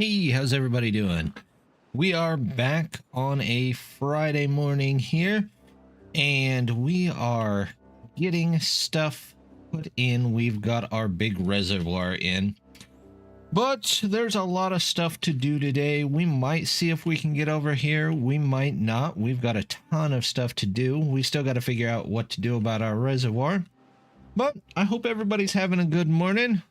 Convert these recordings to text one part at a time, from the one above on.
Hey, how's everybody doing? We are back on a Friday morning here, and we are getting stuff put in. We've got our big reservoir in, but there's a lot of stuff to do today. We might see if we can get over here. We might not. We've got a ton of stuff to do. We still got to figure out what to do about our reservoir, but I hope everybody's having a good morning.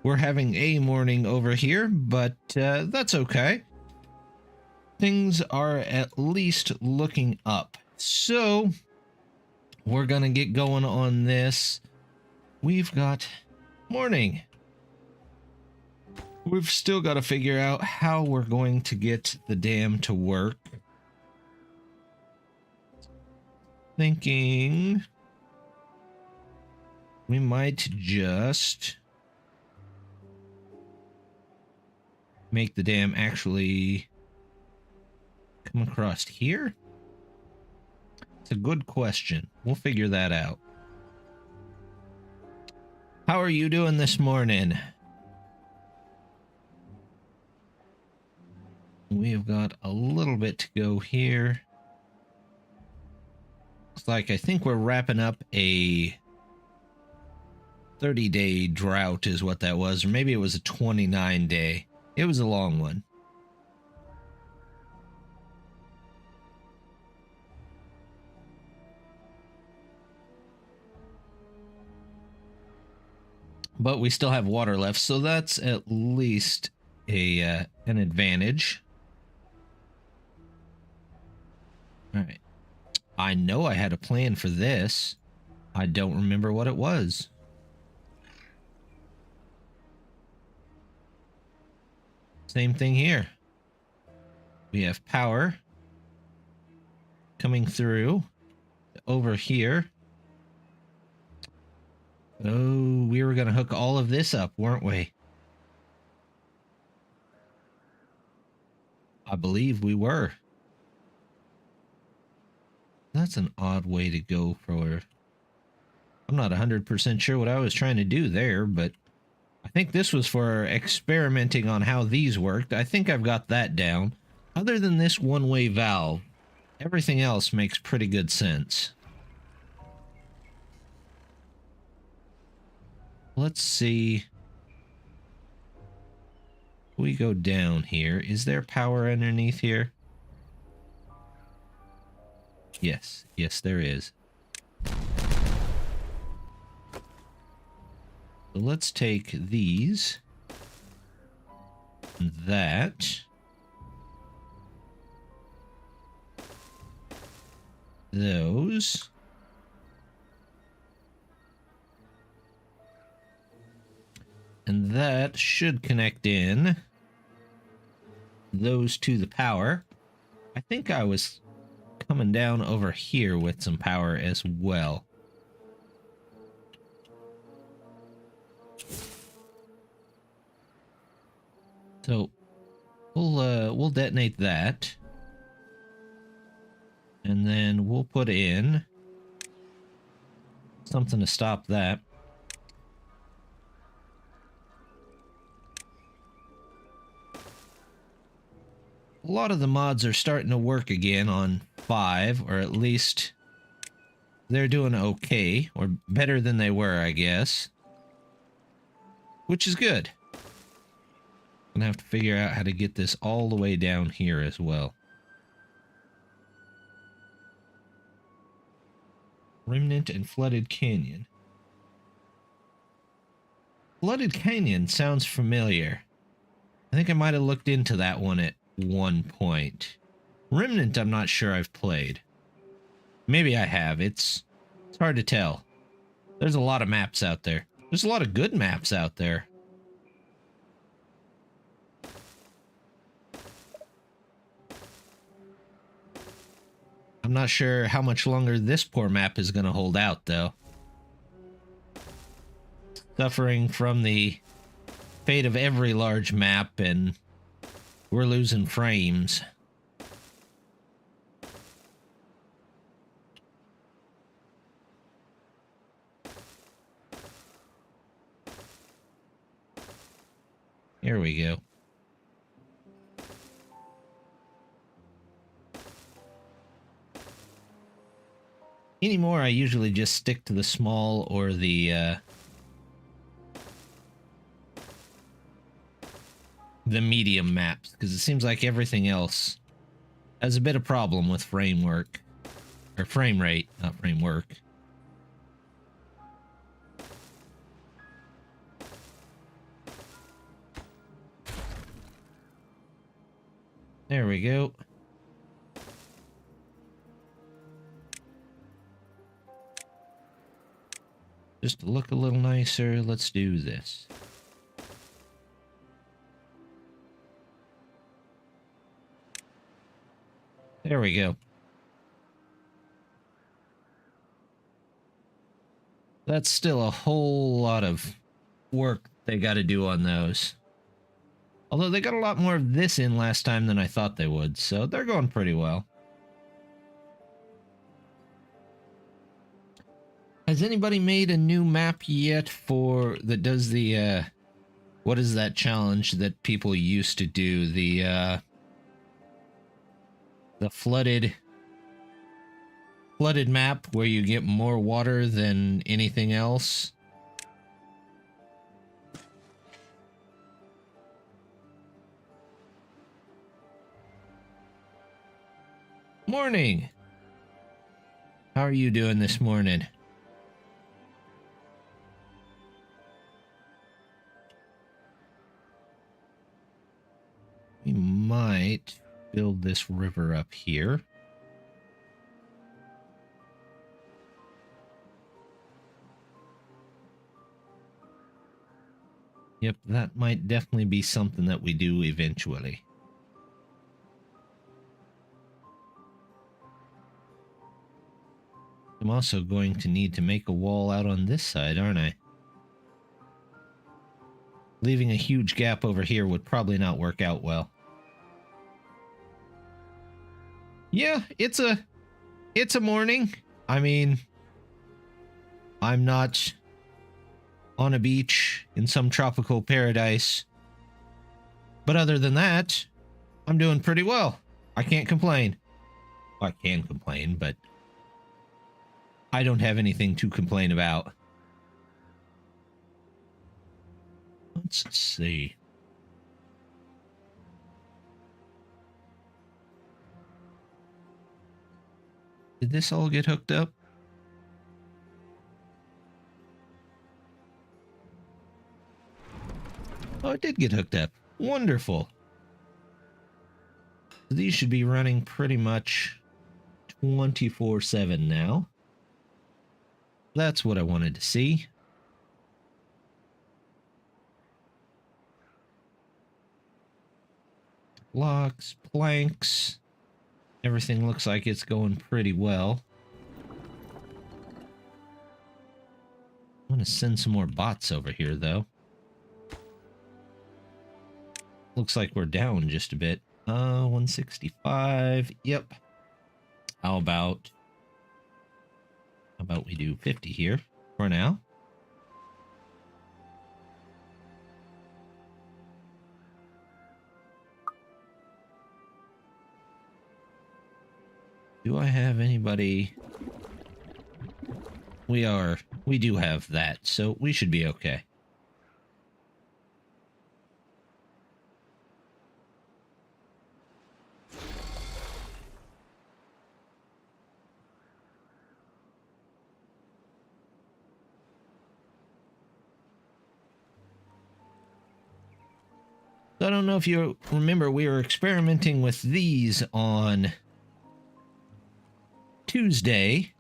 We're having a morning over here, but that's okay. Things are at least looking up. So we're going to get going on this. We've got morning. We've still got to figure out how we're going to get the dam to work. Thinking we might just make the dam actually come across here? It's a good question. We'll figure that out. How are you doing this morning? We've got a little bit to go here. Looks like I think we're wrapping up a 30-day drought is what that was, or maybe it was a 29-day. It was a long one. But we still have water left, so that's at least an advantage. All right. I know I had a plan for this. I don't remember what it was. Same thing here. We have power coming through over here. Oh, we were going to hook all of this up, weren't we? I believe we were. That's an odd way to go for... I'm not 100% sure what I was trying to do there, but I think this was for experimenting on how these worked. I think I've got that down. Other than this one-way valve, everything else makes pretty good sense. Let's see. We go down here. Is there power underneath here? Yes. Yes, there is. So let's take these. That. Those. And that should connect in those to the power. I think I was coming down over here with some power as well. So we'll detonate that. And then we'll put in something to stop that. A lot of the mods are starting to work again on 5, or at least they're doing okay, or better than they were, I guess. Which is good. I'm gonna have to figure out how to get this all the way down here as well. Remnant and Flooded Canyon. Flooded Canyon sounds familiar. I think I might have looked into that one at one point. Remnant, I'm not sure I've played. Maybe I have. It's hard to tell. There's a lot of maps out there. There's a lot of good maps out there. I'm not sure how much longer this poor map is going to hold out, though. Suffering from the fate of every large map, and we're losing frames. Here we go. Anymore, I usually just stick to the small or the medium maps, because it seems like everything else has a bit of problem with framework. Or frame rate, not framework. There we go. Just to look a little nicer, let's do this. There we go. That's still a whole lot of work they got to do on those. Although they got a lot more of this in last time than I thought they would, so they're going pretty well. Has anybody made a new map yet for that does the what is that challenge that people used to do, the flooded map where you get more water than anything else? Morning. How are you doing this morning? We might build this river up here. Yep, that might definitely be something that we do eventually. I'm also going to need to make a wall out on this side, aren't I? Leaving a huge gap over here would probably not work out well. Yeah, it's a morning. I mean, I'm not on a beach in some tropical paradise. But other than that, I'm doing pretty well. I can't complain. Well, I can complain, but I don't have anything to complain about. Let's see. Did this all get hooked up? Oh, it did get hooked up. Wonderful. These should be running pretty much 24/7 now. That's what I wanted to see. Blocks, planks. Everything looks like it's going pretty well. I'm going to send some more bots over here, though. Looks like we're down just a bit. 165. Yep. How about we do 50 here for now? Do I have anybody? We do have that, so we should be okay. I don't know if you remember, we were experimenting with these on Tuesday,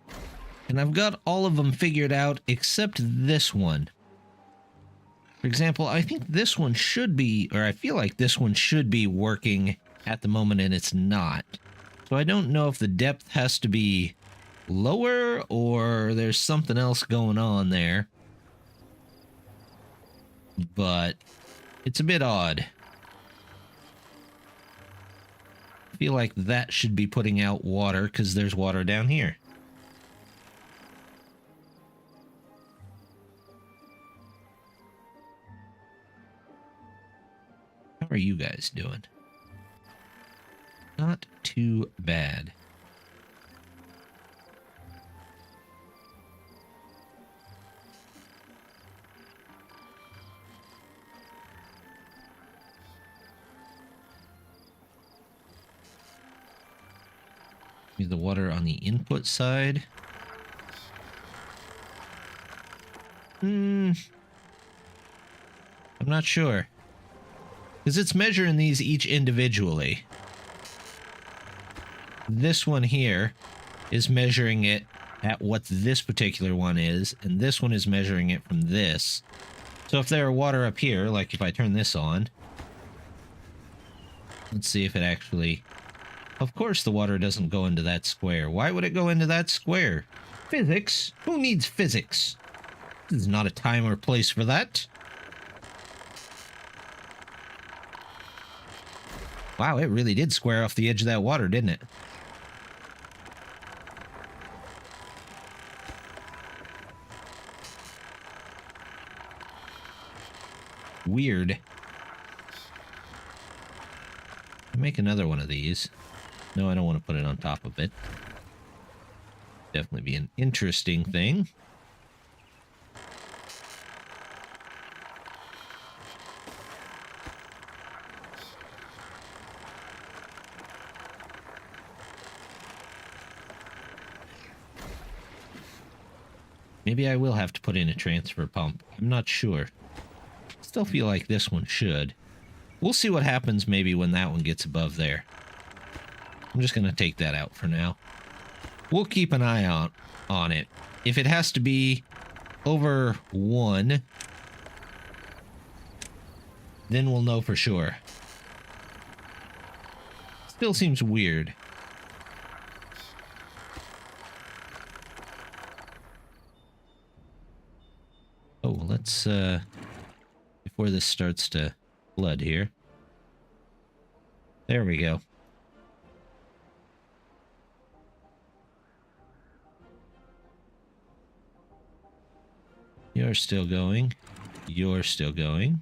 and I've got all of them figured out except this one. For example, I think this one should be, or I feel like this one should be working at the moment, and it's not. So I don't know if the depth has to be lower or there's something else going on there. But it's a bit odd. I feel like that should be putting out water because there's water down here. How are you guys doing? Not too bad. Use the water on the input side. I'm not sure. Because it's measuring these each individually. This one here is measuring it at what this particular one is, and this one is measuring it from this. So if there are water up here, like if I turn this on, let's see if it actually... Of course the water doesn't go into that square. Why would it go into that square? Physics? Who needs physics? This is not a time or place for that. Wow, it really did square off the edge of that water, didn't it? Weird. I'll make another one of these. No, I don't want to put it on top of it. Definitely be an interesting thing. Maybe I will have to put in a transfer pump. I'm not sure. Still feel like this one should. We'll see what happens maybe when that one gets above there. I'm just going to take that out for now. We'll keep an eye on it. If it has to be over 1, then we'll know for sure. Still seems weird. Oh, let's, before this starts to flood here. There we go. You're still going. You're still going.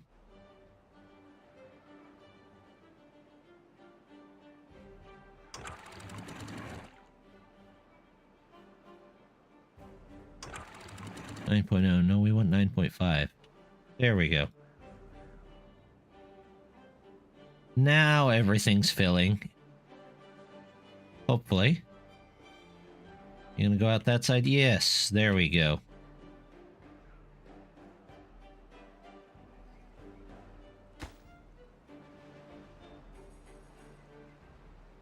No, we want 9.5. There we go. Now everything's filling. Hopefully. You gonna go out that side? Yes, there we go.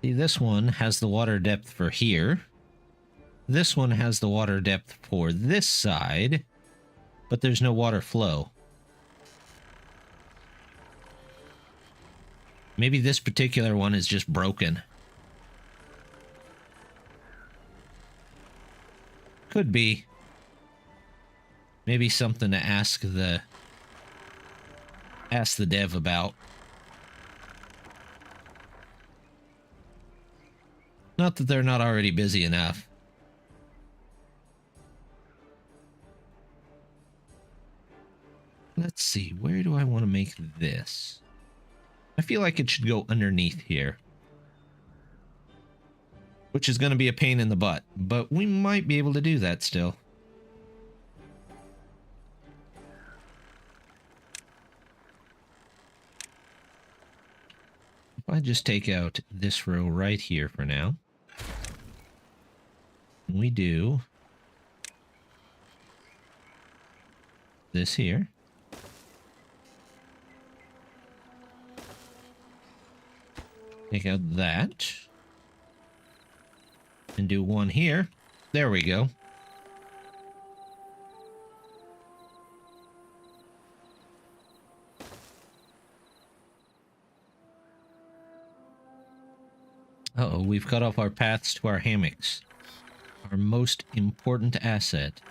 See, this one has the water depth for here. This one has the water depth for this side, but there's no water flow. Maybe this particular one is just broken. Could be. Maybe something to ask the dev about. Not that they're not already busy enough. Let's see, where do I want to make this? I feel like it should go underneath here. Which is going to be a pain in the butt, but we might be able to do that still. If I just take out this row right here for now. We do this here. Take out that. And do one here. There we go. Uh-oh, we've cut off our paths to our hammocks. Our most important asset.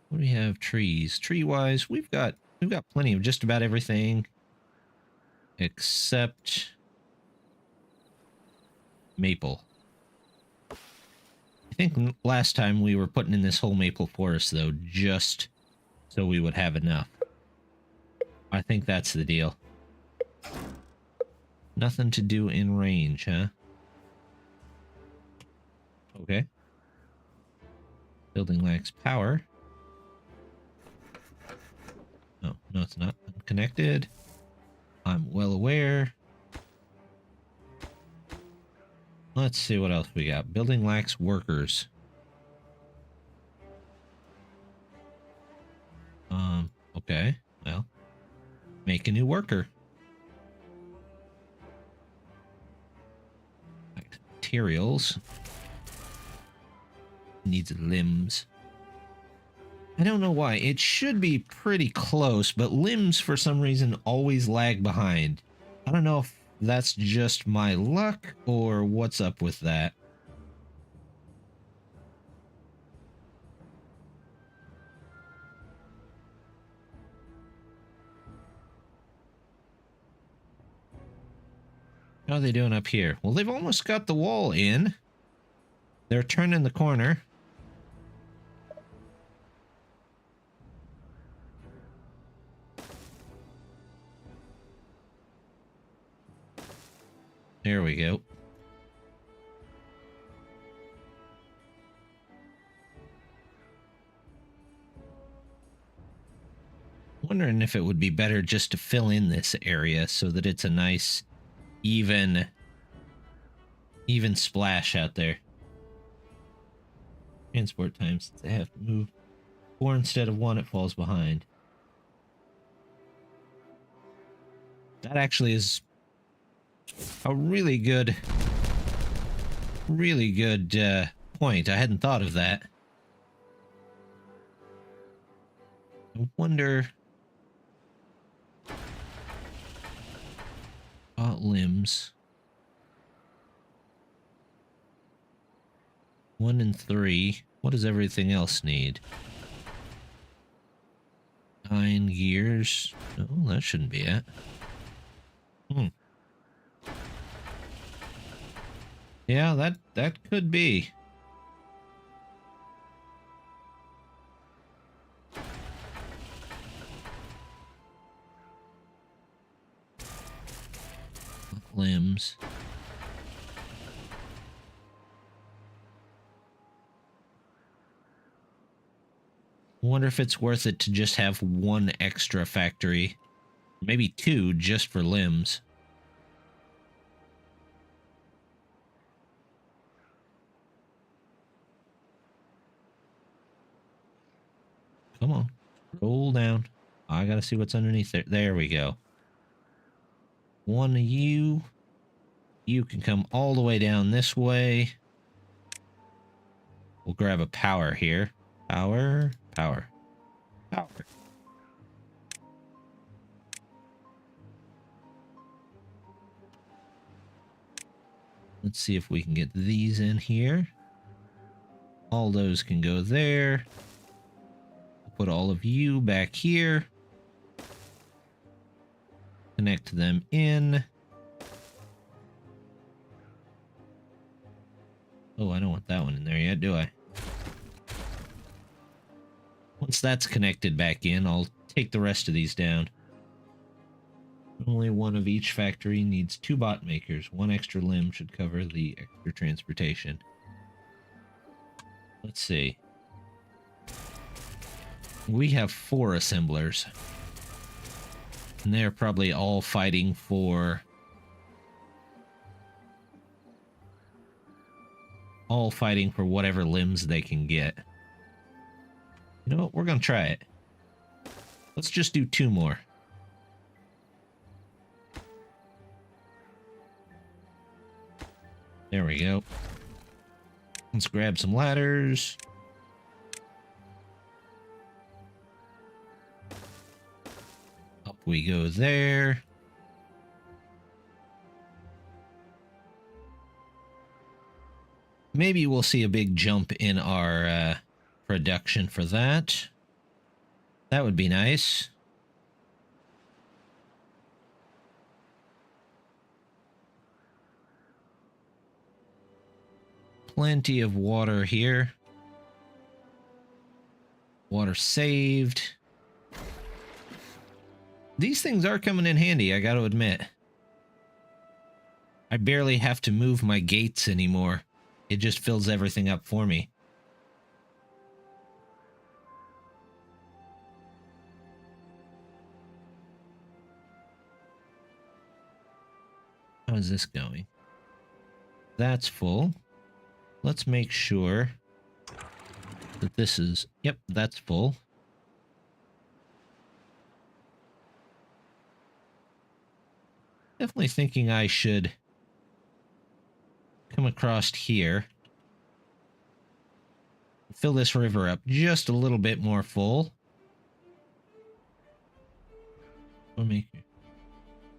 What do we have? Trees. Tree-wise, we've got plenty of just about everything. Except maple. I think last time we were putting in this whole maple forest, though, just so we would have enough. I think that's the deal. Nothing to do in range, huh? Okay. Building lacks power. Oh. No, it's not connected. I'm well aware. Let's see what else we got. Building lacks workers. Okay. Well, make a new worker. Materials. Needs limbs. I don't know why. It should be pretty close, but limbs for some reason always lag behind. I don't know if that's just my luck or what's up with that. How are they doing up here? Well, they've almost got the wall in. They're turning the corner. There we go. Wondering if it would be better just to fill in this area so that it's a nice even splash out there. Transport times, they have to move 4 instead of 1, it falls behind. That actually is a really good point. I hadn't thought of that. I wonder about limbs. 1 and 3. What does everything else need? 9 gears. Oh, that shouldn't be it. Yeah, that could be. Limbs. Wonder if it's worth it to just have 1 extra factory. Maybe 2 just for limbs. Come on. Roll down. I gotta see what's underneath there. There we go. 1 of you. You can come all the way down this way. We'll grab a power here. Power. Let's see if we can get these in here. All those can go there. Put all of you back here. Connect them in. Oh, I don't want that one in there yet, do I? Once that's connected back in, I'll take the rest of these down. Only 1 of each factory needs 2 bot makers. 1 extra limb should cover the extra transportation. Let's see. We have 4 assemblers. And they're probably all fighting for... whatever limbs they can get. You know what? We're gonna try it. Let's just do 2 more. There we go. Let's grab some ladders. Up we go there. Maybe we'll see a big jump in our production for that. That would be nice. Plenty of water here. Water saved. These things are coming in handy, I gotta admit. I barely have to move my gates anymore. It just fills everything up for me. How is this going? That's full. Let's make sure that this is... Yep, that's full. Definitely thinking I should come across here. Fill this river up just a little bit more full. We'll make it.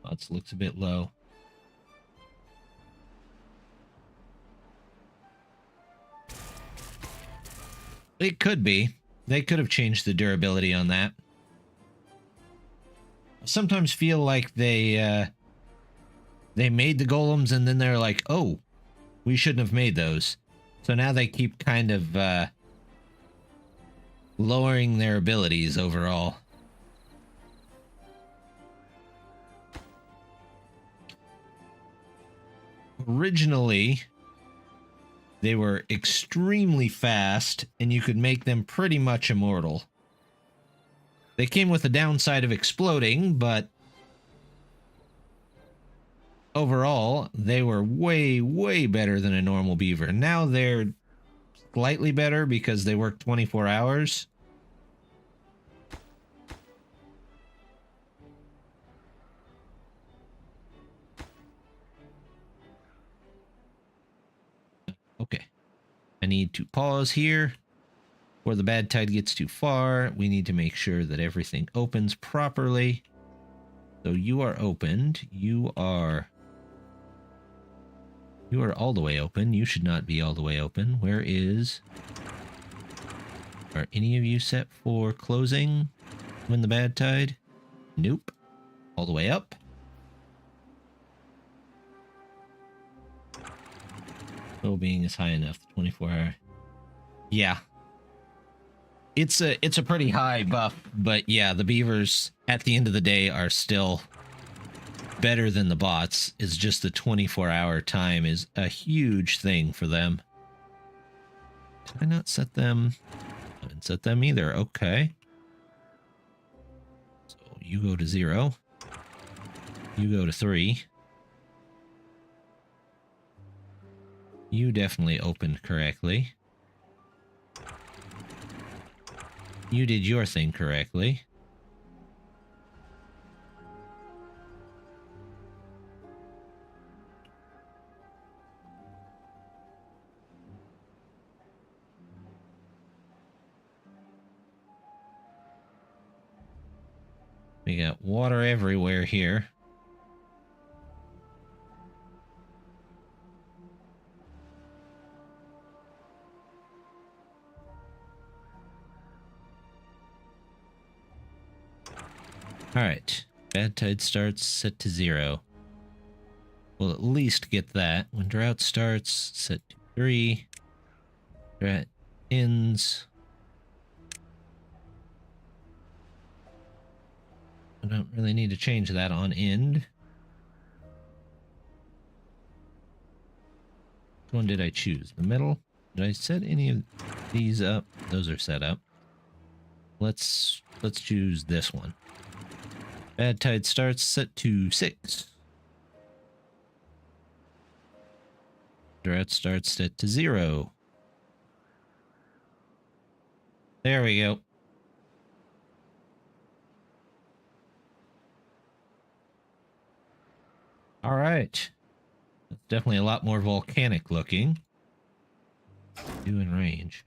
That looks a bit low. It could be. They could have changed the durability on that. I sometimes feel like they made the golems and then they're like, oh, we shouldn't have made those. So now they keep kind of lowering their abilities overall. Originally, they were extremely fast, and you could make them pretty much immortal. They came with the downside of exploding, but overall, they were way, way better than a normal beaver. Now they're slightly better because they work 24 hours. Okay. I need to pause here. Before the bad tide gets too far, we need to make sure that everything opens properly. So you are opened. You are all the way open. You should not be all the way open. Where is... Are any of you set for closing when the bad tide? Nope. All the way up. Well-being is high enough. 24-hour. Yeah. It's a pretty high buff, but yeah, the beavers at the end of the day are still better than the bots. It's just the 24-hour time is a huge thing for them. Did I not set them? I didn't set them either. Okay. So you go to 0. You go to 3. You definitely opened correctly. You did your thing correctly. We got water everywhere here. Alright. Bad tide starts, set to 0. We'll at least get that. When drought starts, set to 3. Drought ends. I don't really need to change that on end. Which one did I choose? The middle? Did I set any of these up? Those are set up. Let's choose this one. Bad tide starts, set to 6. Drought starts, set to 0. There we go. All right. That's definitely a lot more volcanic looking. Do in range.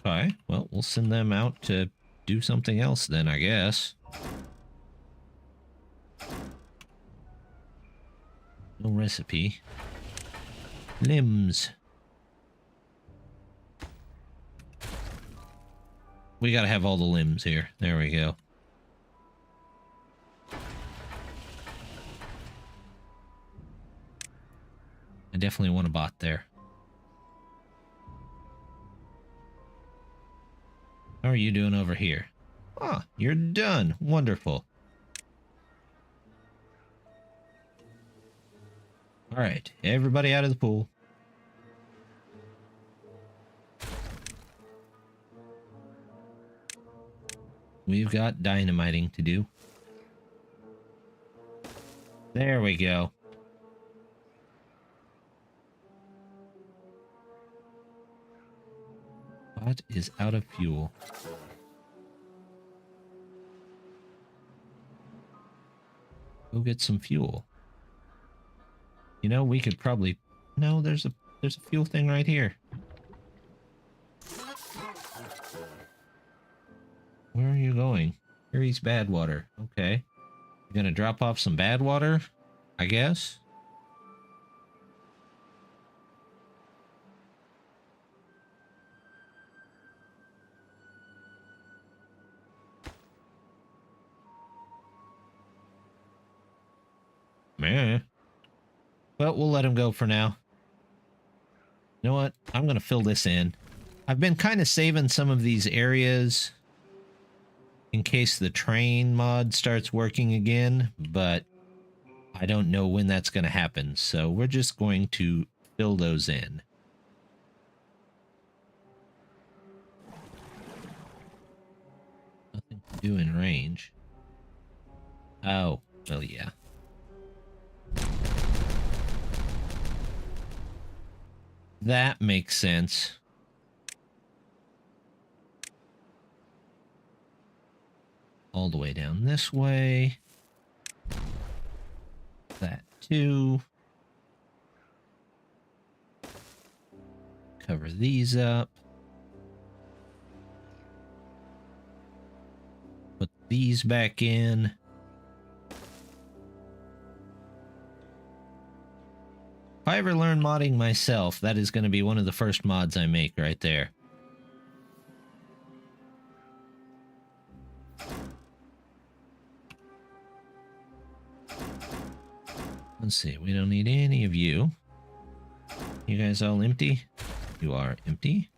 Okay, well, we'll send them out to do something else then, I guess. No recipe. Limbs. We gotta have all the limbs here. There we go. I definitely want a bot there. How are you doing over here? Ah, you're done. Wonderful. All right, everybody out of the pool. We've got dynamiting to do. There we go. What is out of fuel? Go get some fuel. You know, we could probably... No, there's a fuel thing right here. Where are you going? Here's bad water. Okay. You're gonna drop off some bad water, I guess? Meh. Well, we'll let him go for now. You know what? I'm gonna fill this in. I've been kind of saving some of these areas in case the train mod starts working again, but I don't know when that's going to happen, so we're just going to fill those in. Nothing to do in range. Oh, well, yeah. That makes sense. All the way down this way. That too. Cover these up. Put these back in. If I ever learn modding myself, that is going to be one of the first mods I make right there. Let's see, we don't need any of you. You guys all empty? You are empty.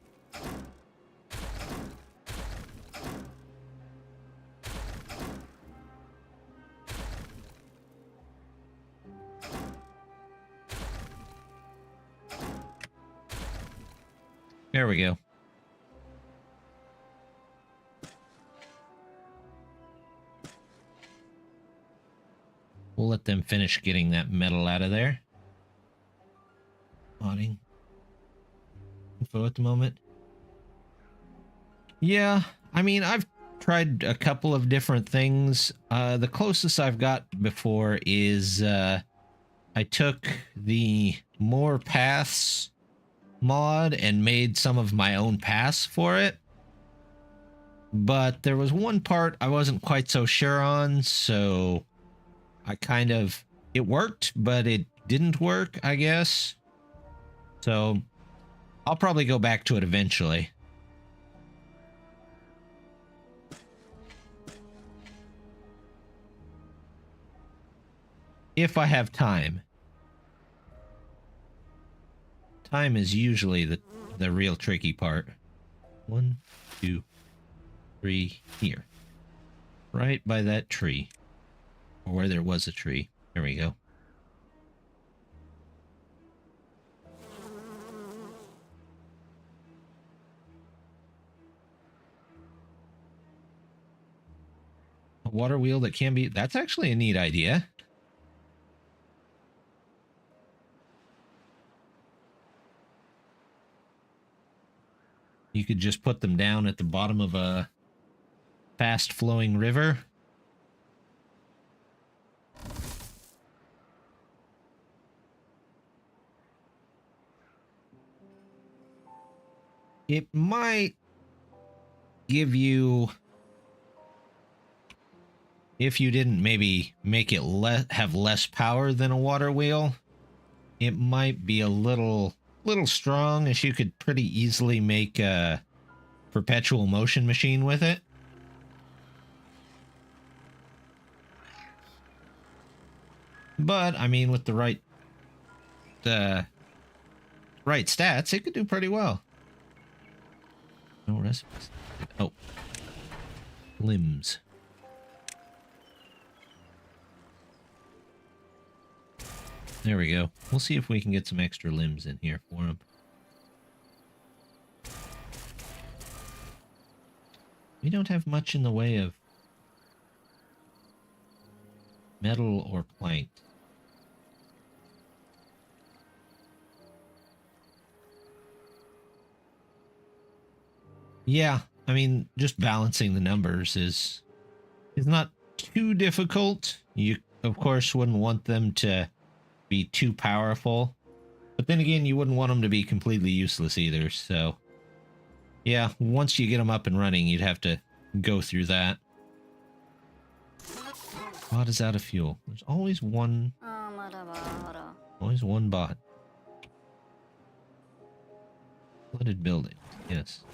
There we go. We'll let them finish getting that metal out of there. Modding info at the moment. Yeah, I mean, I've tried a couple of different things. The closest I've got before is I took the More Paths mod and made some of my own paths for it. But there was one part I wasn't quite so sure on, so I kind of... It worked, but it didn't work, I guess. So I'll probably go back to it eventually. If I have time. Time is usually the real tricky part. 1, 2, 3, here. Right by that tree. Or where there was a tree. There we go. A water wheel that can be... That's actually a neat idea. You could just put them down at the bottom of a fast-flowing river. It might give you... If you didn't maybe make it have less power than a water wheel, it might be a little strong, as you could pretty easily make a perpetual motion machine with it. But I mean, with the right stats, it could do pretty well. No recipes. Oh, limbs. There we go. We'll see if we can get some extra limbs in here for him. We don't have much in the way of metal or plank. Yeah, I mean, just balancing the numbers is not too difficult. You, of course, wouldn't want them to be too powerful, but then again, you wouldn't want them to be completely useless either. So, yeah, once you get them up and running, you'd have to go through that. Bot is out of fuel. There's always one bot. Flooded buildings, yes.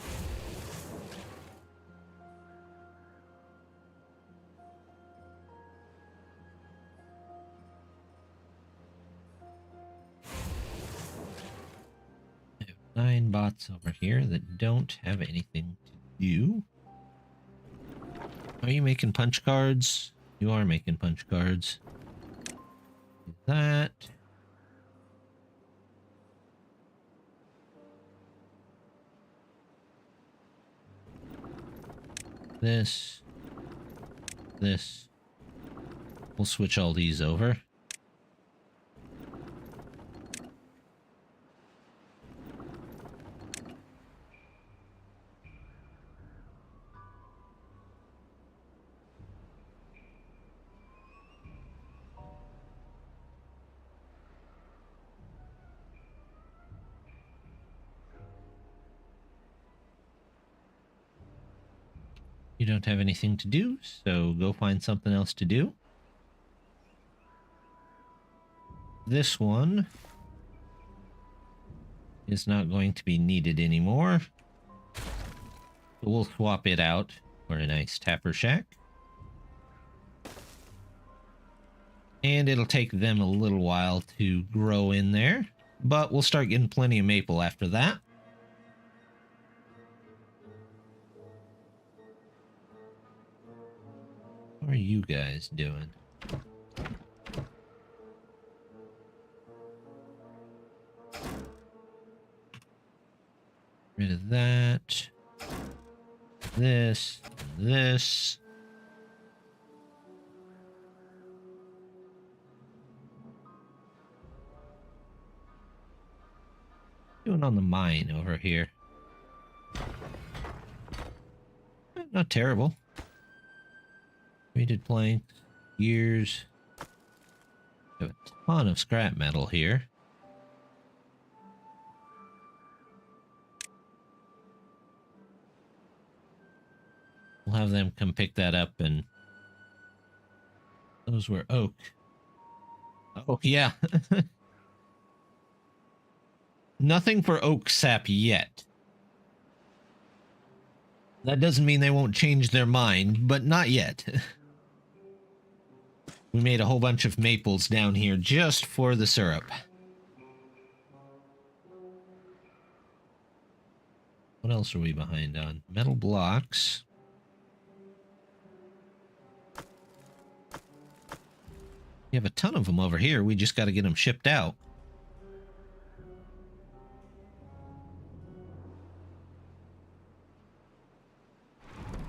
I have 9 bots over here that don't have anything to do. Are you making punch cards? You are making punch cards. Do that. This. We'll switch all these over. You don't have anything to do, so go find something else to do. This one is not going to be needed anymore. So we'll swap it out for a nice tapper shack. And it'll take them a little while to grow in there, but we'll start getting plenty of maple after that. How are you guys doing? Rid of that. This. Doing on the mine over here. Not terrible. Rated planks, gears. We have a ton of scrap metal here. We'll have them come pick that up, and those were oak. Oh, yeah. Nothing for oak sap yet. That doesn't mean they won't change their mind, but not yet. We made a whole bunch of maples down here just for the syrup. What else are we behind on? Metal blocks. We have a ton of them over here. We just got to get them shipped out.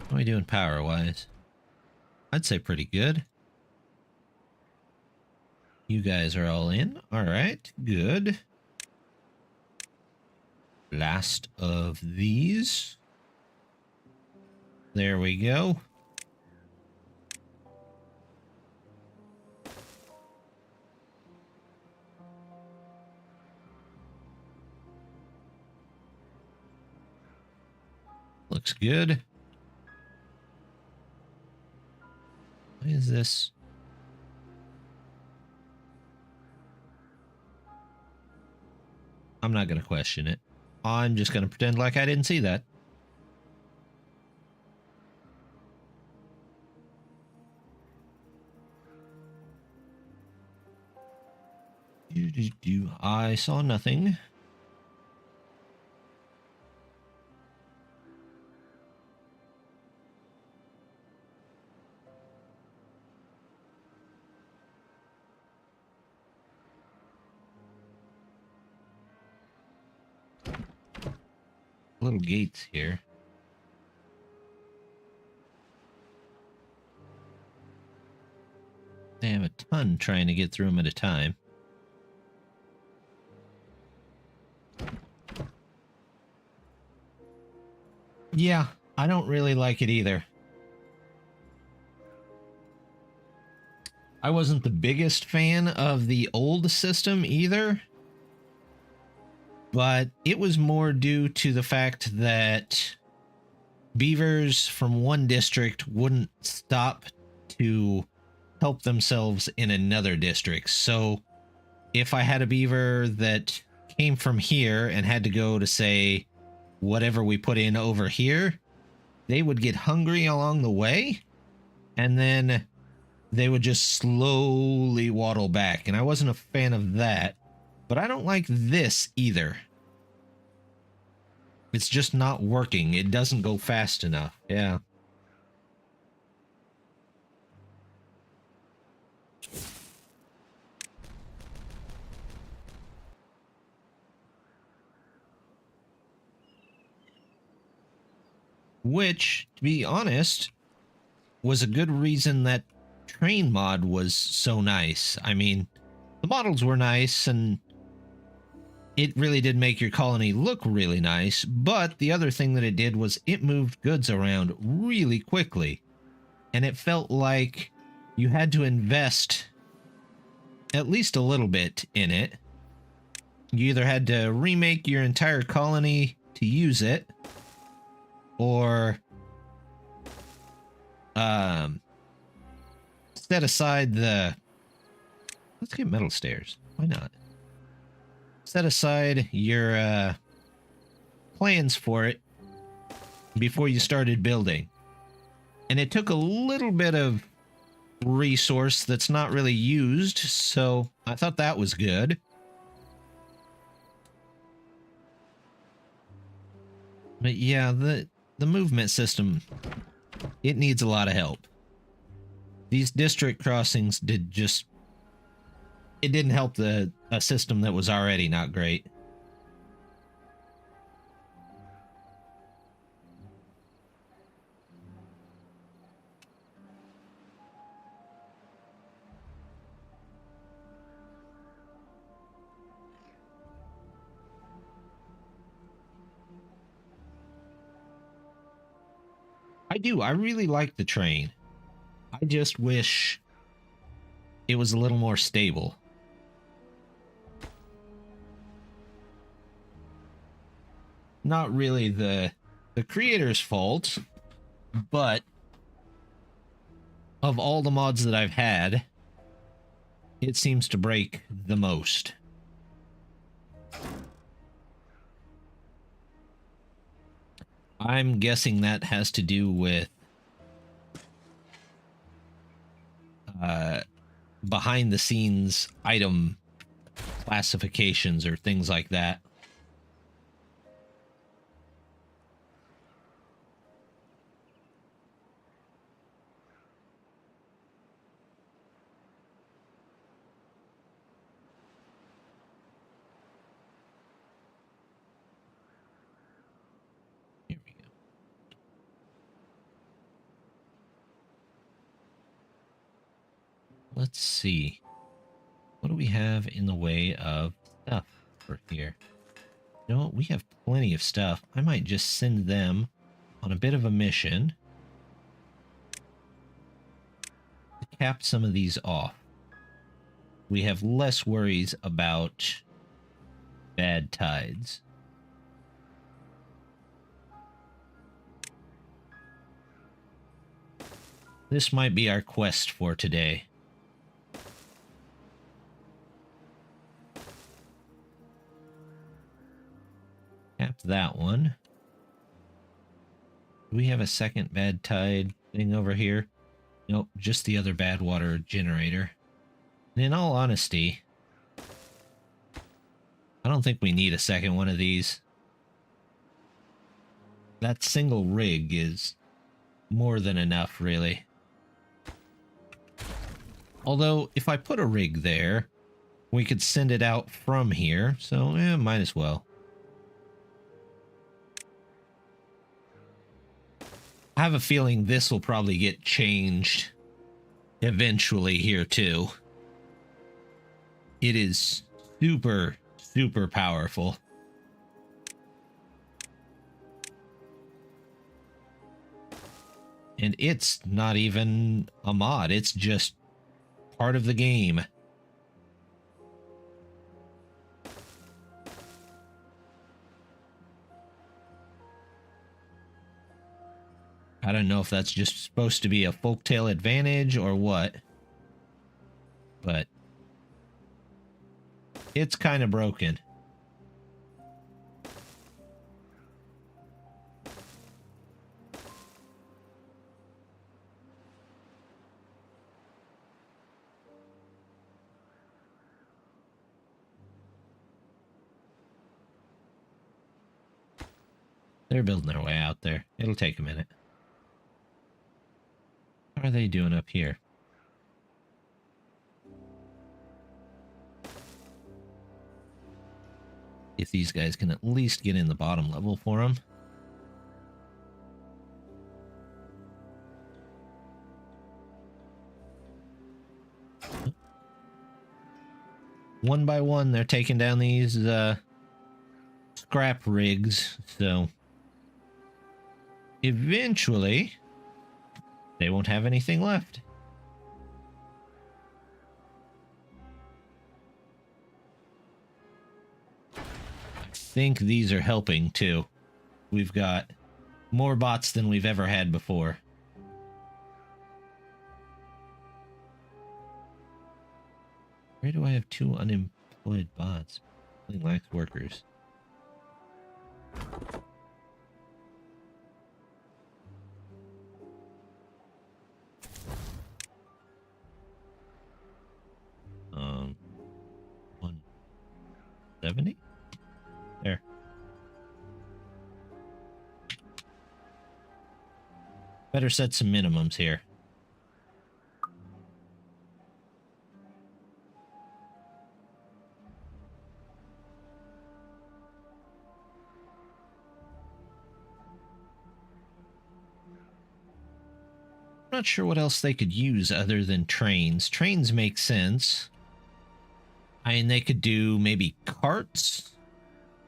How are we doing power-wise? I'd say pretty good. You guys are all in. All right, good. Last of these. There we go. Looks good. Why is this? I'm not going to question it. I'm just going to pretend like I didn't see that. I saw nothing. Little gates here. They have a ton trying to get through them at a time. Yeah, I don't really like it either. I wasn't the biggest fan of the old system either, but it was more due to the fact that beavers from one district wouldn't stop to help themselves in another district. So if I had a beaver that came from here and had to go to, say, whatever we put in over here, they would get hungry along the way, and then they would just slowly waddle back. And I wasn't a fan of that, but I don't like this either. It's just not working. It doesn't go fast enough. Yeah. Which, to be honest, was a good reason that train mod was so nice. I mean, the models were nice and it really did make your colony look really nice, but the other thing that it did was it moved goods around really quickly. And it felt like you had to invest at least a little bit in it. You either had to remake your entire colony to use it, or set aside the... Let's get metal stairs. Why not? Set aside your plans for it before you started building. And it took a little bit of resource that's not really used, so I thought that was good. But yeah, the movement system, it needs a lot of help. These district crossings did just... It didn't help a system that was already not great. I do. I really like the train. I just wish it was a little more stable. Not really the creator's fault, but of all the mods that I've had, it seems to break the most. I'm guessing that has to do with behind the scenes item classifications or things like that. Here we go. Let's see. What do we have in the way of stuff for here? You know what? We have plenty of stuff. I might just send them on a bit of a mission to cap some of these off. We have less worries about bad tides. This might be our quest for today. Cap that one. Do we have a second bad tide thing over here? Nope, just the other bad water generator. And in all honesty, I don't think we need a second one of these. That single rig is more than enough, really. Although, if I put a rig there, we could send it out from here, so might as well. I have a feeling this will probably get changed eventually here too. It is super, super powerful. And it's not even a mod. It's just part of the game. I don't know if that's just supposed to be a folktale advantage or what. But it's kind of broken. They're building their way out there. It'll take a minute. How are they doing up here? If these guys can at least get in the bottom level for them. One by one, they're taking down these scrap rigs, so eventually they won't have anything left. I think these are helping too. We've got more bots than we've ever had before. Where do I have 2 unemployed bots? It lacks workers. Um, 170? There. Better set some minimums here. Not sure what else they could use other than trains. Trains make sense. I mean, they could do maybe carts,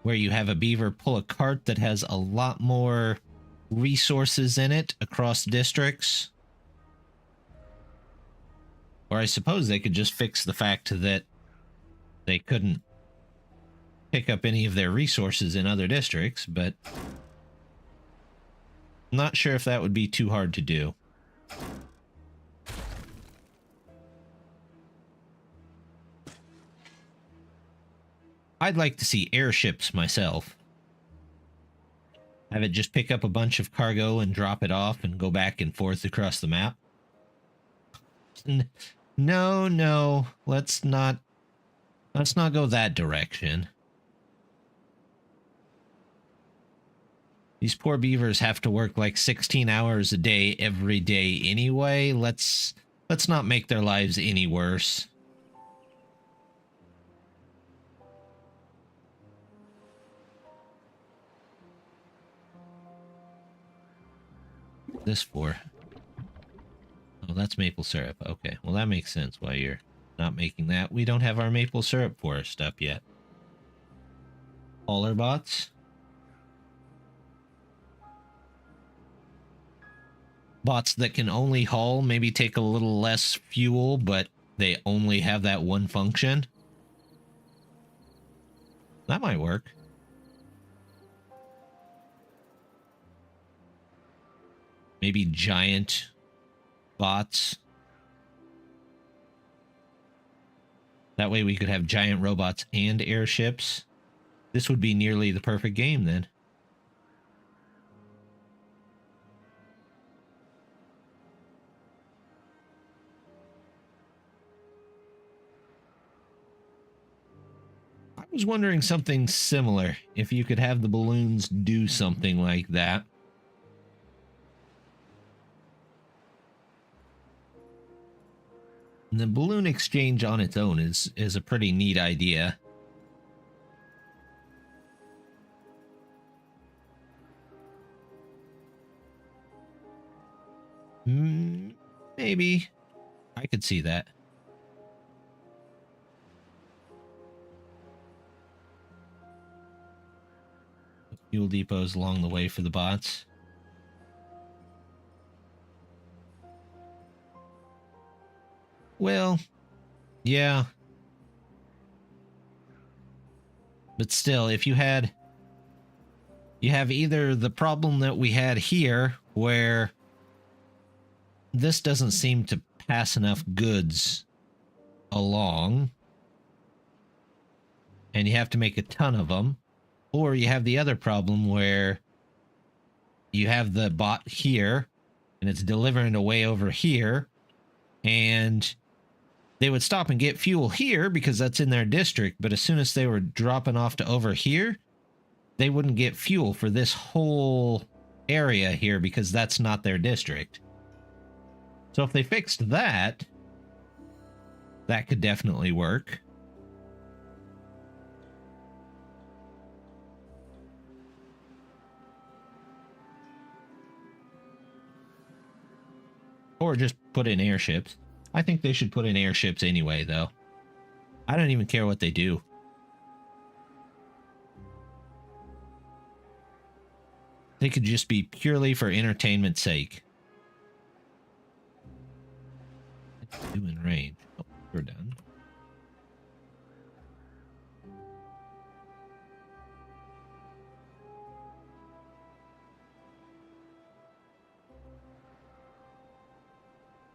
where you have a beaver pull a cart that has a lot more resources in it across districts. Or I suppose they could just fix the fact that they couldn't pick up any of their resources in other districts, but I'm not sure if that would be too hard to do. I'd like to see airships myself. Have it just pick up a bunch of cargo and drop it off and go back and forth across the map. No, let's not go that direction. These poor beavers have to work like 16 hours a day every day anyway. Let's not make their lives any worse. This for? Oh, that's maple syrup. Okay, well that makes sense why you're not making that. We don't have our maple syrup forest up yet. Hauler bots? Bots that can only haul, maybe take a little less fuel, but they only have that one function. That might work. Maybe giant bots. That way we could have giant robots and airships. This would be nearly the perfect game then. I was wondering something similar, if you could have the balloons do something like that. And the balloon exchange on its own is a pretty neat idea. Maybe. I could see that. Fuel depots along the way for the bots. Well, yeah. But still, if you have either the problem that we had here, where this doesn't seem to pass enough goods along, and you have to make a ton of them, or you have the other problem where you have the bot here, and it's delivering away over here, and they would stop and get fuel here because that's in their district, but as soon as they were dropping off to over here, they wouldn't get fuel for this whole area here because that's not their district. So if they fixed that, that could definitely work. Or just put in airships. I think they should put in airships anyway, though. I don't even care what they do. They could just be purely for entertainment's sake. It's doing range. Oh, we're done.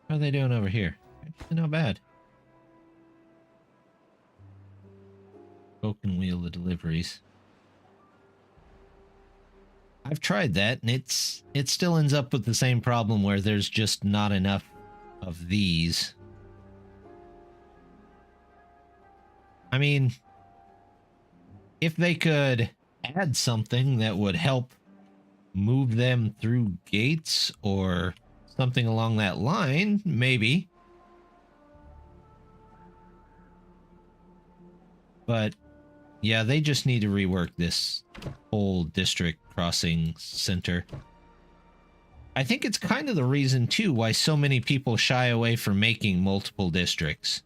How are they doing over here? Actually, not bad. Spoken wheel the deliveries. I've tried that, and it still ends up with the same problem where there's just not enough of these. I mean, if they could add something that would help move them through gates or something along that line, maybe. But yeah, they just need to rework this whole district crossing center. I think it's kind of the reason too why so many people shy away from making multiple districts.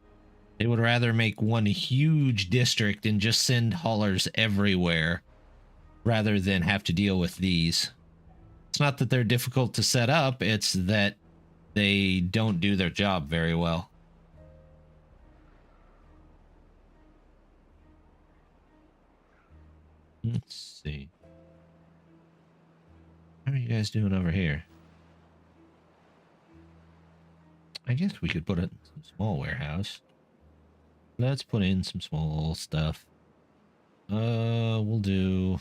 They would rather make one huge district and just send haulers everywhere rather than have to deal with these. It's not that they're difficult to set up, it's that they don't do their job very well. Let's see. How are you guys doing over here? I guess we could put it in some small warehouse. Let's put in some small stuff. We'll do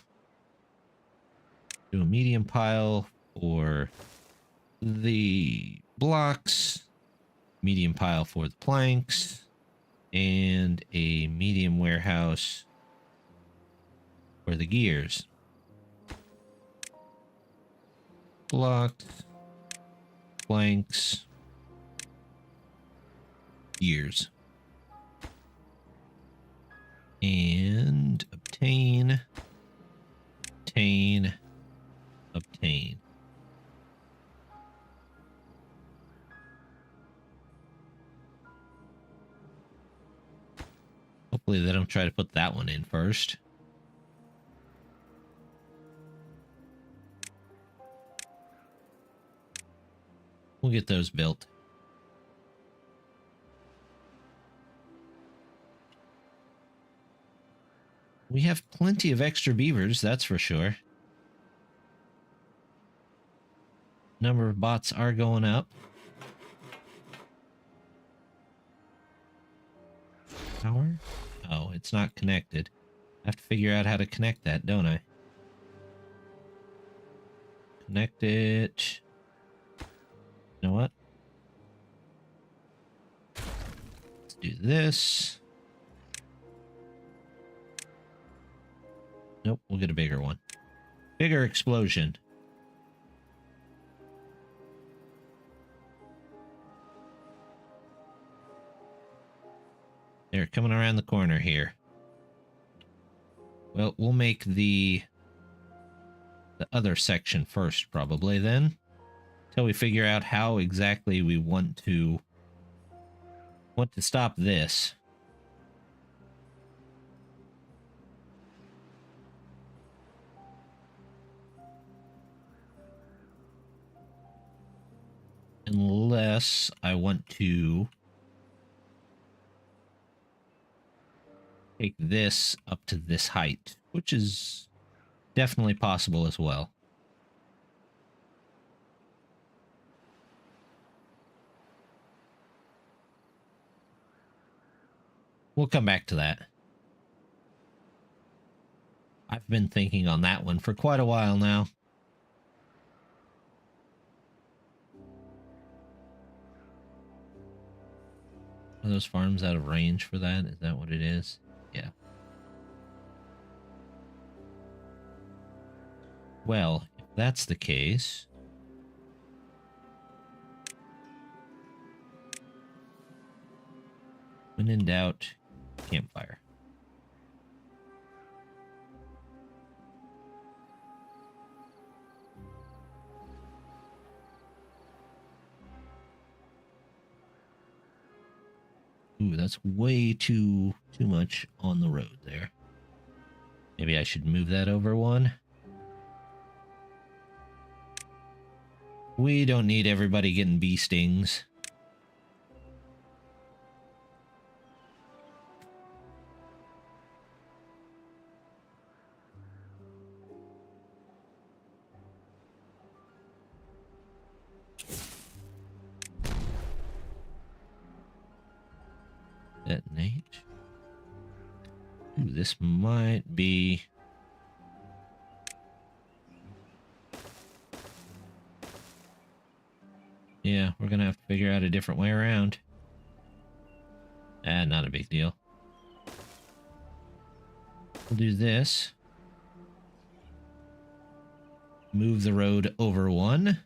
a medium pile for the blocks, medium pile for the planks, and a medium warehouse for the gears. Blocks, planks, gears. And obtain, obtain. Hopefully they don't try to put that one in first. We'll get those built. We have plenty of extra beavers, that's for sure. Number of bots are going up. Power? Oh, it's not connected. I have to figure out how to connect that, don't I? Connect it. You know what? Let's do this. Nope, we'll get a bigger one. Bigger explosion. They're coming around the corner here. Well, we'll make the other section first, probably, then. Until we figure out how exactly we want to stop this. Unless I want to take this up to this height, which is definitely possible as well. We'll come back to that. I've been thinking on that one for quite a while now. Are those farms out of range for that? Is that what it is? Yeah. Well, if that's the case... when in doubt, campfire. Ooh, that's way too much on the road there. Maybe I should move that over one. We don't need everybody getting bee stings. Detonate. Ooh, this might be... yeah, we're gonna have to figure out a different way around. Not a big deal. We'll do this. Move the road over one.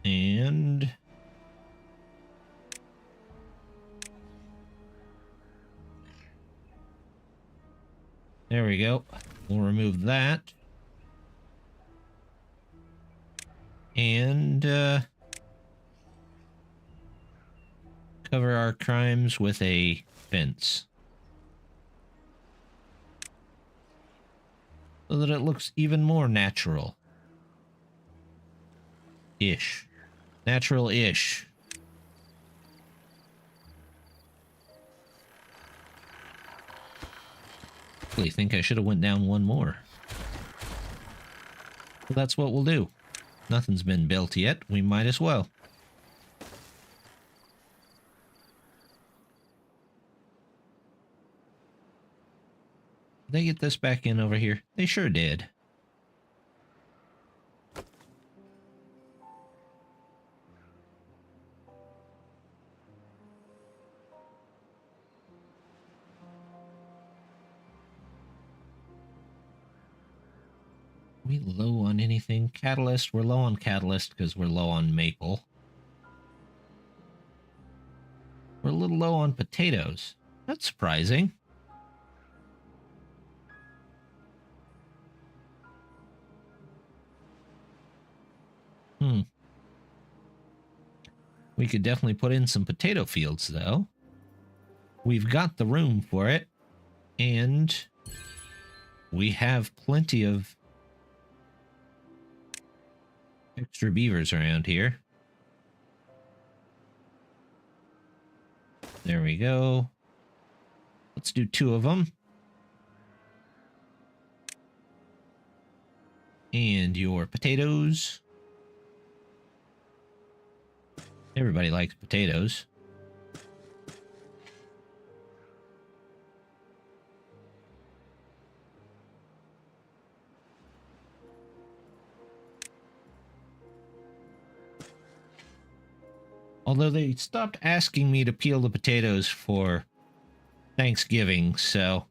And... there we go. We'll remove that. And cover our crimes with a fence. So that it looks even more natural. Ish. Natural-ish. I think I should have went down one more. Well, that's what we'll do. Nothing's been built yet. We might as well. Did they get this back in over here? They sure did. We low on anything? Catalyst? We're low on catalyst because we're low on maple. We're a little low on potatoes. That's surprising. We could definitely put in some potato fields, though. We've got the room for it. And we have plenty of extra beavers around here. There we go. Let's do 2 of them. And your potatoes. Everybody likes potatoes. Although they stopped asking me to peel the potatoes for Thanksgiving, so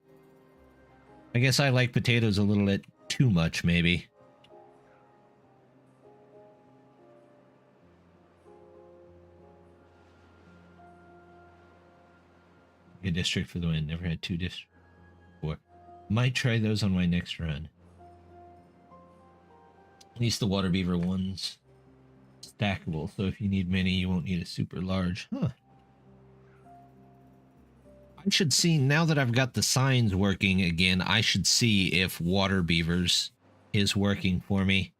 I guess I like potatoes a little bit too much, maybe. A district for the win. Never had 2 districts before. Might try those on my next run. At least the water beaver one's stackable, so if you need many, you won't need a super large. Huh. I should see, now that I've got the signs working again, I should see if water beavers is working for me.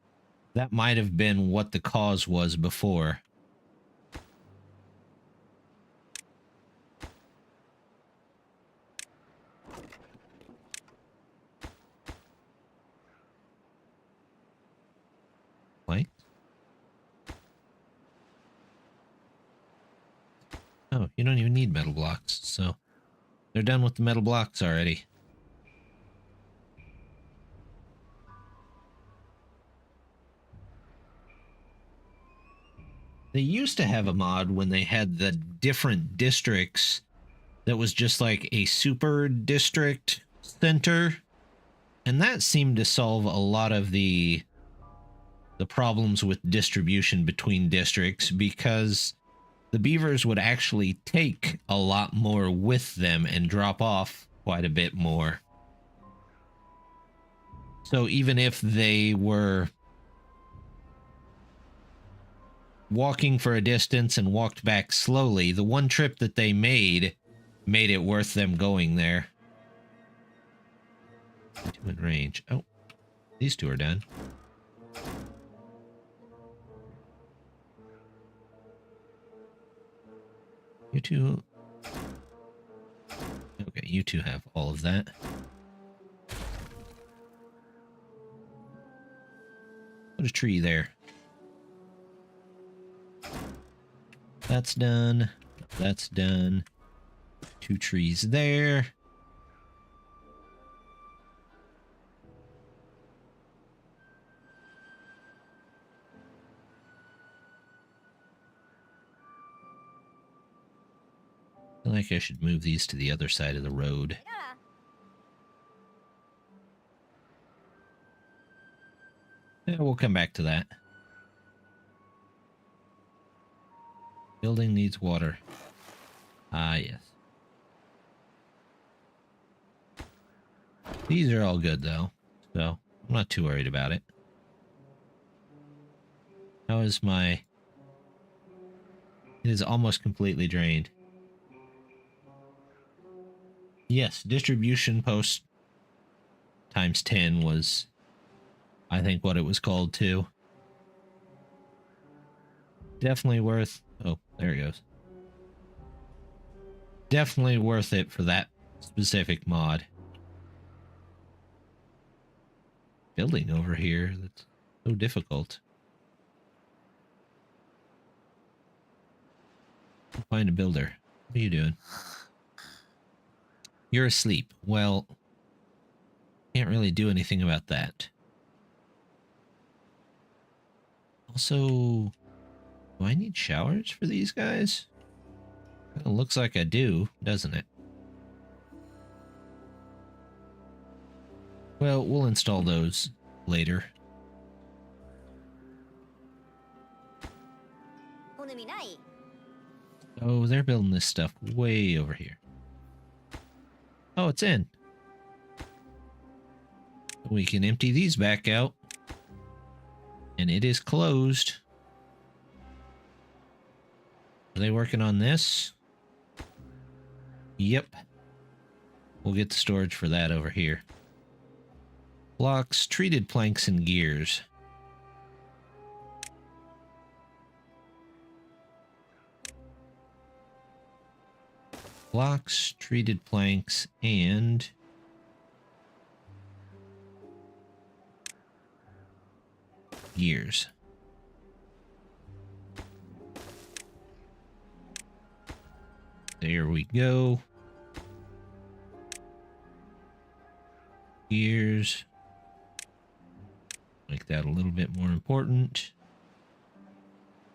That might have been what the cause was before. You don't even need metal blocks, so they're done with the metal blocks already. They used to have a mod when they had the different districts that was just like a super district center. And that seemed to solve a lot of the problems with distribution between districts, because the beavers would actually take a lot more with them and drop off quite a bit more. So even if they were walking for a distance and walked back slowly, the one trip that they made it worth them going there. Two in range. Oh, these two are done. You two... Okay, you two have all of that. Put a tree there. That's done. That's done. Two trees there. I feel like I should move these to the other side of the road. Yeah, we'll come back to that. Building needs water. Ah, yes. These are all good, though, so I'm not too worried about it. How is my... It is almost completely drained. Yes, distribution post times 10 was, I think, what it was called, too. Definitely worth... Oh, there it goes. Definitely worth it for that specific mod. Building over here, that's so difficult. Find a builder. What are you doing? You're asleep. Well, can't really do anything about that. Also, do I need showers for these guys? It looks like I do, doesn't it? Well, we'll install those later. Oh, they're building this stuff way over here. Oh, it's in. We can empty these back out. And it is closed. Are they working on this? Yep. We'll get the storage for that over here. Blocks, treated planks, and gears. Blocks, treated planks, and... gears. There we go. Gears. Make that a little bit more important.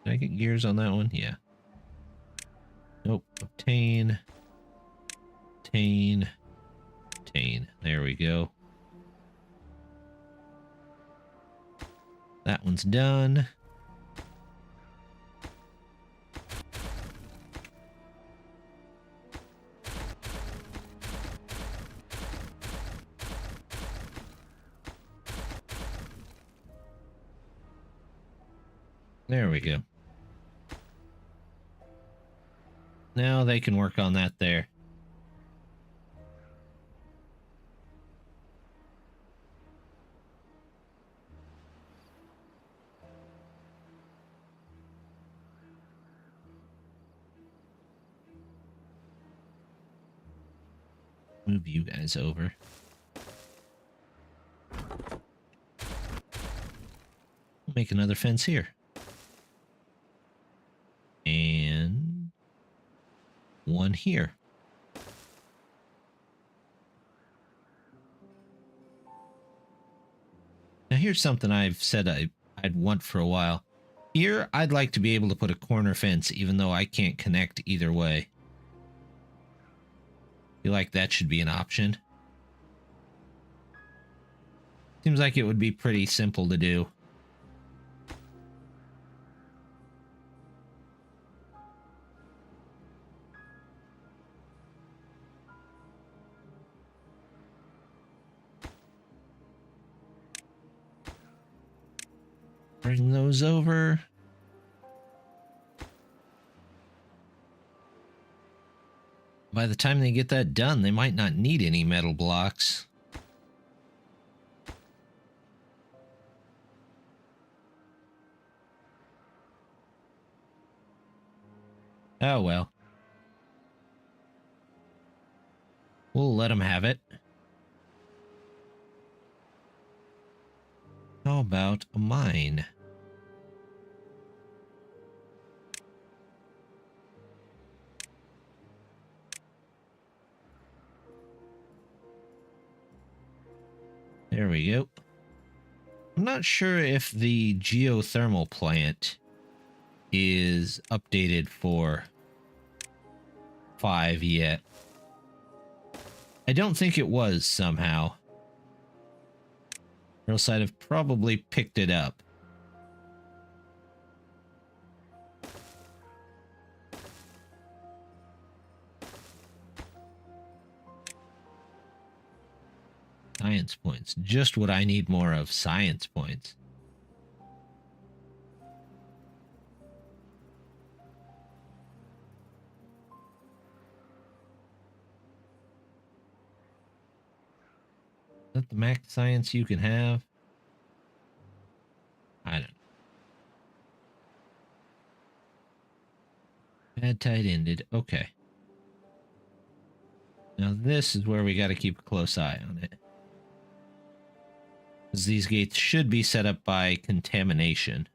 Did I get gears on that one? Yeah. Nope. Obtain. Obtain. Obtain. There we go. That one's done. There we go. Now they can work on that there. Move you guys over. Make another fence here. And one here. Now here's something I've said I'd want for a while. Here, I'd like to be able to put a corner fence, even though I can't connect either way. Feel like that should be an option. Seems like it would be pretty simple to do. Bring those over. By the time they get that done, they might not need any metal blocks. Oh well. We'll let them have it. How about a mine? There we go. I'm not sure if the geothermal plant is updated for 5 yet. I don't think it was somehow. Or else I'd have probably picked it up. Science points. Just what I need more of, science points. Is that the max science you can have? I don't know. Bad tide ended. Okay. Now this is where we got to keep a close eye on it. Because these gates should be set up by contamination.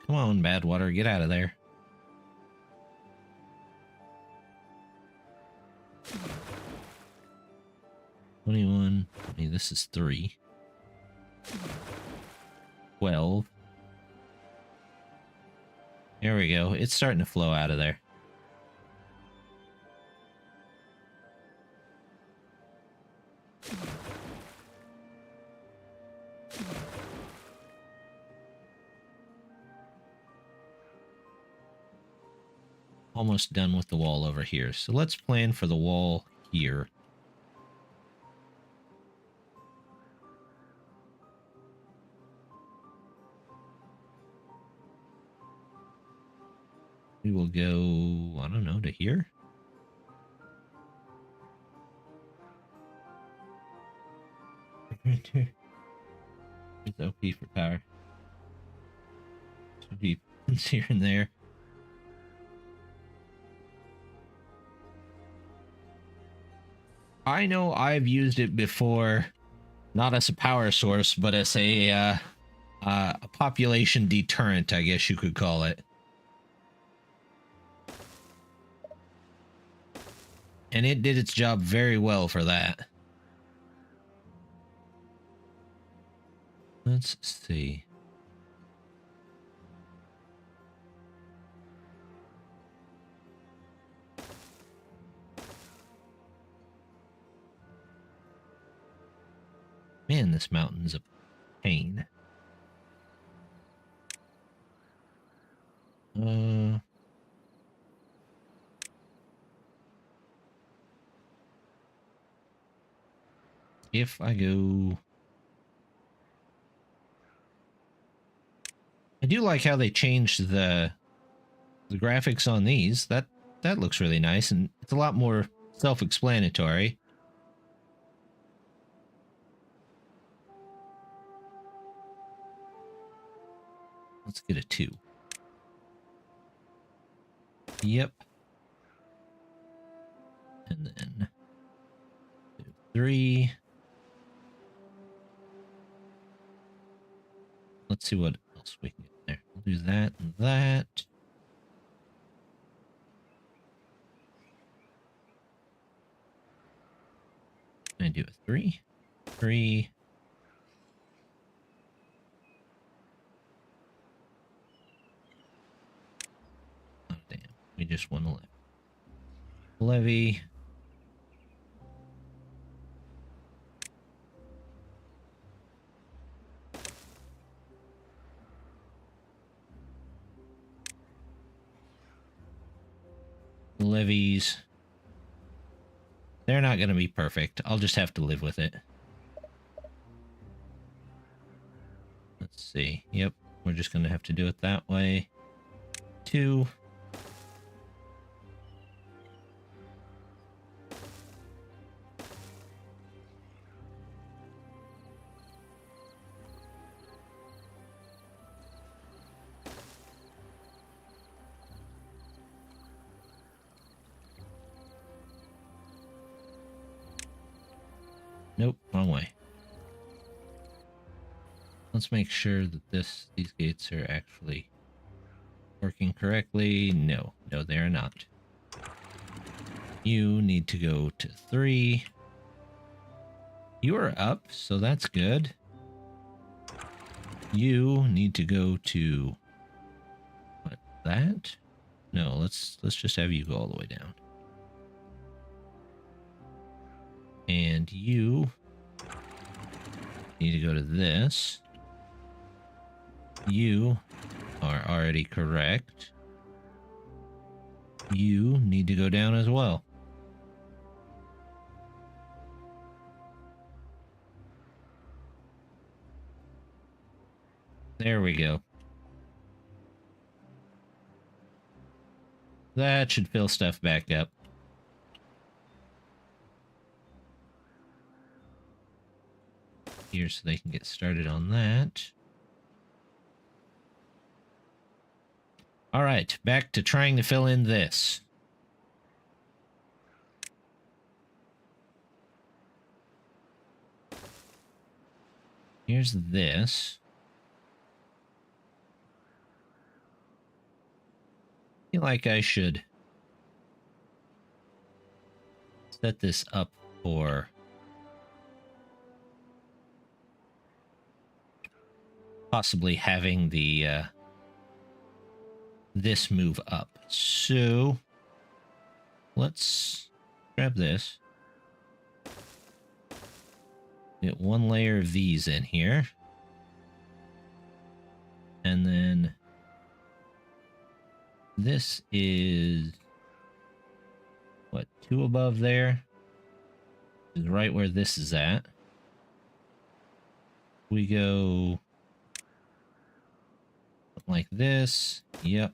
Come on, Badwater, get out of there. $21. This is 3. 12. There we go. It's starting to flow out of there. Almost done with the wall over here. So let's plan for the wall here. We will go, I don't know, to here. Right here. There's OP for power. Should be here and there. I know I've used it before, not as a power source, but as a population deterrent, I guess you could call it. And it did its job very well for that. Let's see. Man, this mountain's a pain. If I go... I do like how they changed the graphics on these. That looks really nice, and it's a lot more self-explanatory. Let's get a 2. Yep. And then 3. Let's see what else we can get there. We'll do that and that. And do a 3. 3. Oh, damn. We just want to levy. Levies. They're not going to be perfect. I'll just have to live with it. Let's see. Yep. We're just going to have to do it that way. 2. Nope, wrong way. Let's make sure that these gates are actually working correctly. No, they are not. You need to go to 3. You are up, so that's good. You need to go to what, that? No, let's just have you go all the way down. And you need to go to this. You are already correct. You need to go down as well. There we go. That should fill stuff back up. Here so they can get started on that. All right, back to trying to fill in this. Here's this. I feel like I should set this up for possibly having the this move up. So let's grab this. Get one layer of these in here. And then this is what, 2 above there? Is right where this is at. We go like this. Yep.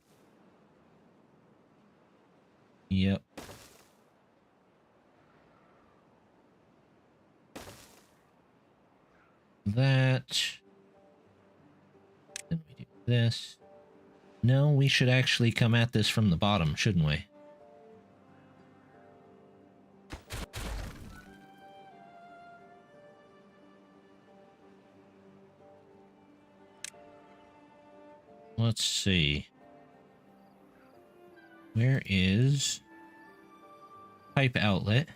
Yep. That. Then we do this. No, we should actually come at this from the bottom, shouldn't we? Let's see. Where is pipe outlet?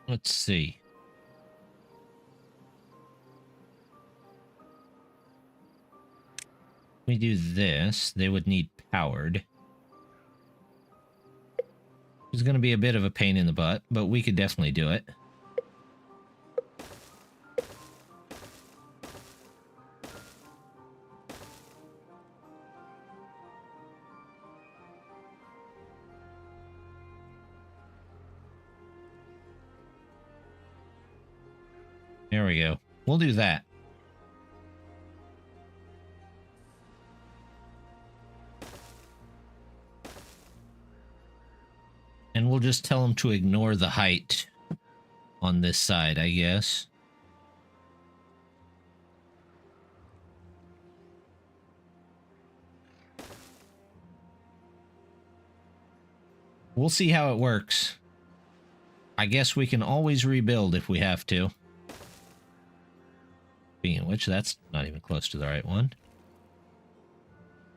Let's see. We do this, they would need powered. It's going to be a bit of a pain in the butt, but we could definitely do it. There we go. We'll do that. And we'll just tell them to ignore the height on this side, I guess. We'll see how it works. I guess we can always rebuild if we have to. Speaking of which, that's not even close to the right one.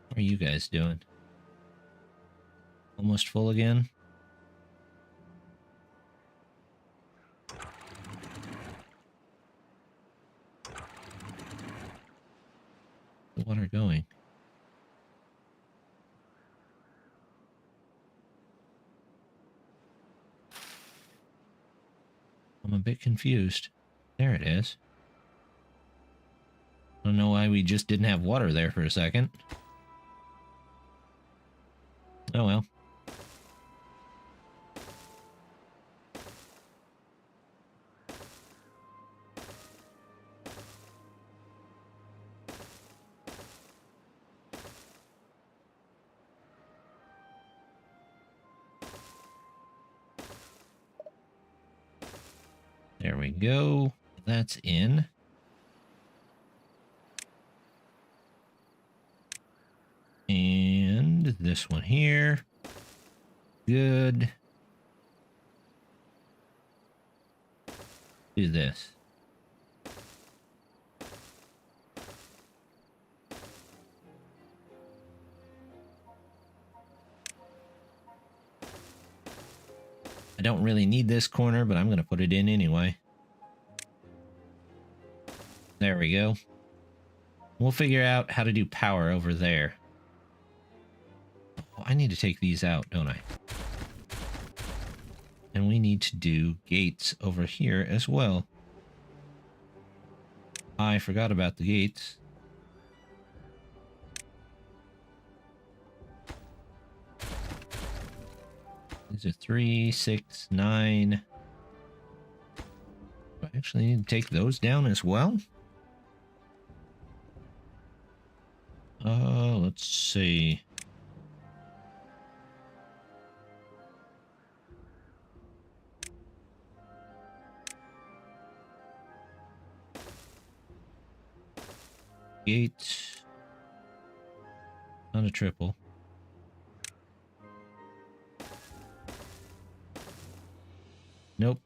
What are you guys doing? Almost full again? The water going? I'm a bit confused. There it is. I don't know why we just didn't have water there for a second. Oh well. There we go. That's in. And this one here. Good. Do this. I don't really need this corner, but I'm going to put it in anyway. There we go. We'll figure out how to do power over there. Oh, I need to take these out, don't I? And we need to do gates over here as well. I forgot about the gates. These are 3, 6, 9. Do I actually need to take those down as well? Let's see. Gate. Not a triple. Nope.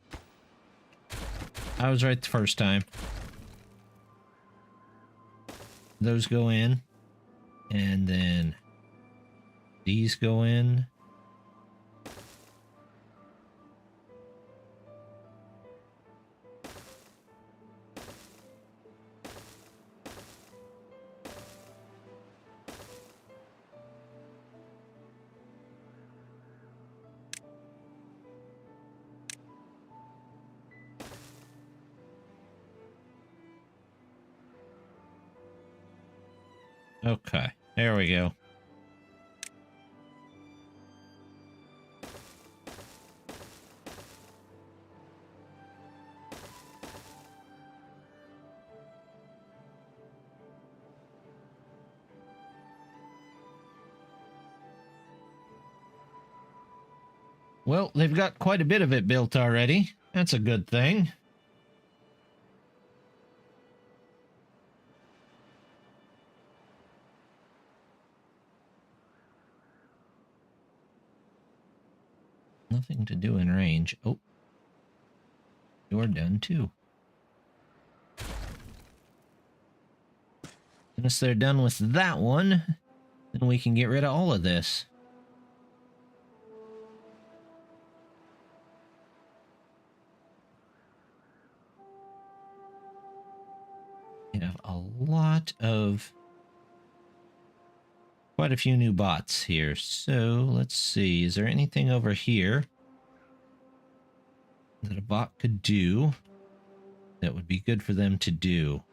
I was right the first time. Those go in. And then these go in. Okay, there we go. Well, they've got quite a bit of it built already. That's a good thing. Nothing to do in range. Oh. You're done too. Once they're done with that one, then we can get rid of all of this. We have a lot of... quite a few new bots here. So, let's see. Is there anything over here that a bot could do that would be good for them to do?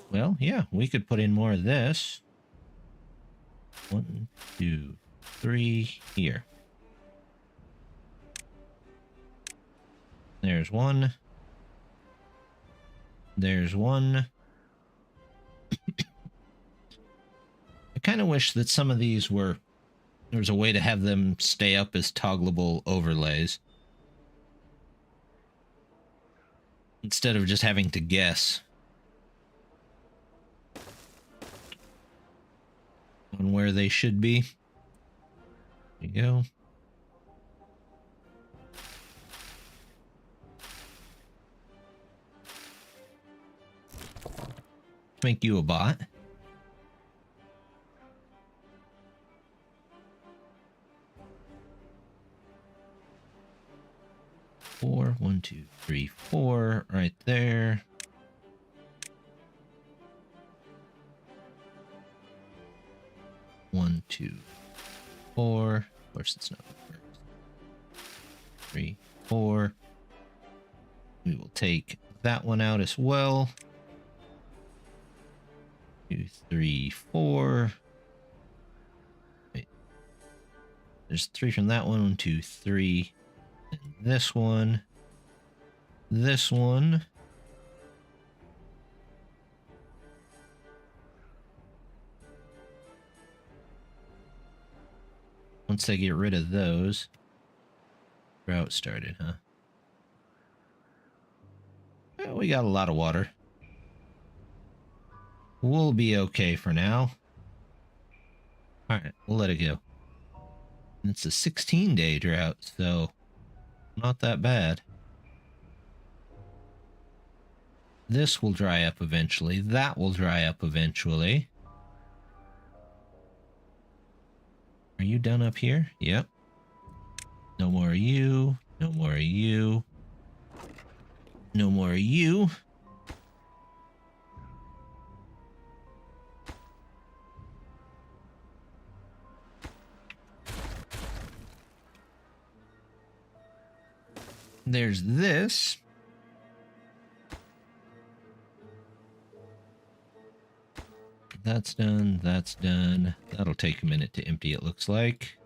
Well, yeah, we could put in more of this. 1, 2, 3 here. There's one. There's one. I kind of wish that some of these were... there was a way to have them stay up as toggleable overlays, instead of just having to guess on where they should be. There you go. Make you a bot. Four, 1, 2, 3, 4, right there. One, 2, 4. Of course, it's not the first. 3, 4. We will take that one out as well. 2, 3, 4. Wait. There's 3 from that one. 1, 2, 3. And this one. This one. Once they get rid of those, drought started, huh? Well, we got a lot of water. We'll be okay for now. Alright, we'll let it go. And it's a 16-day drought, so not that bad. This will dry up eventually. That will dry up eventually. Are you done up here? Yep. No more of you. No more of you. No more of you. There's this. That's done. That's done. That'll take a minute to empty, it looks like.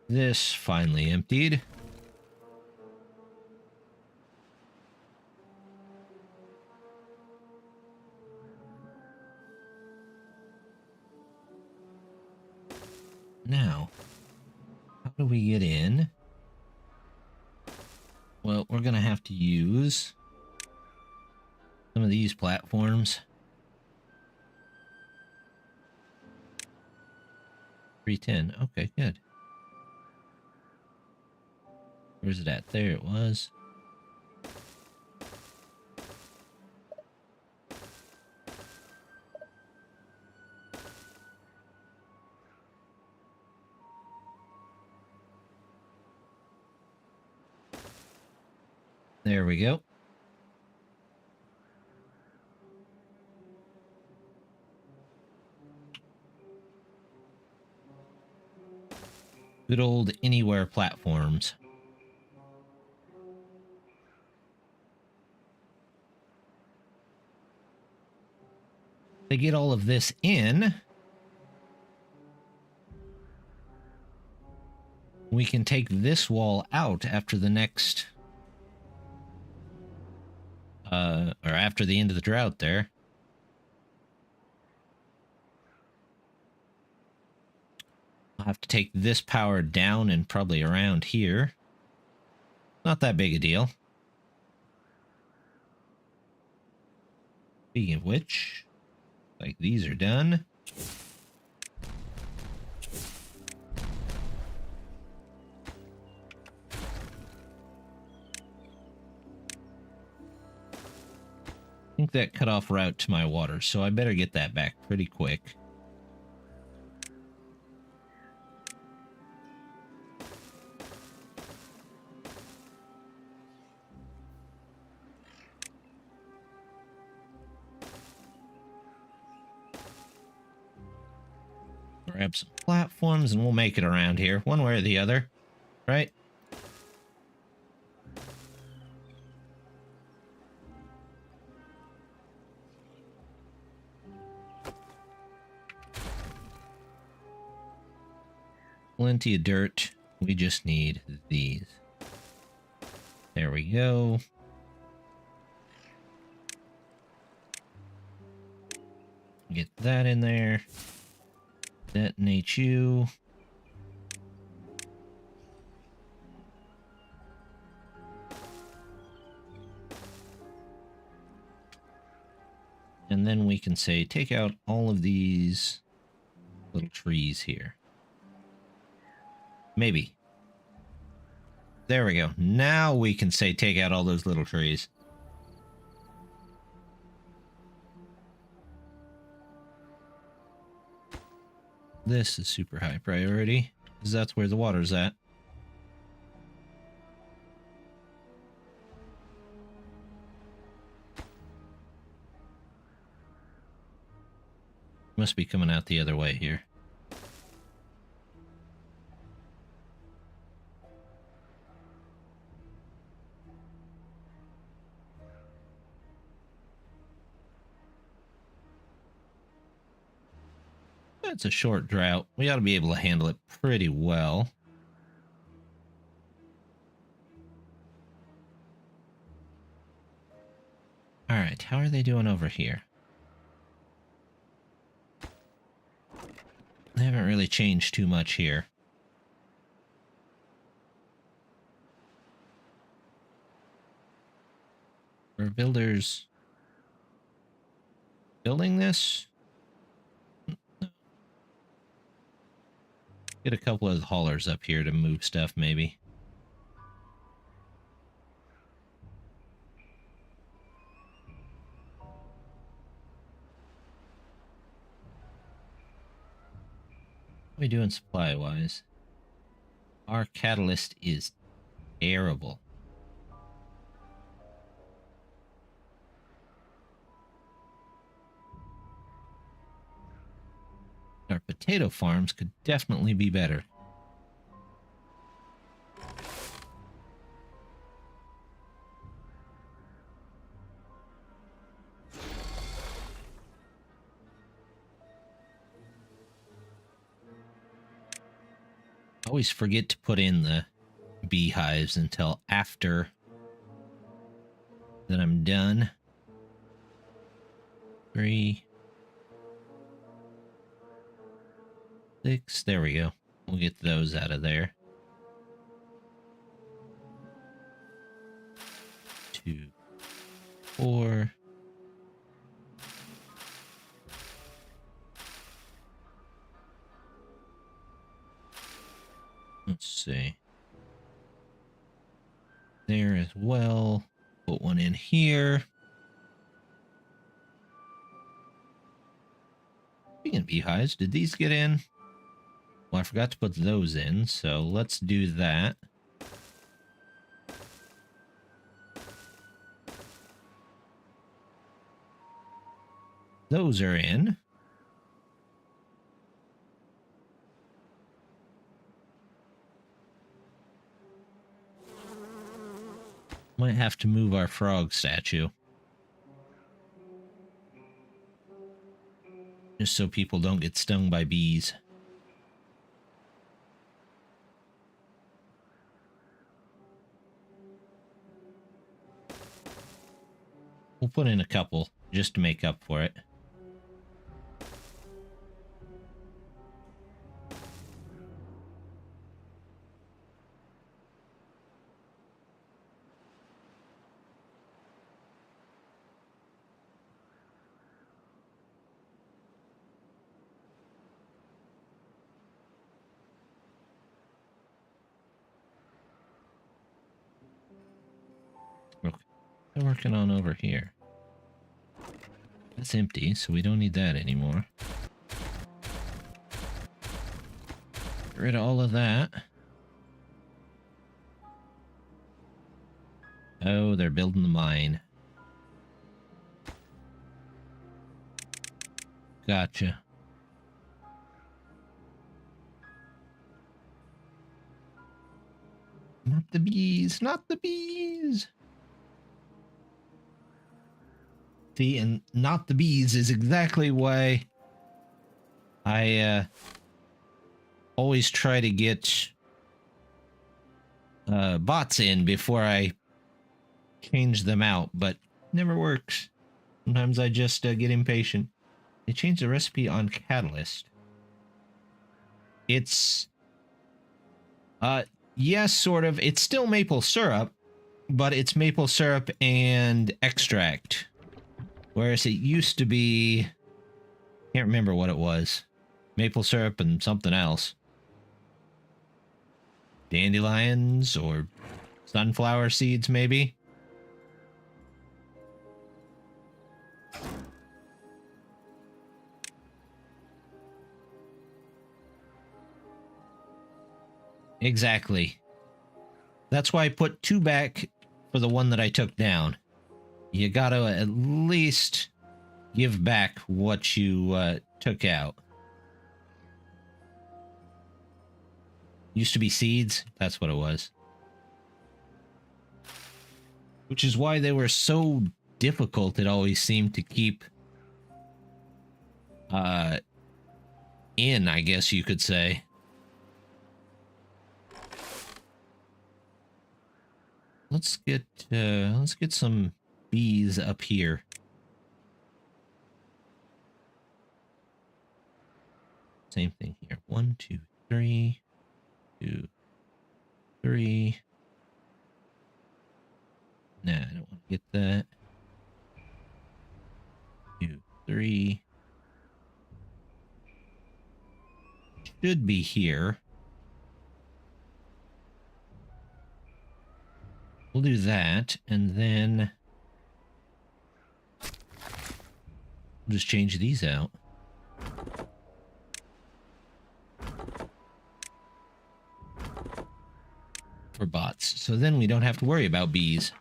This finally emptied. Now, how do we get in? Well, we're going to have to use some of these platforms. 310. Okay, good. Where's it at? There it was. There we go. Good old anywhere platforms. They get all of this in. We can take this wall out after the next... or after the end of the drought there. I'll have to take this power down and probably around here. Not that big a deal. Speaking of which, like these are done. I think that cut off route to my water, so I better get that back pretty quick. Grab some platforms and we'll make it around here, one way or the other, right? Plenty of dirt. We just need these. There we go. Get that in there. Detonate you. And then we can say, take out all of these little trees here. Maybe. There we go. Now we can say, take out all those little trees. This is super high priority, because that's where the water's at. Must be coming out the other way here. It's a short drought. We ought to be able to handle it pretty well. All right, how are they doing over here? They haven't really changed too much here. Are builders building this? Get a couple of haulers up here to move stuff, maybe. What are we doing supply-wise? Our catalyst is terrible. Our potato farms could definitely be better. I always forget to put in the beehives until after that I'm done. 3, 6, there we go. We'll get those out of there. 2, 4. Let's see. There as well. Put one in here. Speaking of beehives, did these get in? Well, I forgot to put those in, so let's do that. Those are in. Might have to move our frog statue. Just so people don't get stung by bees. We'll put in a couple just to make up for it. Okay. They're working on over here. That's empty, so we don't need that anymore. Get rid of all of that. Oh, they're building the mine. Gotcha. Not the bees, not the bees. See, and not the bees is exactly why I always try to get bots in before I change them out, but never works. Sometimes I just get impatient. They changed the recipe on Catalyst. It's yes, sort of. It's still maple syrup, but it's maple syrup and extract. Whereas it used to be, can't remember what it was. Maple syrup and something else. Dandelions or sunflower seeds, maybe. Exactly. That's why I put 2 back for the one that I took down. You gotta at least give back what you took out. Used to be seeds. That's what it was. Which is why they were so difficult. It always seemed to keep in, I guess you could say. Let's get some bees up here. Same thing here. 1, 2, 3. 2, 3. Nah, I don't want to get that. 2, 3. Should be here. We'll do that, and then we'll just change these out. For bots. So then we don't have to worry about bees.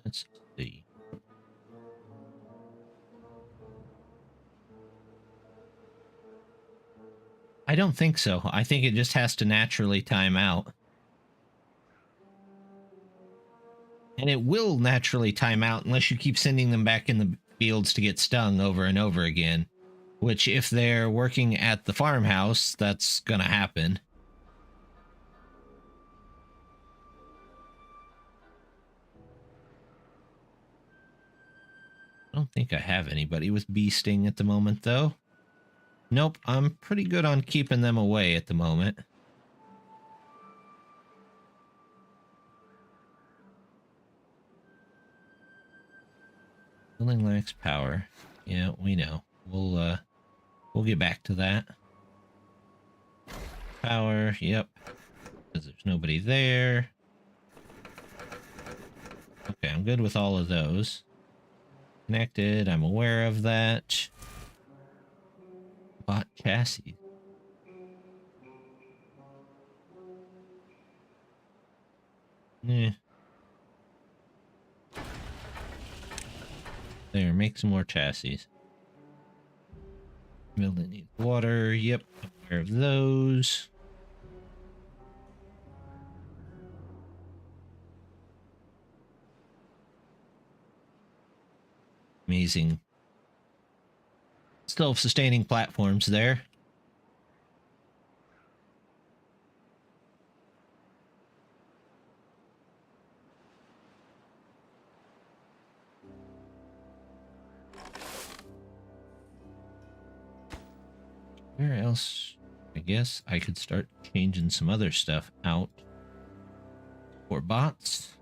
Let's see. I don't think so. I think it just has to naturally time out. And it will naturally time out unless you keep sending them back in the fields to get stung over and over again. Which, if they're working at the farmhouse, that's gonna happen. I don't think I have anybody with bee sting at the moment, though. Nope, I'm pretty good on keeping them away at the moment. Building lacks power. Yeah, we know. We'll get back to that. Power, yep. Because there's nobody there. Okay, I'm good with all of those. Connected, I'm aware of that. Bot chassis. Eh. There, make some more chassis. Building needs water. Yep, aware of those. Amazing self-sustaining platforms there. Where else? I guess I could start changing some other stuff out. For bots.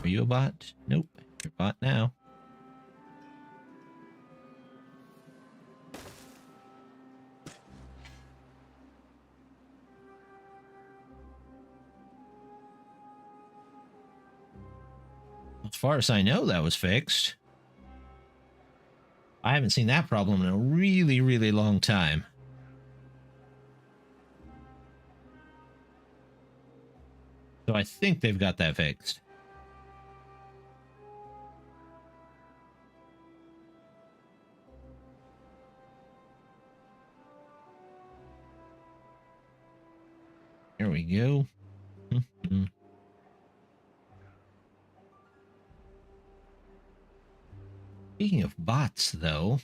Are you a bot? Nope. You're a bot now. As far as I know, that was fixed. I haven't seen that problem in a really, really long time. So I think they've got that fixed. we go. Mhm. Speaking of bots, though,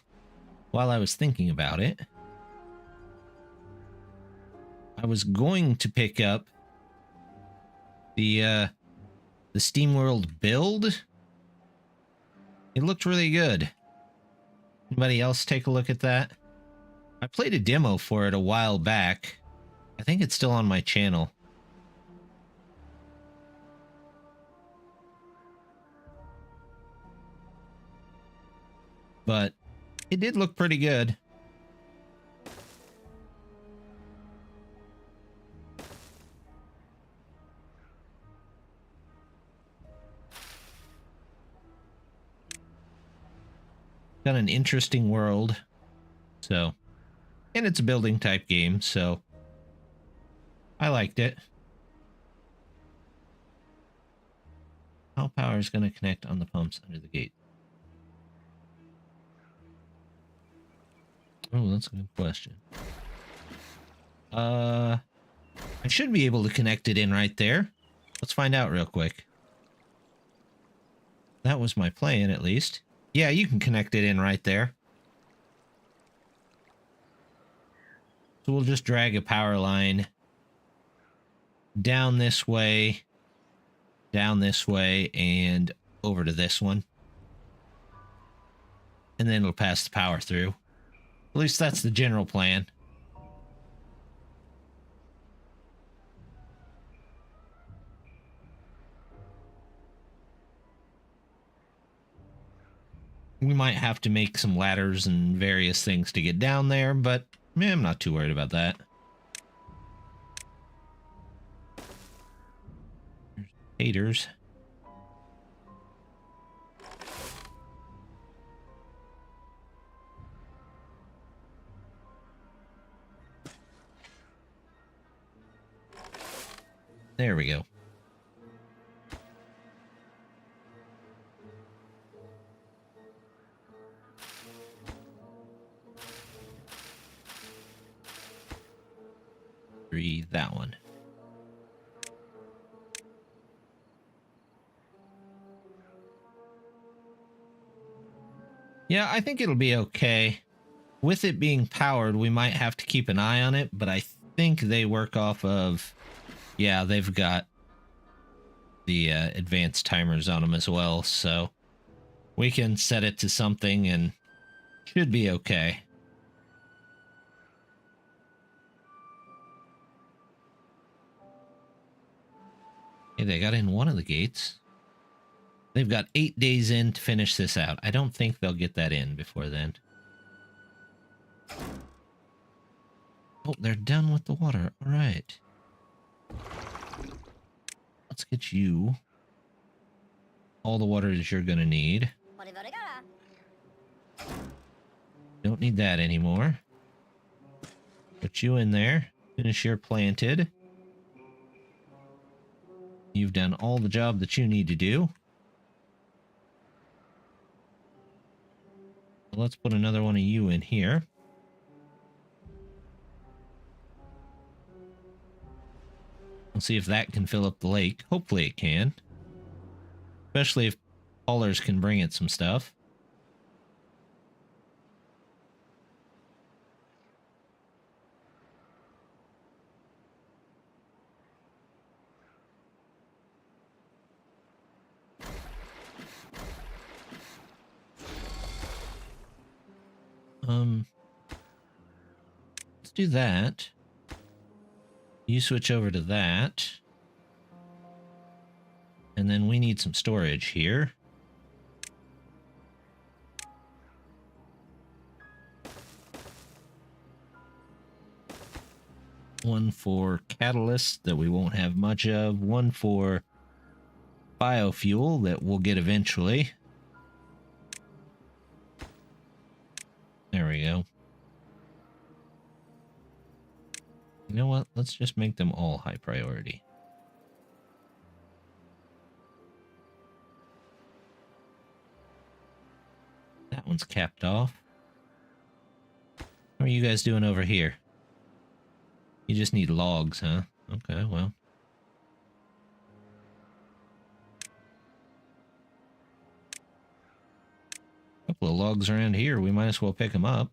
while I was thinking about it, I was going to pick up the SteamWorld build. It looked really good. Anybody else take a look at that? I played a demo for it a while back. I think it's still on my channel. But it did look pretty good. Got an interesting world. So, and it's a building type game, so I liked it. How power is going to connect on the pumps under the gate? Oh, that's a good question. I should be able to connect it in right there. Let's find out real quick. That was my plan, at least. Yeah, you can connect it in right there. So we'll just drag a power line down this way, and over to this one. And then it'll pass the power through. At least that's the general plan. We might have to make some ladders and various things to get down there, but I'm not too worried about that. There's haters. There we go. That one. Yeah, I think it'll be okay. With it being powered, we might have to keep an eye on it, but I think they work off of... Yeah, they've got the advanced timers on them as well, so we can set it to something and should be okay. Hey, they got in one of the gates. They've got 8 days in to finish this out. I don't think they'll get that in before then. Oh, they're done with the water. All right. Let's get you all the water that you're going to need. Don't need that anymore. Put you in there. Finish your planted. You've done all the job that you need to do. Let's put another one of you in here. We'll see if that can fill up the lake. Hopefully it can. Especially if haulers can bring it some stuff. Let's do that. You switch over to that. And then we need some storage here. One for catalyst that we won't have much of. One for biofuel that we'll get eventually. There we go. You know what? Let's just make them all high priority. That one's capped off. How are you guys doing over here? You just need logs, huh? Okay, well. A couple of logs around here. We might as well pick them up.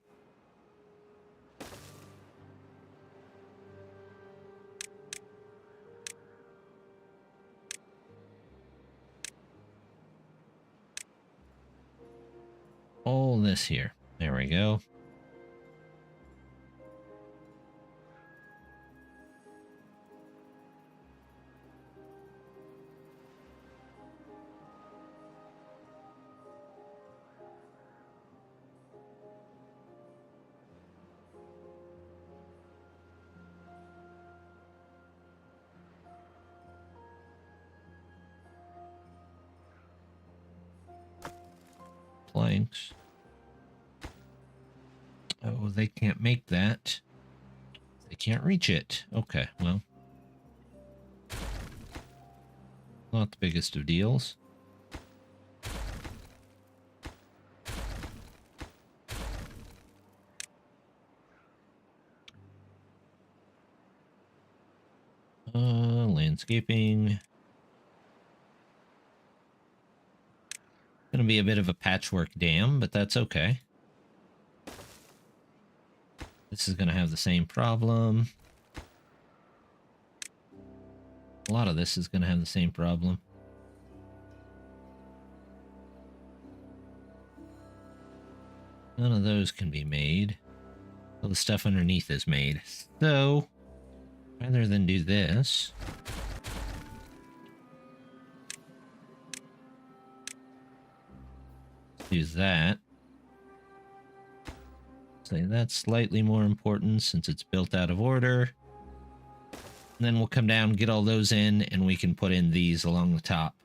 All this here. There we go. Planks. Oh, they can't make that. They can't reach it. Okay, well. Not the biggest of deals. Landscaping. Gonna be a bit of a patchwork dam, but that's okay. This is gonna have the same problem. A lot of this is gonna have the same problem. None of those can be made. All the stuff underneath is made. So, rather than do this, let's do that. Say that's slightly more important since it's built out of order. And then we'll come down, get all those in, and we can put in these along the top.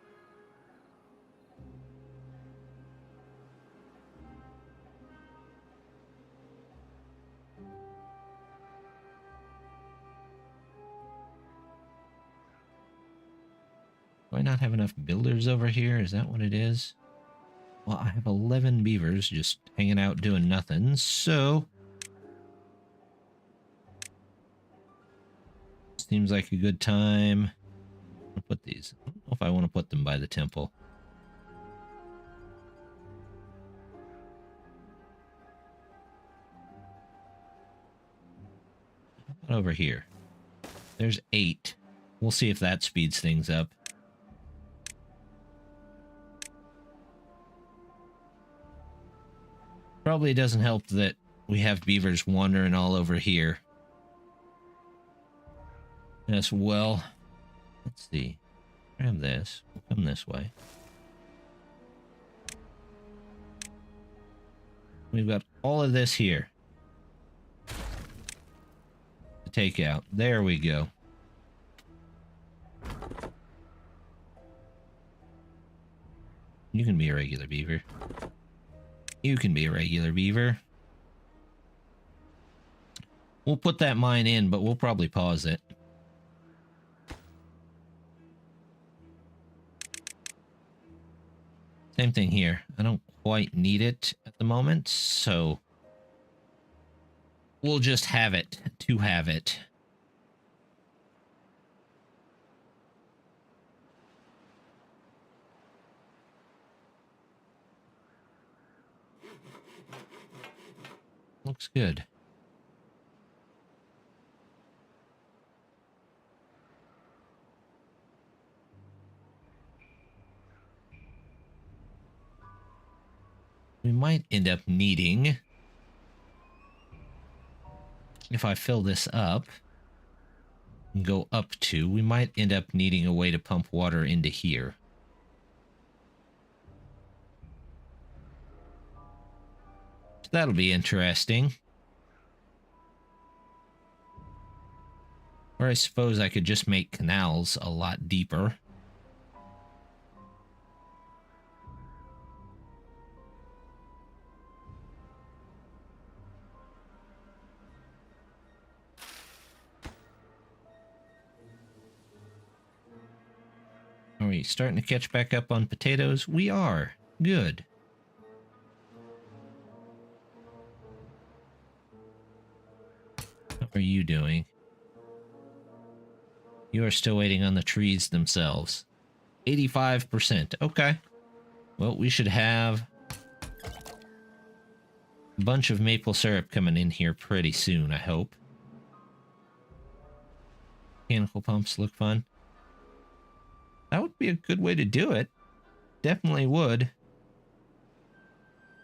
Do I not have enough builders over here? Is that what it is? Well, I have 11 beavers just hanging out doing nothing, so... Seems like a good time. I'll put these. I don't know if I want to put them by the temple. How about over here? There's 8. We'll see if that speeds things up. Probably doesn't help that we have beavers wandering all over here as well. Let's see. Grab this. We'll come this way. We've got all of this here to take out. There we go. You can be a regular beaver. You can be a regular beaver. We'll put that mine in, but we'll probably pause it. Same thing here. I don't quite need it at the moment, so we'll just have it to have it. Looks good. We might end up needing, if I fill this up and go up 2, we might end up needing a way to pump water into here. That'll be interesting. Or I suppose I could just make canals a lot deeper. Are we starting to catch back up on potatoes? We are. Good. How are you doing? You are still waiting on the trees themselves. 85%. Okay. Well, we should have a bunch of maple syrup coming in here pretty soon, I hope. Mechanical pumps look fun. That would be a good way to do it. Definitely would.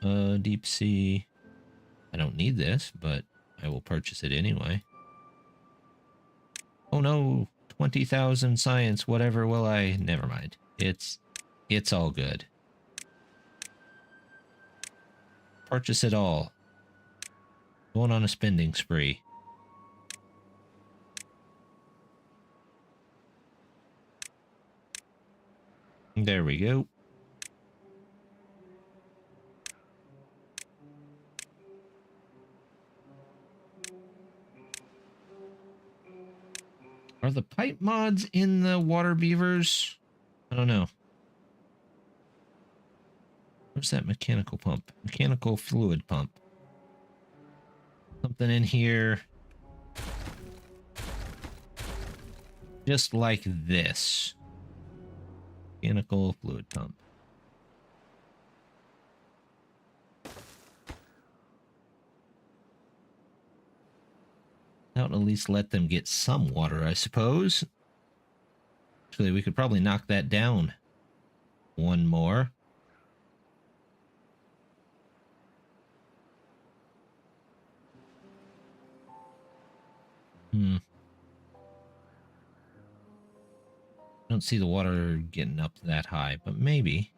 Deep sea. I don't need this, but I will purchase it anyway. Oh no, 20,000 science, whatever will I... Never mind. It's all good. Purchase it all. Going on a spending spree. There we go. Are the pipe mods in the water beavers? I don't know. Where's that mechanical pump? Mechanical fluid pump. Something in here. Just like this. Mechanical fluid pump. That would at least let them get some water, I suppose. Actually, we could probably knock that down. One more. I don't see the water getting up that high, but maybe.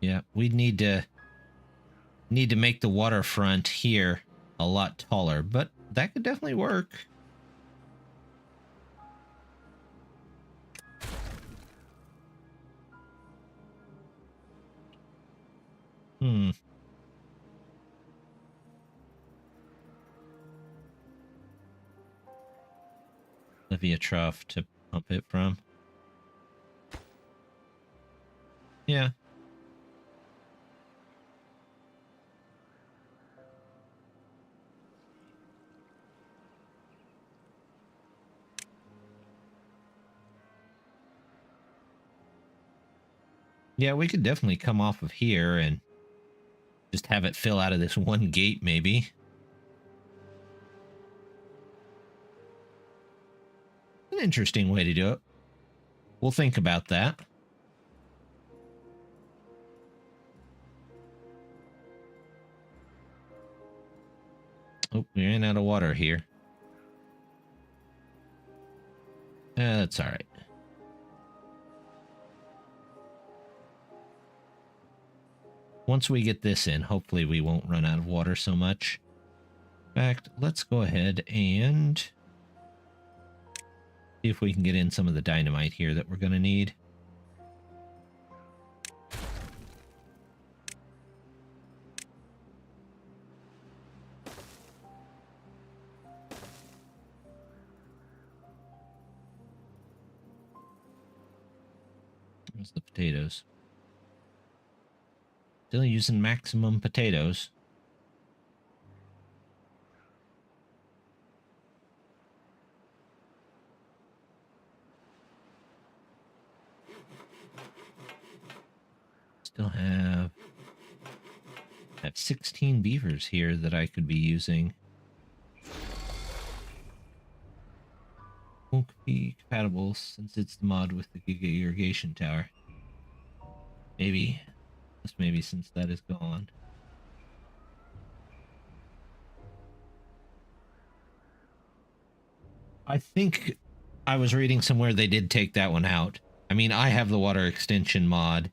Yeah, we'd need to make the waterfront here a lot taller, but that could definitely work. Olivia trough to pump it from. Yeah. Yeah, we could definitely come off of here and just have it fill out of this one gate, maybe. An interesting way to do it. We'll think about that. Oh, we ran out of water here. That's all right. Once we get this in, hopefully we won't run out of water so much. In fact, let's go ahead and see if we can get in some of the dynamite here that we're going to need. Where's the potatoes? Still using maximum potatoes. Still have 16 beavers here that I could be using. Won't be compatible since it's the mod with the Giga irrigation tower. Maybe. Just maybe since that is gone. I think I was reading somewhere they did take that one out. I mean, I have the water extension mod,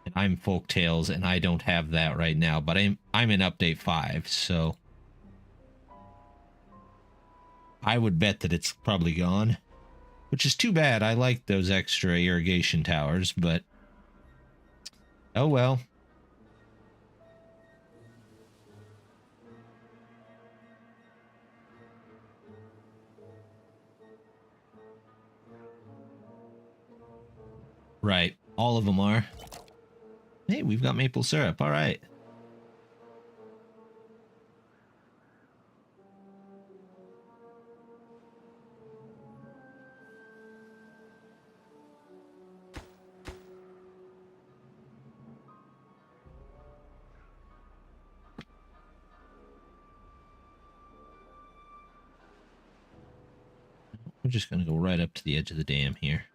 and I'm Folktales, and I don't have that right now, but I'm in update 5, so I would bet that it's probably gone, which is too bad. I like those extra irrigation towers, but oh well. Right, all of them are. Hey, we've got maple syrup. All right. We're just going to go right up to the edge of the dam here.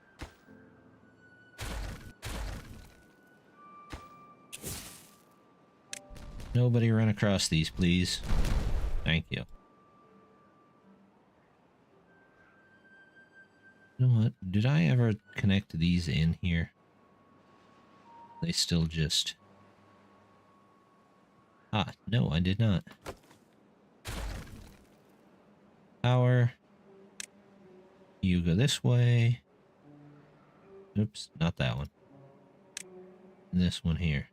Nobody run across these, please. Thank you. You know what? Did I ever connect these in here? They still just... Ah, no, I did not. Power. You go this way. Oops, not that one. This one here.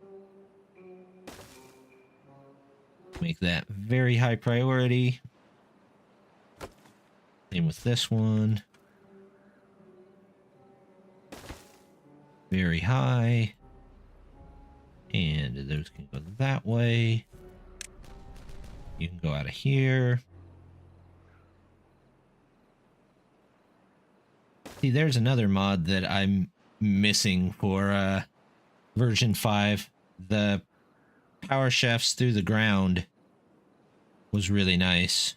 Make that very high priority. Same with this one. Very high. And those can go that way. You can go out of here. See, there's another mod that I'm missing for version 5. The power shafts through the ground was really nice.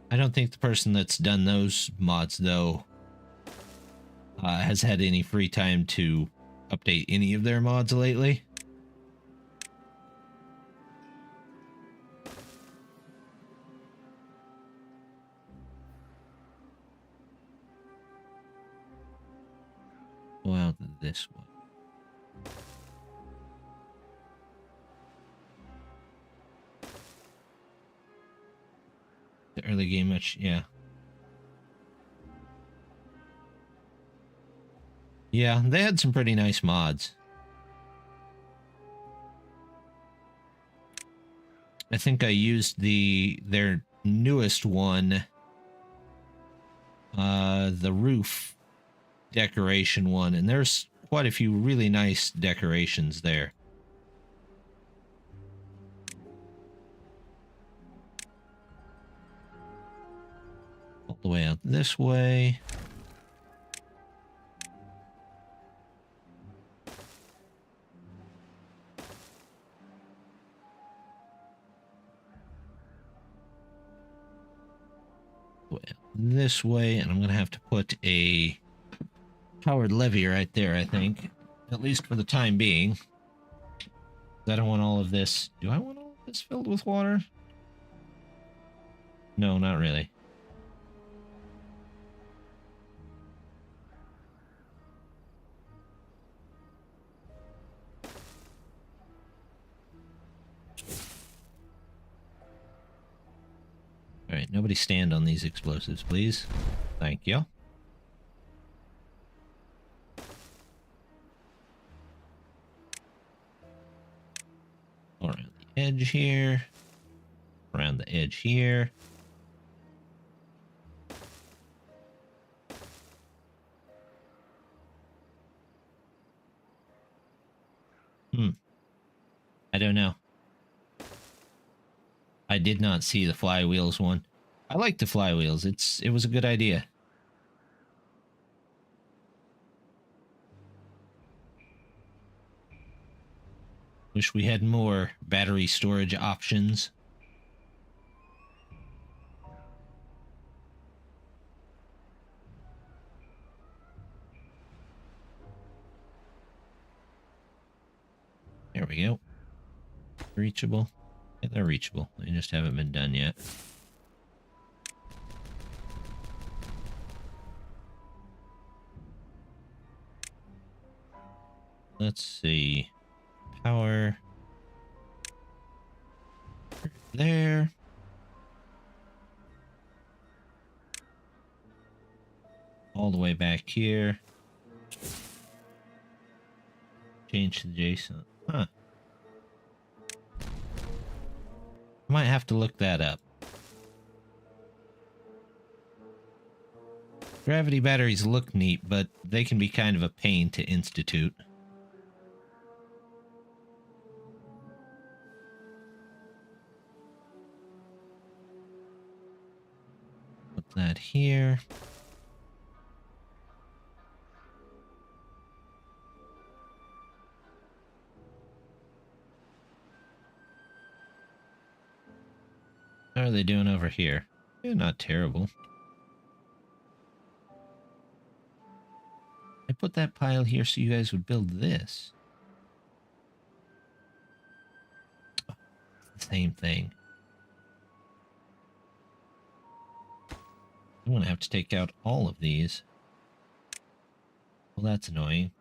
I don't think the person that's done those mods, though, has had any free time to update any of their mods lately. Go out this way. The early game much, yeah. Yeah, they had some pretty nice mods. I think I used their newest one, the roof decoration one, and there's quite a few really nice decorations there. All the way out this way. This way, and I'm gonna have to put a powered levee right there, I think, at least for the time being. I don't want all of this. Do I want all of this filled with water? No, not really. All right, nobody stand on these explosives, please. Thank you. Around the edge here. Around the edge here. I don't know. I did not see the flywheels one. I like the flywheels. It was a good idea. Wish we had more battery storage options. There we go. Reachable. Yeah, they're reachable. They just haven't been done yet. Let's see. Power. There. All the way back here. Change to Jason. Huh. I might have to look that up. Gravity batteries look neat, but they can be kind of a pain to institute. Put that here. How are they doing over here? Yeah, not terrible. I put that pile here so you guys would build this. Same thing. I'm going to have to take out all of these. Well, that's annoying.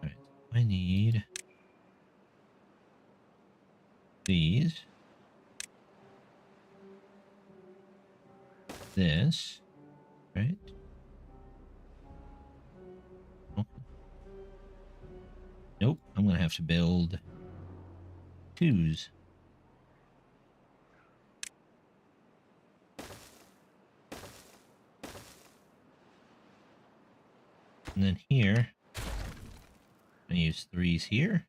Alright, I need these. This. Right? Oh. Nope, I'm going to have to build twos. And then here, I use threes here.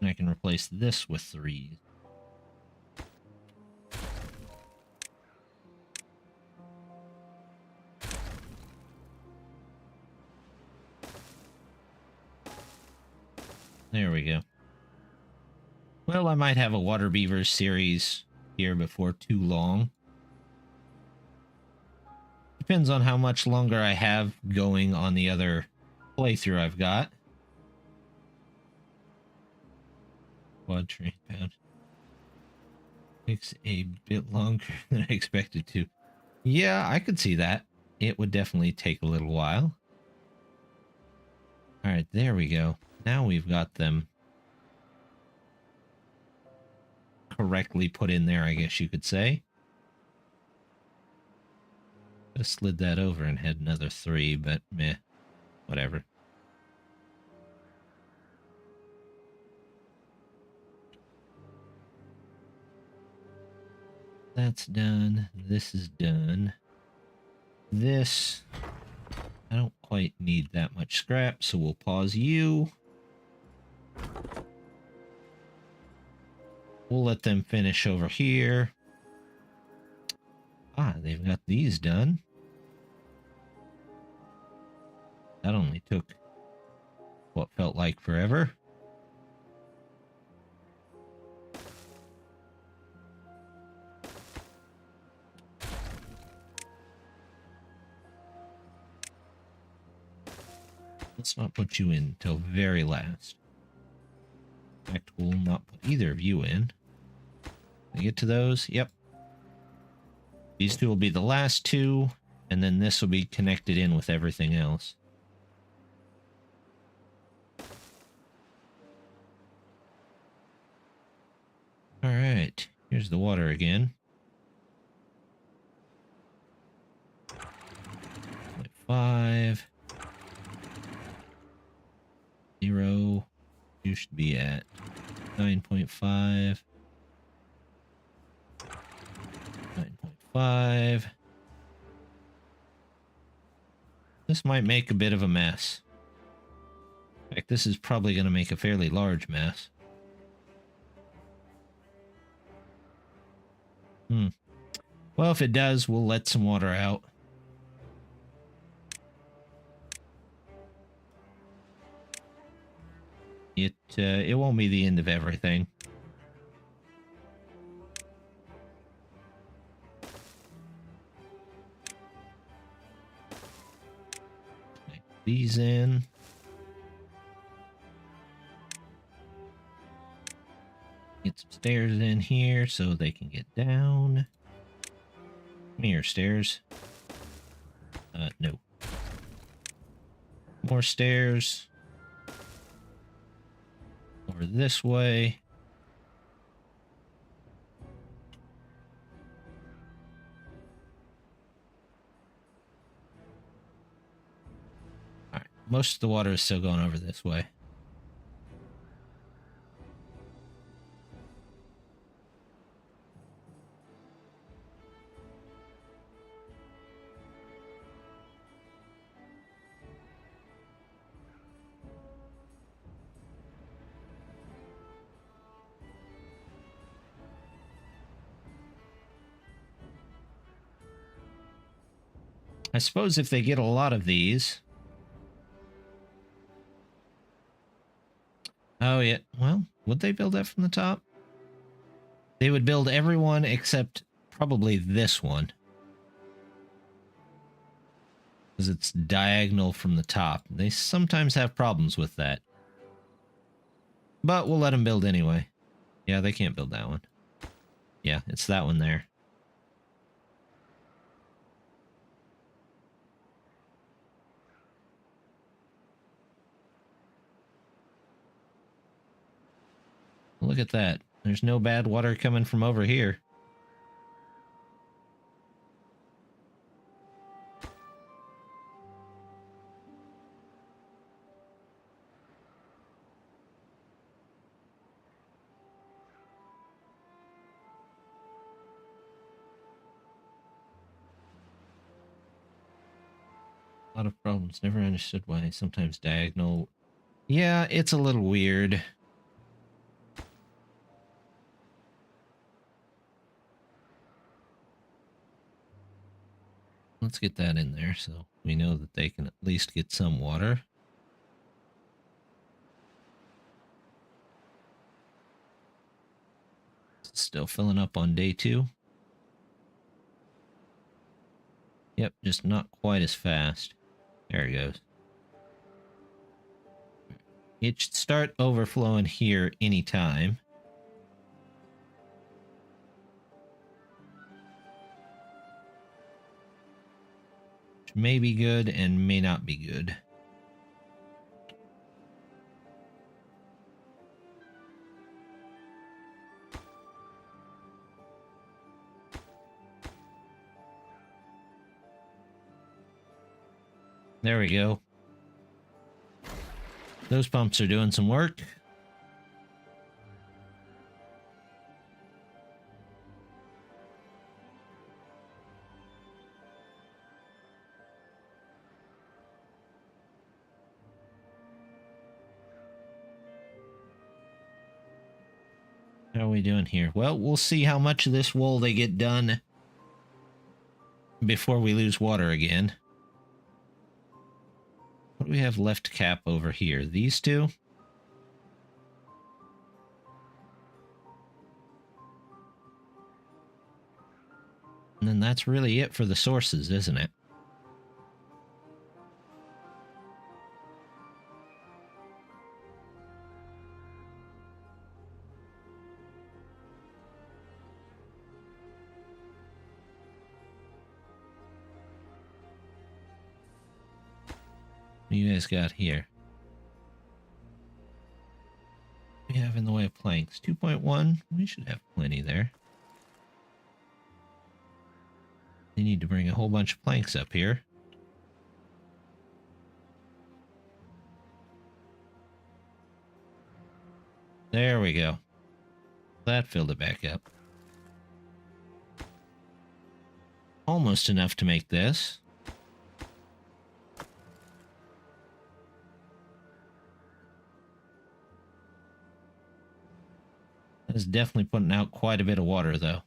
And I can replace this with threes. There we go. Well, I might have a Water Beavers series here before too long. Depends on how much longer I have going on the other playthrough I've got. Quad train pound. Takes a bit longer than I expected to. Yeah, I could see that. It would definitely take a little while. Alright, there we go. Now we've got them correctly put in there, I guess you could say. Could have slid that over and had another 3, but meh. Whatever. That's done. This is done. This, I don't quite need that much scrap, so we'll pause you. We'll let them finish over here. Ah, they've got these done. That only took what felt like forever. Let's not put you in till very last. In fact, we'll not put either of you in. Can I get to those? Yep. These two will be the last two, and then this will be connected in with everything else. Alright, here's the water again. 0.5. 0. You should be at 9.5. 9.5. This might make a bit of a mess. In fact, this is probably going to make a fairly large mess. Well, if it does, we'll let some water out. It won't be the end of everything. Connect these in. Get some stairs in here so they can get down. Come here, stairs. No. More stairs. Over this way. Alright, most of the water is still going over this way. suppose if they get a lot of these... Oh, yeah. Well, would they build that from the top? They would build everyone except probably this one. Because it's diagonal from the top. They sometimes have problems with that. But we'll let them build anyway. Yeah, they can't build that one. Yeah, it's that one there. Look at that. There's no bad water coming from over here. A lot of problems. Never understood why sometimes diagonal... Yeah, it's a little weird. Let's get that in there so we know that they can at least get some water. Still filling up on day 2. Yep, just not quite as fast. There it goes. It should start overflowing here anytime. Which may be good and may not be good. There we go. Those pumps are doing some work. How are we doing here? Well, we'll see how much of this wool they get done before we lose water again. What do we have left cap over here? These two? And then that's really it for the sources, isn't it? What do you guys got here? What do we have in the way of planks? 2.1? We should have plenty there. They need to bring a whole bunch of planks up here. There we go. That filled it back up. Almost enough to make this. That is definitely putting out quite a bit of water, though.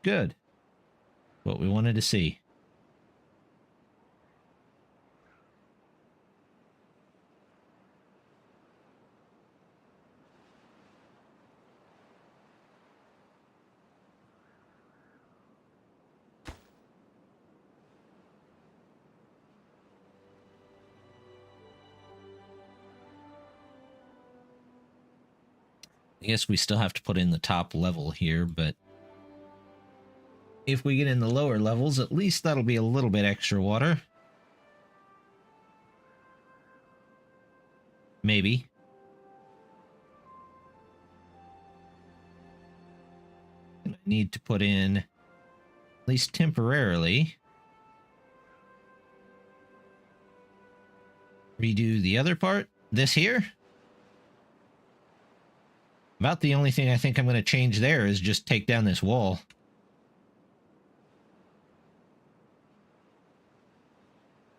Good. What we wanted to see. I guess we still have to put in the top level here, but if we get in the lower levels, at least that'll be a little bit extra water. Maybe. And I need to put in, at least temporarily, redo the other part. This here. About the only thing I think I'm going to change there is just take down this wall.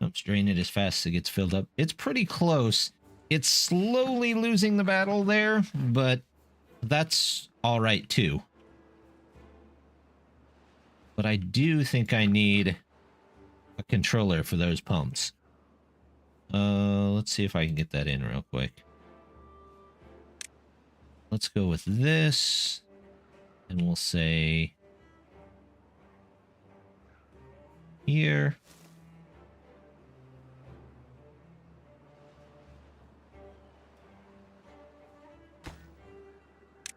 Oops, drain it as fast as it gets filled up. It's pretty close. It's slowly losing the battle there, but that's all right too. But I do think I need a controller for those pumps. Let's see if I can get that in real quick. Let's go with this, and we'll say here.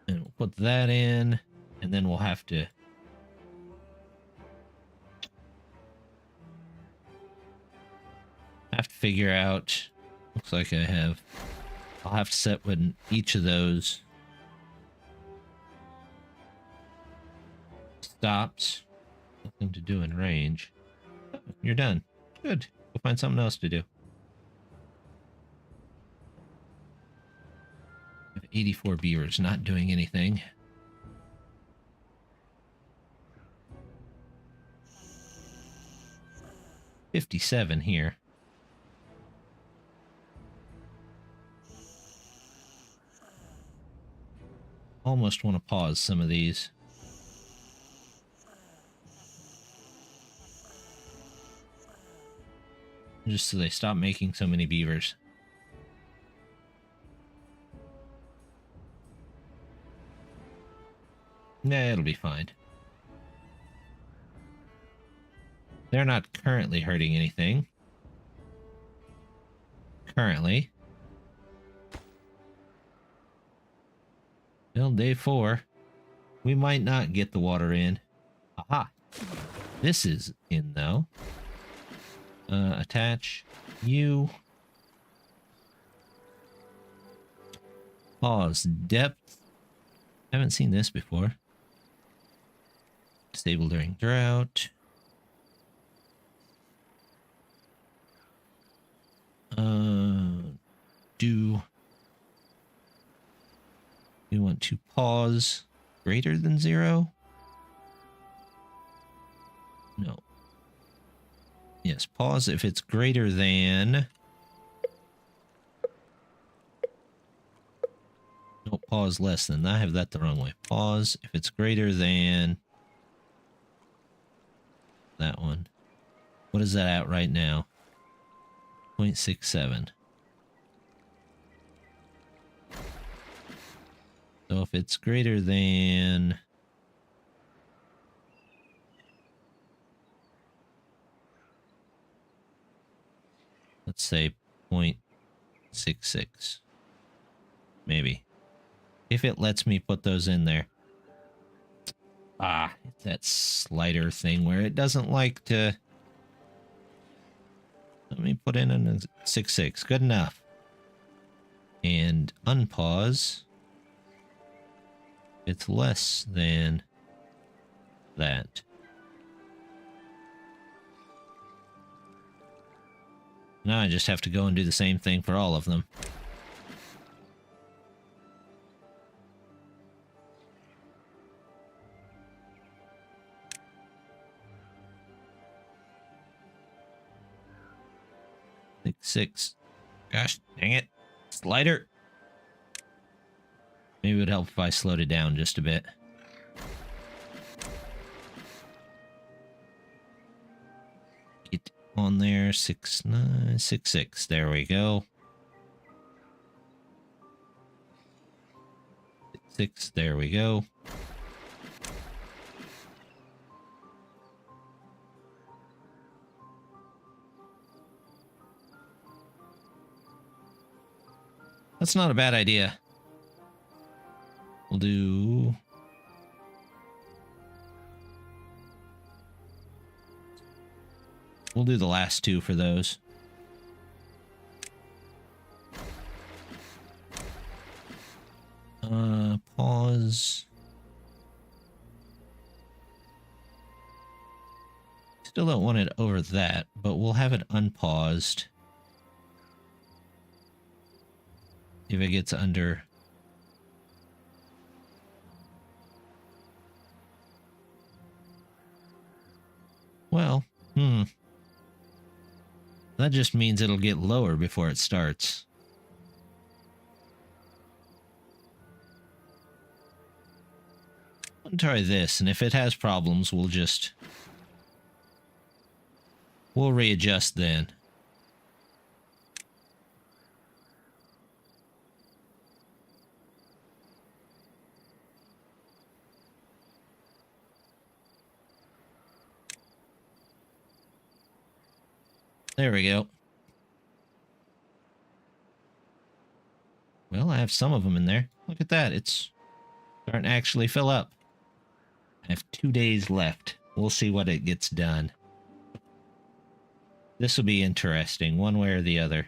And we'll put that in, and then we'll have to figure out. Looks like I'll have to set when each of those stops. Nothing to do in range. Oh, you're done. Good. We'll find something else to do. I have 84 beavers not doing anything. $57 here. Almost want to pause some of these. Just so they stop making so many beavers. Nah, it'll be fine. They're not currently hurting anything. Currently. Well, day 4. We might not get the water in. Aha! This is in, though. Attach you. Pause depth. Haven't seen this before. Stable during drought. Do we want to pause greater than 0? No. Yes, pause if it's greater than. No, pause less than. I have that the wrong way. Pause if it's greater than that one. What is that at right now? 0.67. So if it's greater than, let's say 0.66, maybe. If it lets me put those in there. Ah, it's that slider thing where it doesn't like to. Let me put in a 6.6. Good enough. And unpause. It's less than that. Now I just have to go and do the same thing for all of them. Six. Gosh, dang it. Slider. Maybe it would help if I slowed it down just a bit. Get on there. 6.9, 6.6. There we go. 6. There we go. That's not a bad idea. We'll do. We'll do the last 2 for those. Pause. Still don't want it over that, but we'll have it unpaused. If it gets under. Well, that just means it'll get lower before it starts. I'll try this, and if it has problems, we'll We'll readjust then. There we go. Well, I have some of them in there. Look at that. It's starting to actually fill up. I have 2 days left. We'll see what it gets done. This will be interesting, one way or the other.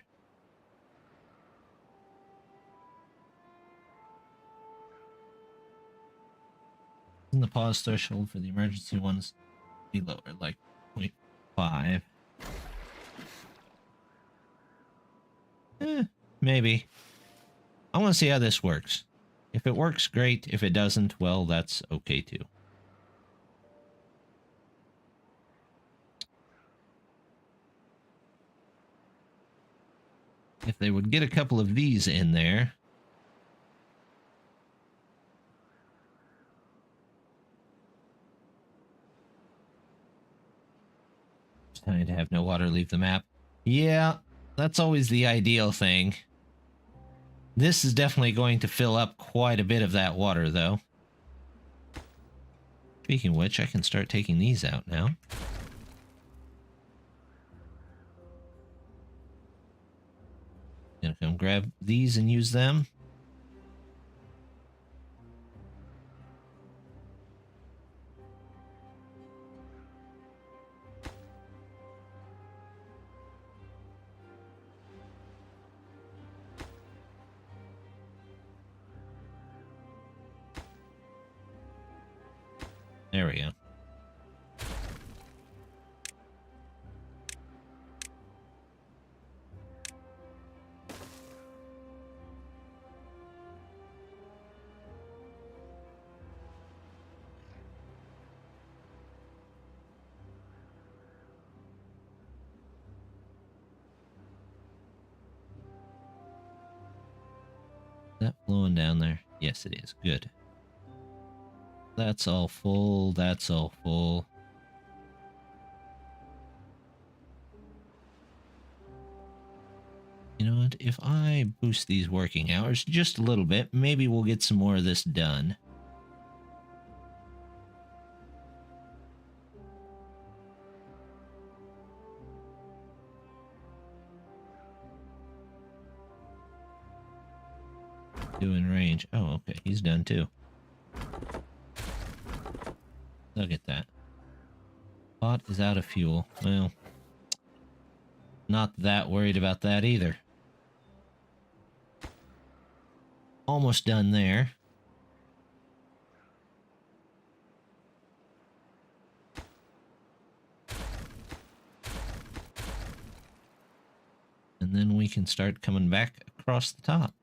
And the pause threshold for the emergency ones be lower, like 0.5. Maybe. I want to see how this works. If it works, great. If it doesn't, well, that's okay too. If they would get a couple of these in there. It's time to have no water leave the map. Yeah, that's always the ideal thing. This is definitely going to fill up quite a bit of that water, though. Speaking of which, I can start taking these out now. Gonna come grab these and use them. There we go. Is that flowing down there? Yes, it is. Good. That's all full. That's all full. You know what? If I boost these working hours just a little bit, maybe we'll get some more of this done. Doing range. Oh, okay. He's done too. Look at that. Pot is out of fuel. Well, not that worried about that either. Almost done there. And then we can start coming back across the top.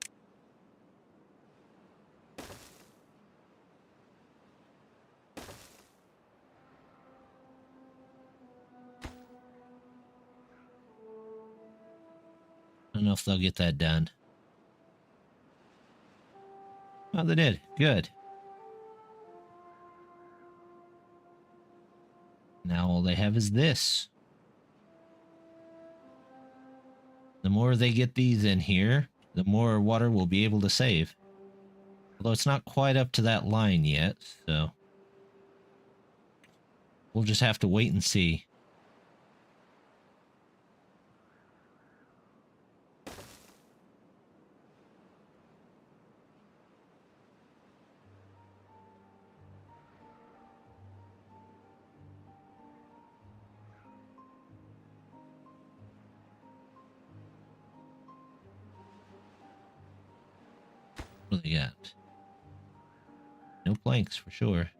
I don't know if they'll get that done. Oh, they did. Good. Now all they have is this. The more they get these in here, the more water we'll be able to save. Although it's not quite up to that line yet, so we'll just have to wait and see. What do they got? No planks for sure.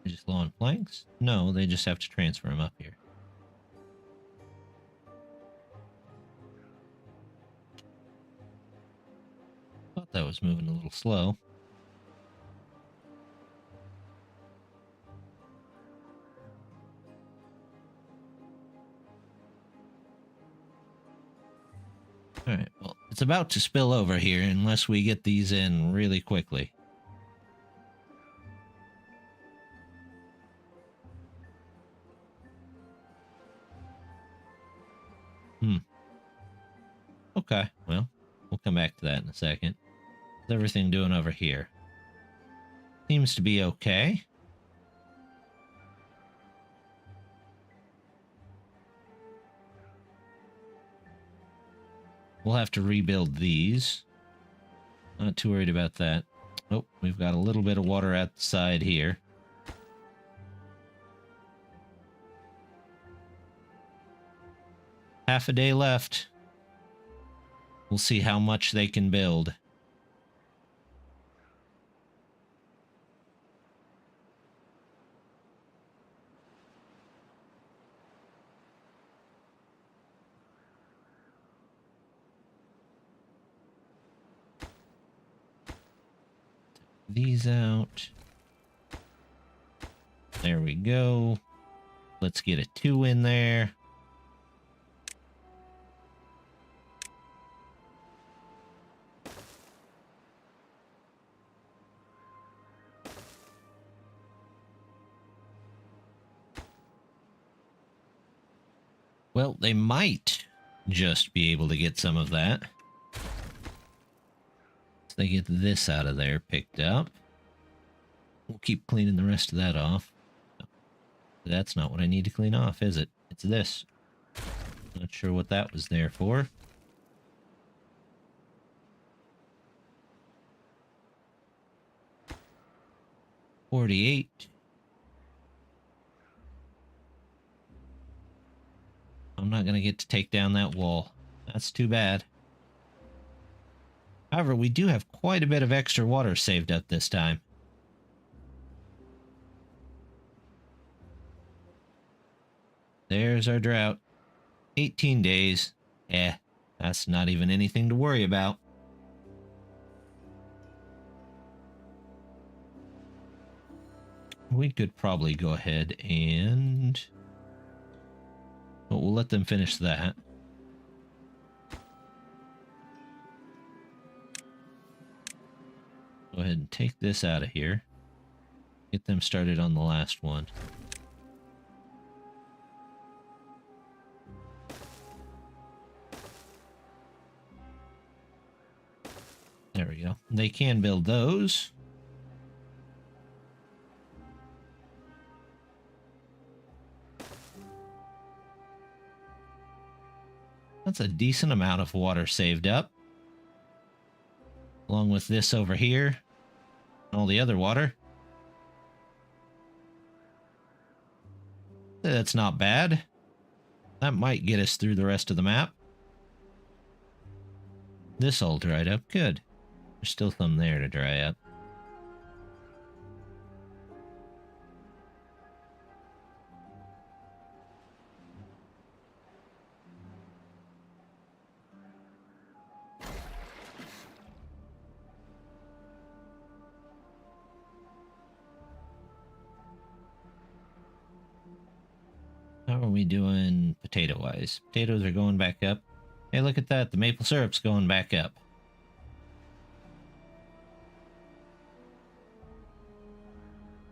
They just low on planks? No, they just have to transfer them up here. Thought that was moving a little slow. Alright, well, it's about to spill over here unless we get these in really quickly. Hmm. Okay, well, we'll come back to that in a second. How's everything doing over here? Seems to be okay. We'll have to rebuild these. Not too worried about that. Oh, we've got a little bit of water outside here. Half a day left. We'll see how much they can build. These out. There we go. Let's get a 2 in there. Well, they might just be able to get some of that. So they get this out of there picked up. We'll keep cleaning the rest of that off. That's not what I need to clean off, is it? It's this. Not sure what that was there for. $48. I'm not going to get to take down that wall. That's too bad. However, we do have quite a bit of extra water saved up this time. There's our drought. 18 days. That's not even anything to worry about. We could probably go ahead and... But we'll let them finish that. Go ahead and take this out of here. Get them started on the last one. There we go. They can build those. That's a decent amount of water saved up. Along with this over here. All the other water. That's not bad. That might get us through the rest of the map. This all dried up. Good. There's still some there to dry up. How are we doing potato-wise? Potatoes are going back up. Hey, look at that. The maple syrup's going back up.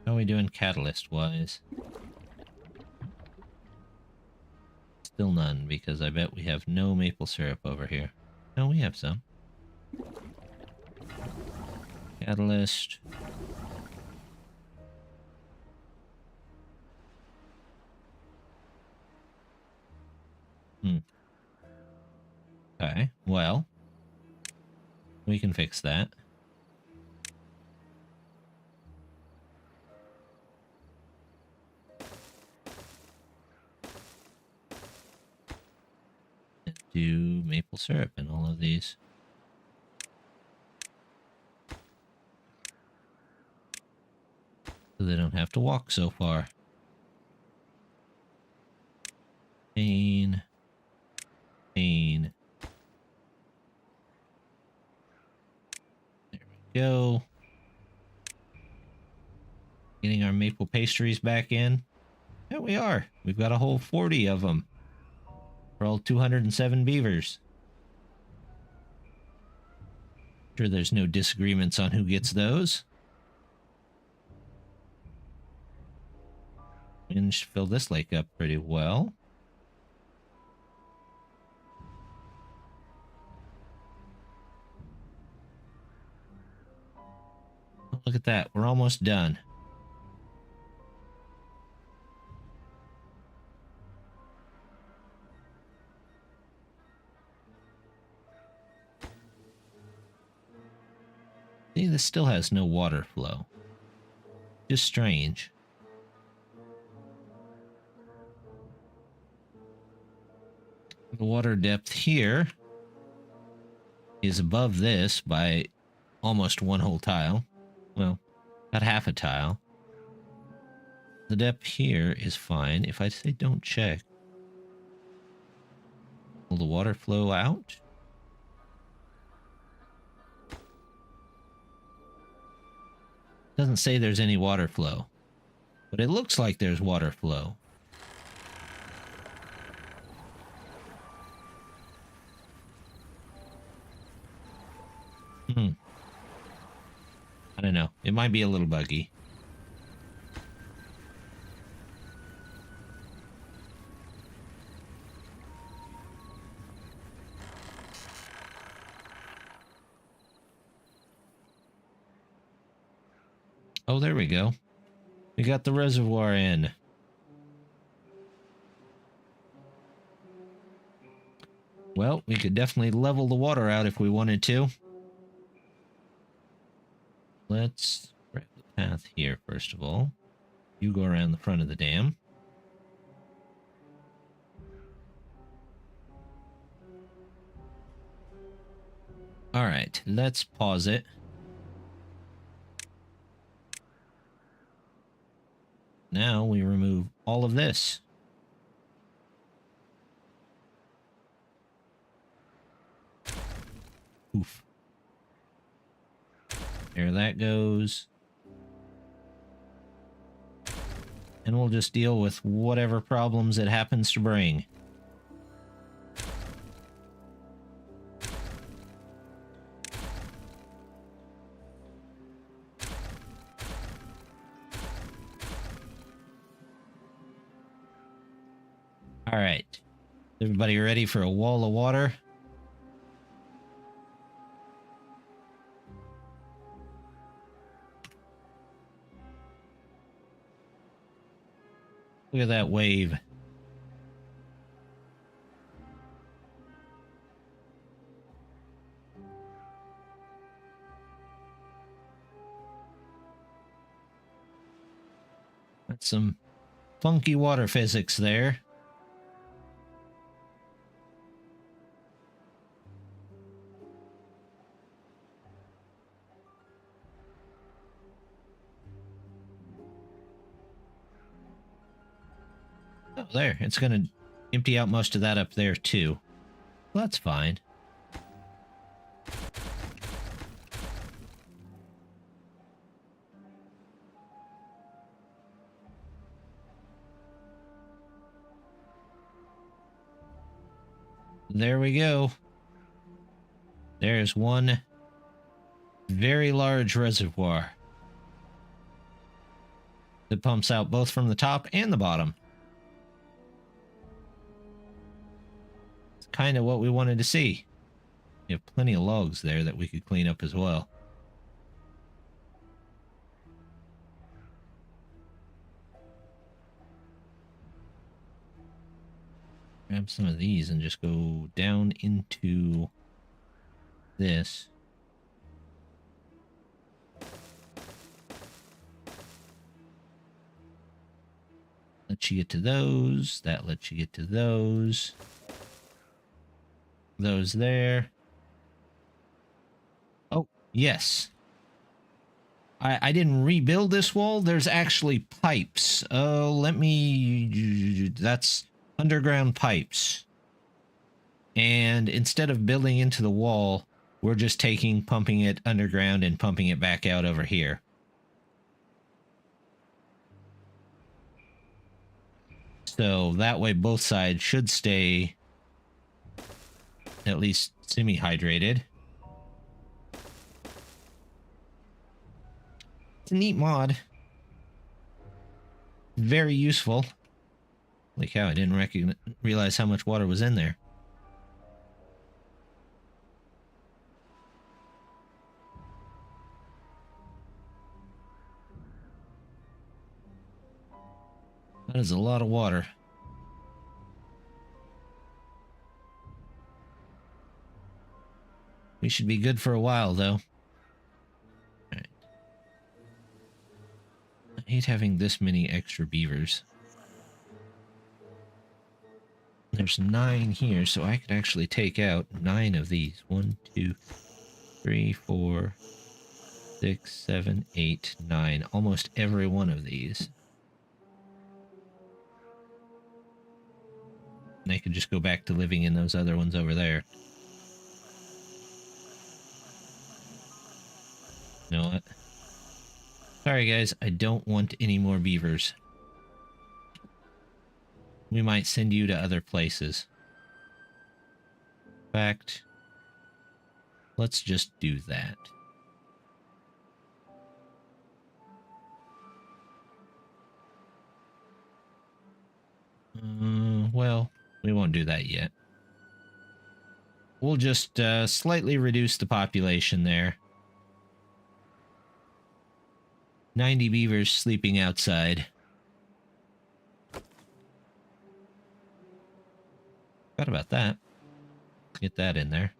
How are we doing catalyst-wise? Still none, because I bet we have no maple syrup over here. No, we have some. Catalyst. Okay, well, we can fix that. Do maple syrup in all of these. So they don't have to walk so far. Pain. Pain. There we go. Getting our maple pastries back in. There we are. We've got a whole 40 of them. For all 207 beavers. Sure there's no disagreements on who gets those. And fill this lake up pretty well. Look at that. We're almost done. See, this still has no water flow. Just strange. The water depth here is above this by almost one whole tile. Well, about half a tile. The depth here is fine. If I say don't check, will the water flow out? Doesn't say there's any water flow, but it looks like there's water flow. I don't know. It might be a little buggy. Oh, there we go. We got the reservoir in. Well, we could definitely level the water out if we wanted to. Let's grab the path here, first of all. You go around the front of the dam. All right, let's pause it. Now we remove all of this. Oof. There that goes. And we'll just deal with whatever problems it happens to bring. All right. Everybody ready for a wall of water? Look at that wave. That's some funky water physics there. Oh, there. It's going to empty out most of that up there, too. Well, that's fine. There we go. There's one very large reservoir that pumps out both from the top and the bottom. It's kind of what we wanted to see. We have plenty of logs there that we could clean up as well. Grab some of these and just go down into this. Lets you get to those. That lets you get to those. Those there. Oh, yes. I didn't rebuild this wall. There's actually pipes. Oh, let me... That's underground pipes. And instead of building into the wall, we're just pumping it underground and pumping it back out over here. So that way both sides should stay at least semi-hydrated. It's a neat mod. Very useful. Like how I didn't realize how much water was in there. That is a lot of water. We should be good for a while, though. Alright. I hate having this many extra beavers. There's 9 here, so I could actually take out 9 of these. 1, 2, 3, 4, 6, 7, 8, 9. Almost every one of these. And they could just go back to living in those other ones over there. You know what? Sorry guys, I don't want any more beavers. We might send you to other places. In fact, let's just do that. Well, we won't do that yet. We'll just slightly reduce the population there. 90 beavers sleeping outside. Forgot about that. Get that in there.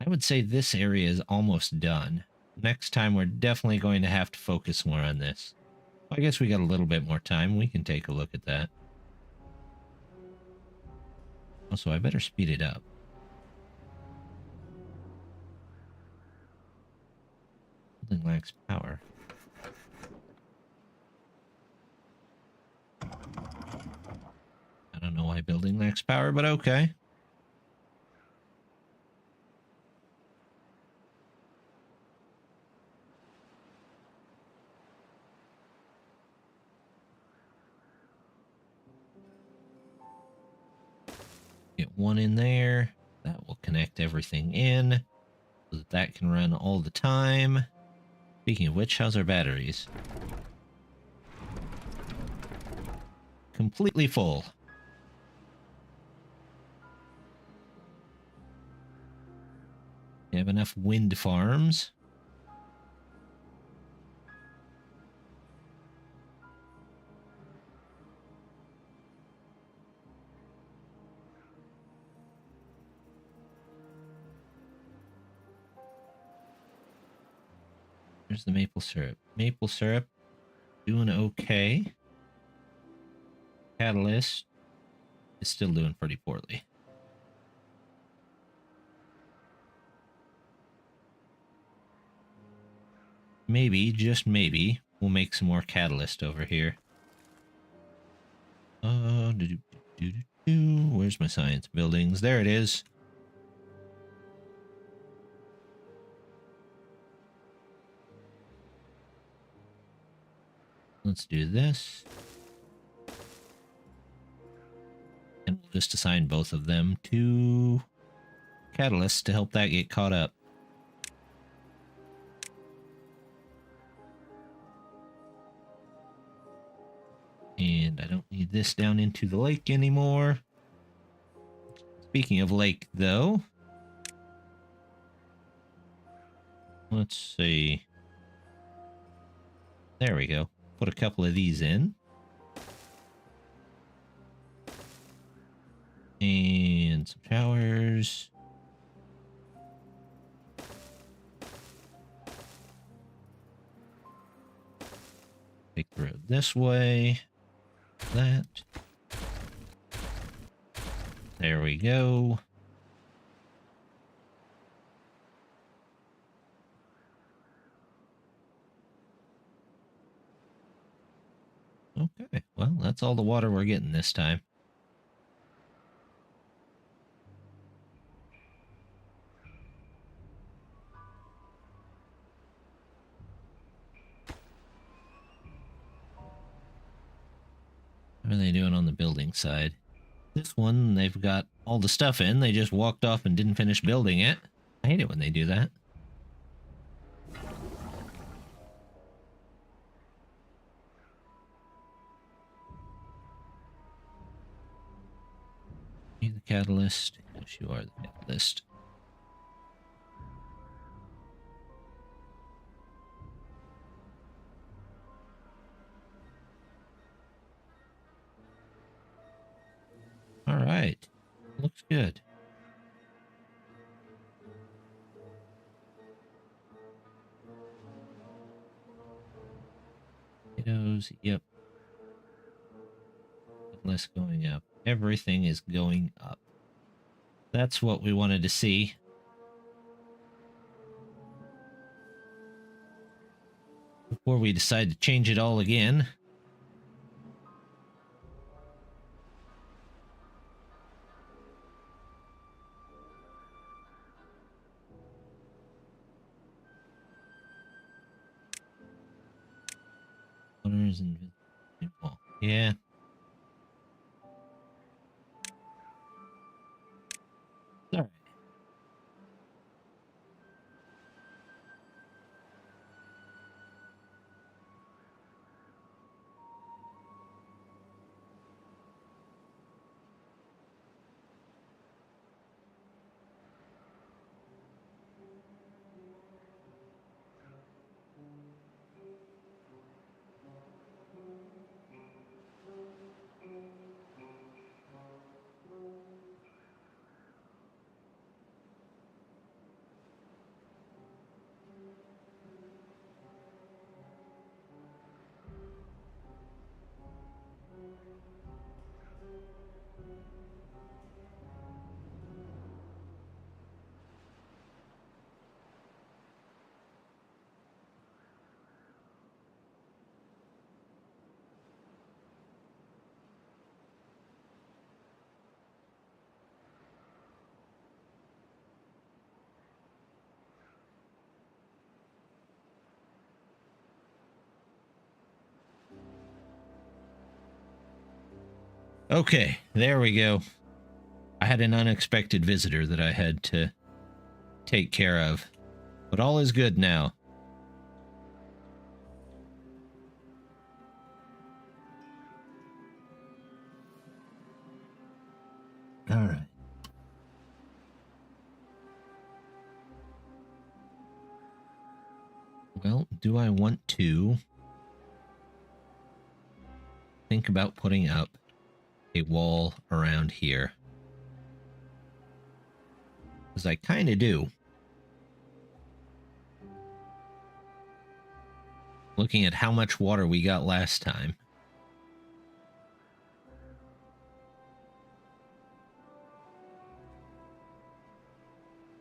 I would say this area is almost done. Next time we're definitely going to have to focus more on this. I guess we got a little bit more time. We can take a look at that. Also, I better speed it up. Building lacks power. I don't know why building lacks power, but okay. Get one in there. That will connect everything in so that that can run all the time. Speaking of which, how's our batteries? Completely full. You have enough wind farms. There's the maple syrup. Maple syrup doing okay. Catalyst is still doing pretty poorly. Maybe, just maybe, we'll make some more catalyst over here. Where's my science buildings? There it is. Let's do this. And we'll just assign both of them to catalysts to help that get caught up. And I don't need this down into the lake anymore. Speaking of lake, though, let's see. There we go. Put a couple of these in. And some showers. Take the road this way. That. There we go. Okay, well, that's all the water we're getting this time. What are they doing on the building side? This one, they've got all the stuff in. They just walked off and didn't finish building it. I hate it when they do that. You the catalyst? Yes, you are the catalyst. All right. Looks good. Potatoes, yep. Less going up. Everything is going up. That's what we wanted to see. Before we decide to change it all again. Owners and well, yeah. All right. Okay, there we go. I had an unexpected visitor that I had to take care of. But all is good now. All right. Well, do I want to think about putting up a wall around here? Because I kind of do. Looking at how much water we got last time.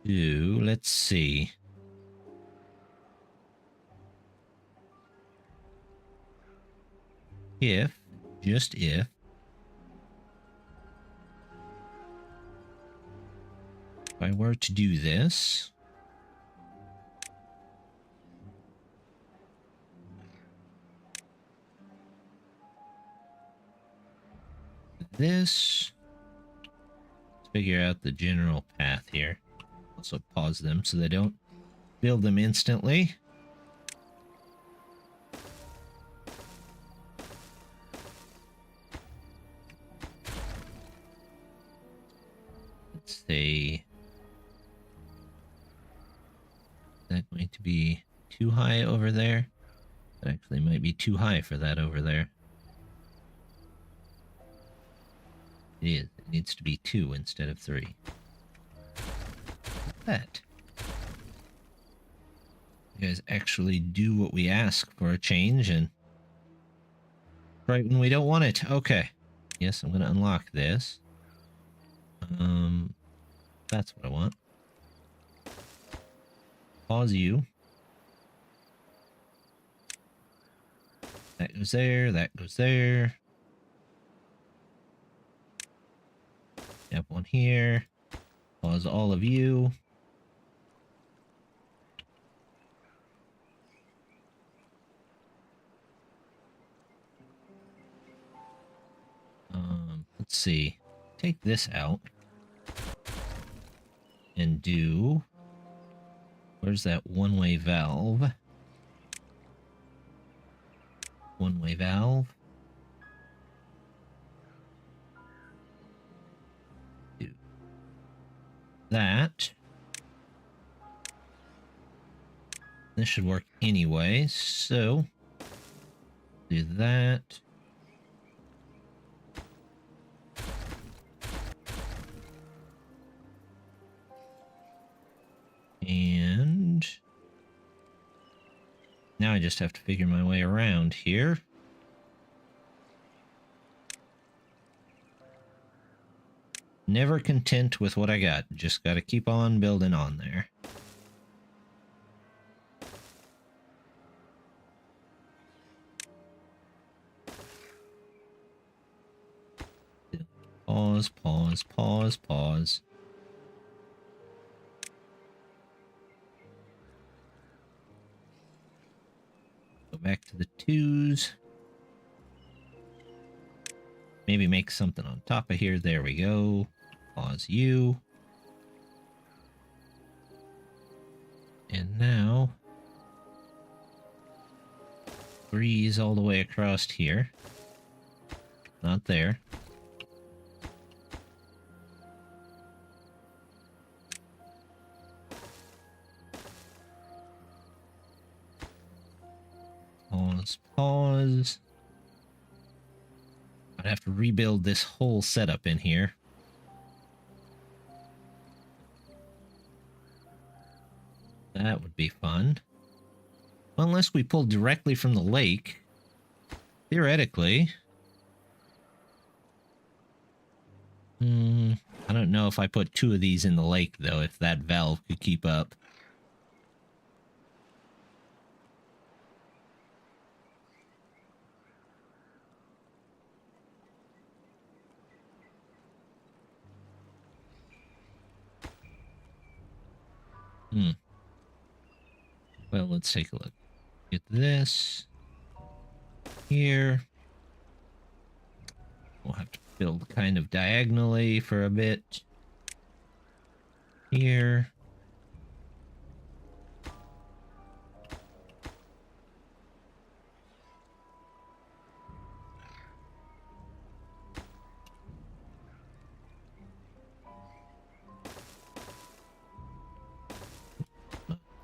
Let's see. Just if I were to do this, let's figure out the general path here. Also pause them so they don't build them instantly. Let's say, is that going to be too high over there? That actually might be too high for that over there. It is. It needs to be 2 instead of 3. That. You guys actually do what we ask for a change, and right when we don't want it. Okay. Yes, I'm going to unlock this. That's what I want. Pause you. That goes there. That goes there. Have one here. Pause all of you. Let's see. Take this out. And do... Where's that one-way valve? One-way valve. Do that. This should work anyway, so... Do that. And now I just have to figure my way around here. Never content with what I got. Just got to keep on building on there. Pause, pause, pause, pause. Go back to the 2s. Maybe make something on top of here. There we go. Pause you. And now, breeze all the way across here. Not there. Pause, pause. I'd have to rebuild this whole setup in here. That would be fun. Well, unless we pull directly from the lake. Theoretically. I don't know if I put 2 of these in the lake, though, if that valve could keep up. Well, let's take a look. Get this here. We'll have to build kind of diagonally for a bit. Here.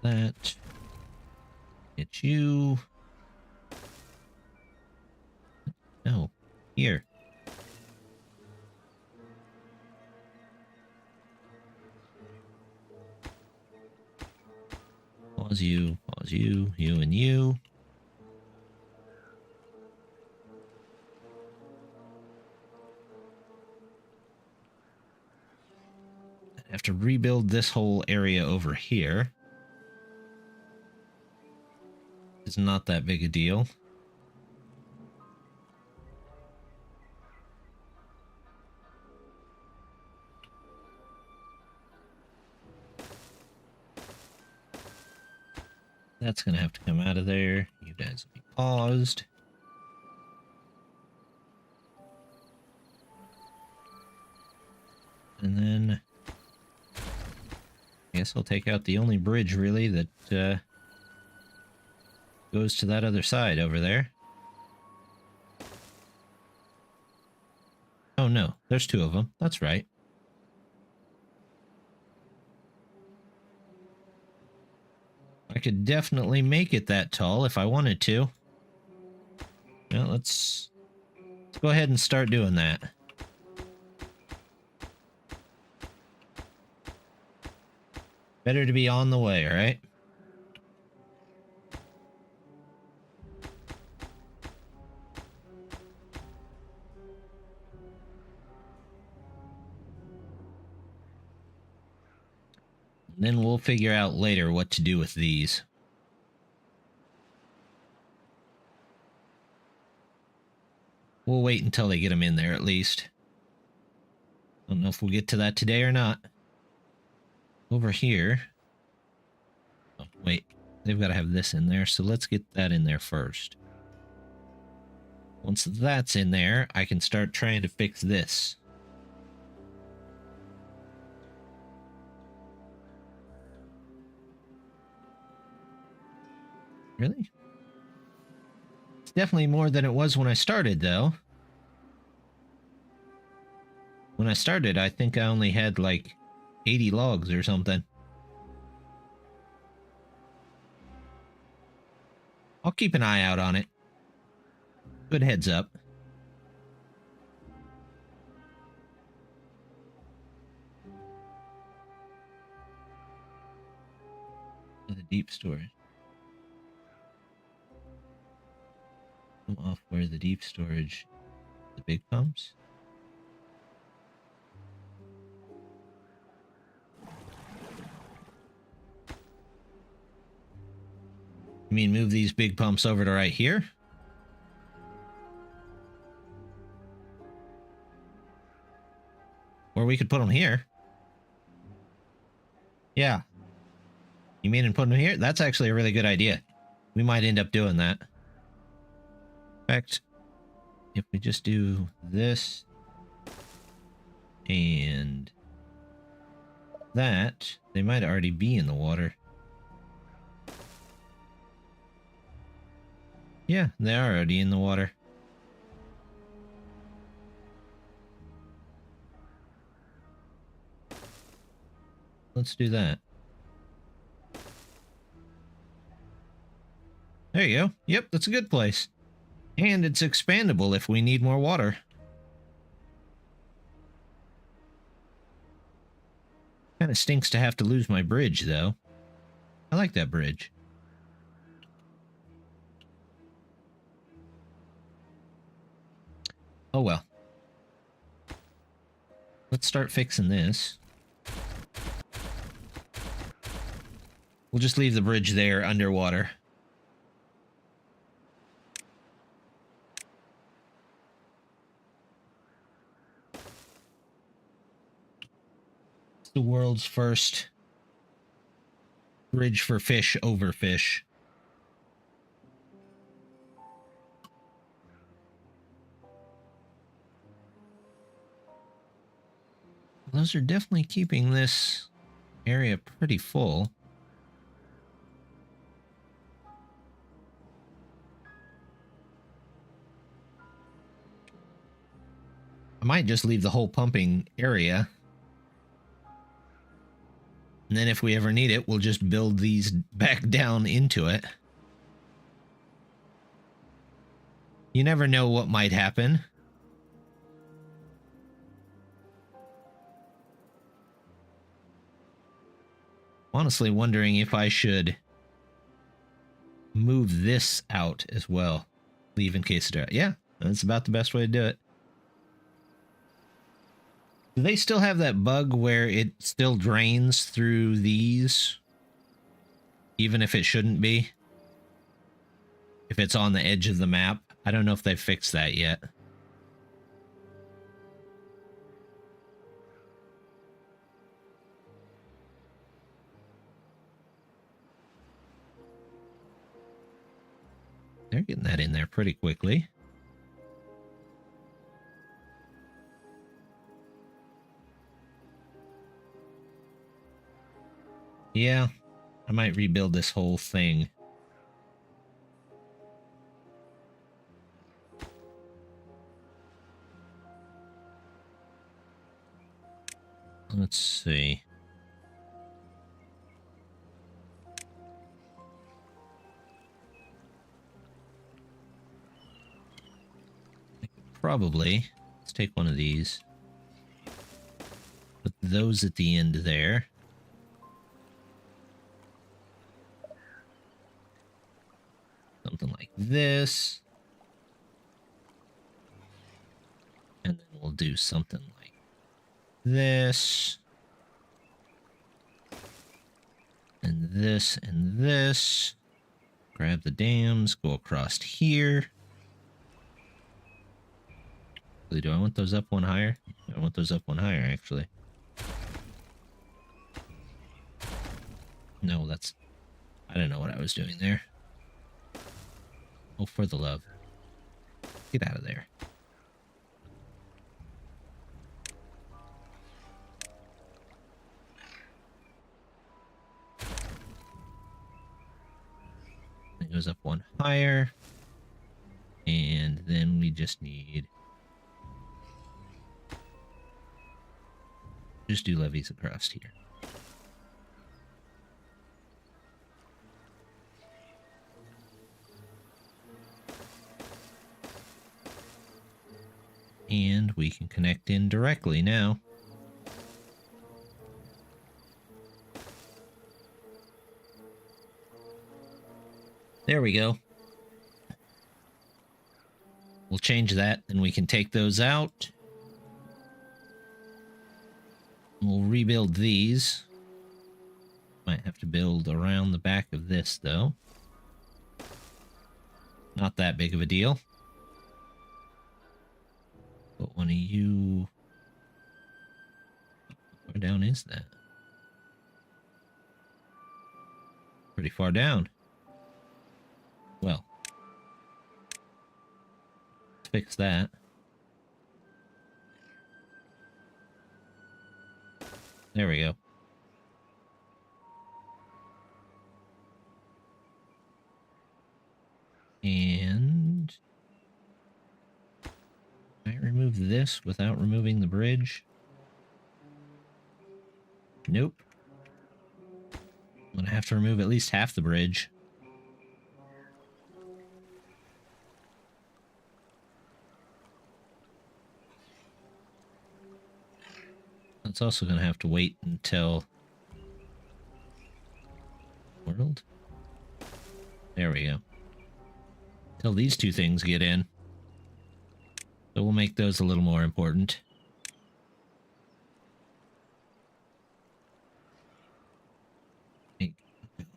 That. Get you. No. Here. Pause you, you and you. I have to rebuild this whole area over here. It's not that big a deal. That's going to have to come out of there. You guys will be paused. And then I guess I'll take out the only bridge, really, that goes to that other side over there. Oh, no. There's 2 of them. That's right. I could definitely make it that tall if I wanted to. Well, let's go ahead and start doing that. Better to be on the way, right? Then we'll figure out later what to do with these. We'll wait until they get them in there, at least. Don't know if we'll get to that today or not. Over here. Oh, wait. They've got to have this in there, so let's get that in there first. Once that's in there, I can start trying to fix this. Really? It's definitely more than it was when I started, though. When I started, I think I only had like 80 logs or something. I'll keep an eye out on it. Good heads up. deep storage. Come off where the deep storage, the big pumps. You mean move these big pumps over to right here? Or we could put them here. Yeah. You mean and put them here? That's actually a really good idea. We might end up doing that. In fact, if we just do this and that, they might already be in the water. Yeah, they are already in the water. Let's do that. There you go. Yep, that's a good place. And it's expandable if we need more water. Kind of stinks to have to lose my bridge, though. I like that bridge. Oh well. Let's start fixing this. We'll just leave the bridge there underwater. It's the world's first bridge for fish over fish. Those are definitely keeping this area pretty full. I might just leave the whole pumping area. And then if we ever need it, we'll just build these back down into it. You never know what might happen. Honestly wondering if I should move this out as well. Leave in case it... Yeah, that's about the best way to do it. Do they still have that bug where it still drains through these? Even if it shouldn't be? If it's on the edge of the map? I don't know if they've fixed that yet. They're getting that in there pretty quickly. Yeah, I might rebuild this whole thing. Let's see. Probably. Let's take one of these. Put those at the end there. Something like this. And then we'll do something like this. And this and this. Grab the dams, go across here. Do I want those up one higher? I want those up one higher, actually. No, that's... I don't know what I was doing there. Oh, for the love. Get out of there. It goes up one higher. And then we just need... just do levees across here. And we can connect in directly now. There we go. We'll change that, and we can take those out. We'll rebuild these. Might have to build around the back of this, though. Not that big of a deal. Put one of you... Where down is that? Pretty far down. Well. Let's fix that. There we go. And... Can I remove this without removing the bridge? Nope. I'm gonna have to remove at least half the bridge. That's also gonna have to wait until... World? There we go. Till these two things get in. So we'll make those a little more important.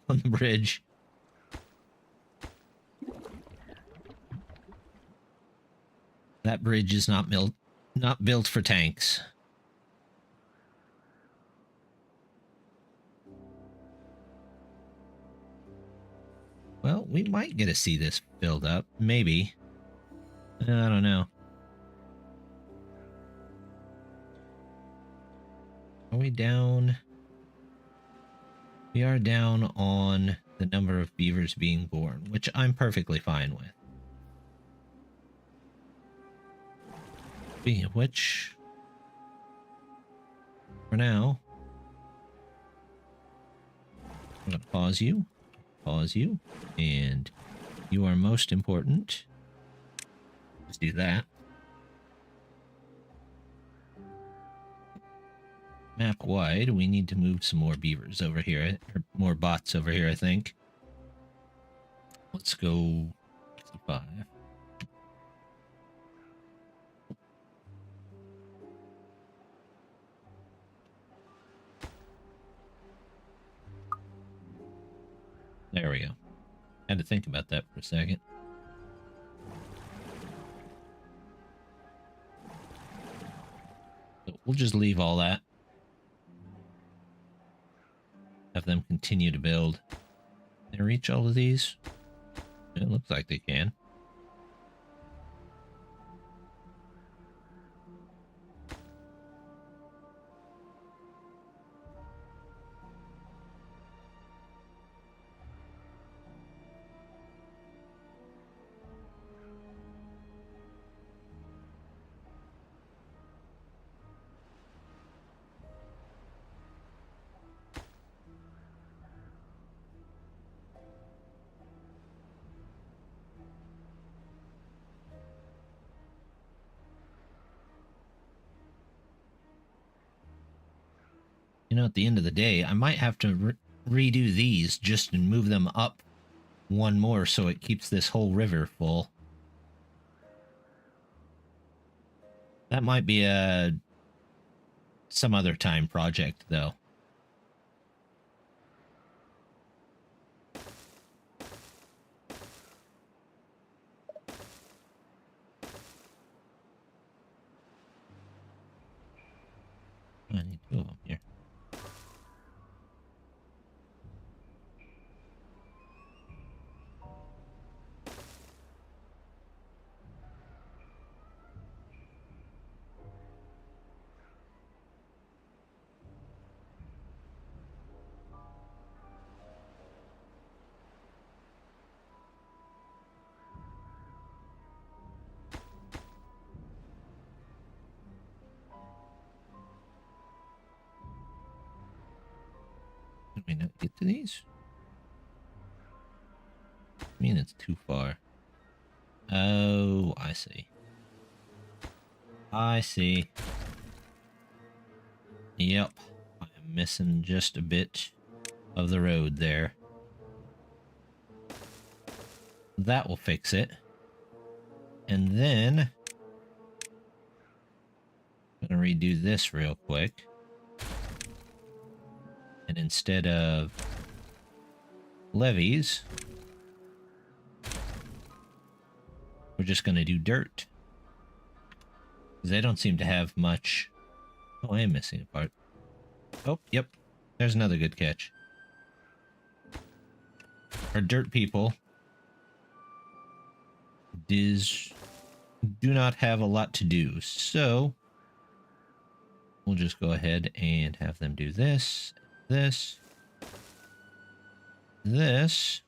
On the bridge. That bridge is not built for tanks. Well, we might get to see this build up. Maybe. I don't know. Are we down? We are down on the number of beavers being born, which I'm perfectly fine with. Speaking of which, for now, I'm going to pause you, and you are most important. Let's do that. Map wide, we need to move some more beavers over here, or more bots over here, I think. Let's go 65. There we go. Had to think about that for a second. So we'll just leave all that. Have them continue to build. Can they reach all of these? It looks like they can. You know, at the end of the day, I might have to redo these just and move them up one more so it keeps this whole river full. That might be a some other time project, though. I need two of them here. Did we not get to these? I mean, it's too far. Oh, I see. I see. Yep. I am missing just a bit of the road there. That will fix it. And then I'm going to redo this real quick. And instead of levees, we're just going to do dirt. Because they don't seem to have much. Oh, I am missing a part. Oh, yep. There's another good catch. Our dirt people do not have a lot to do. So we'll just go ahead and have them do this, this, this.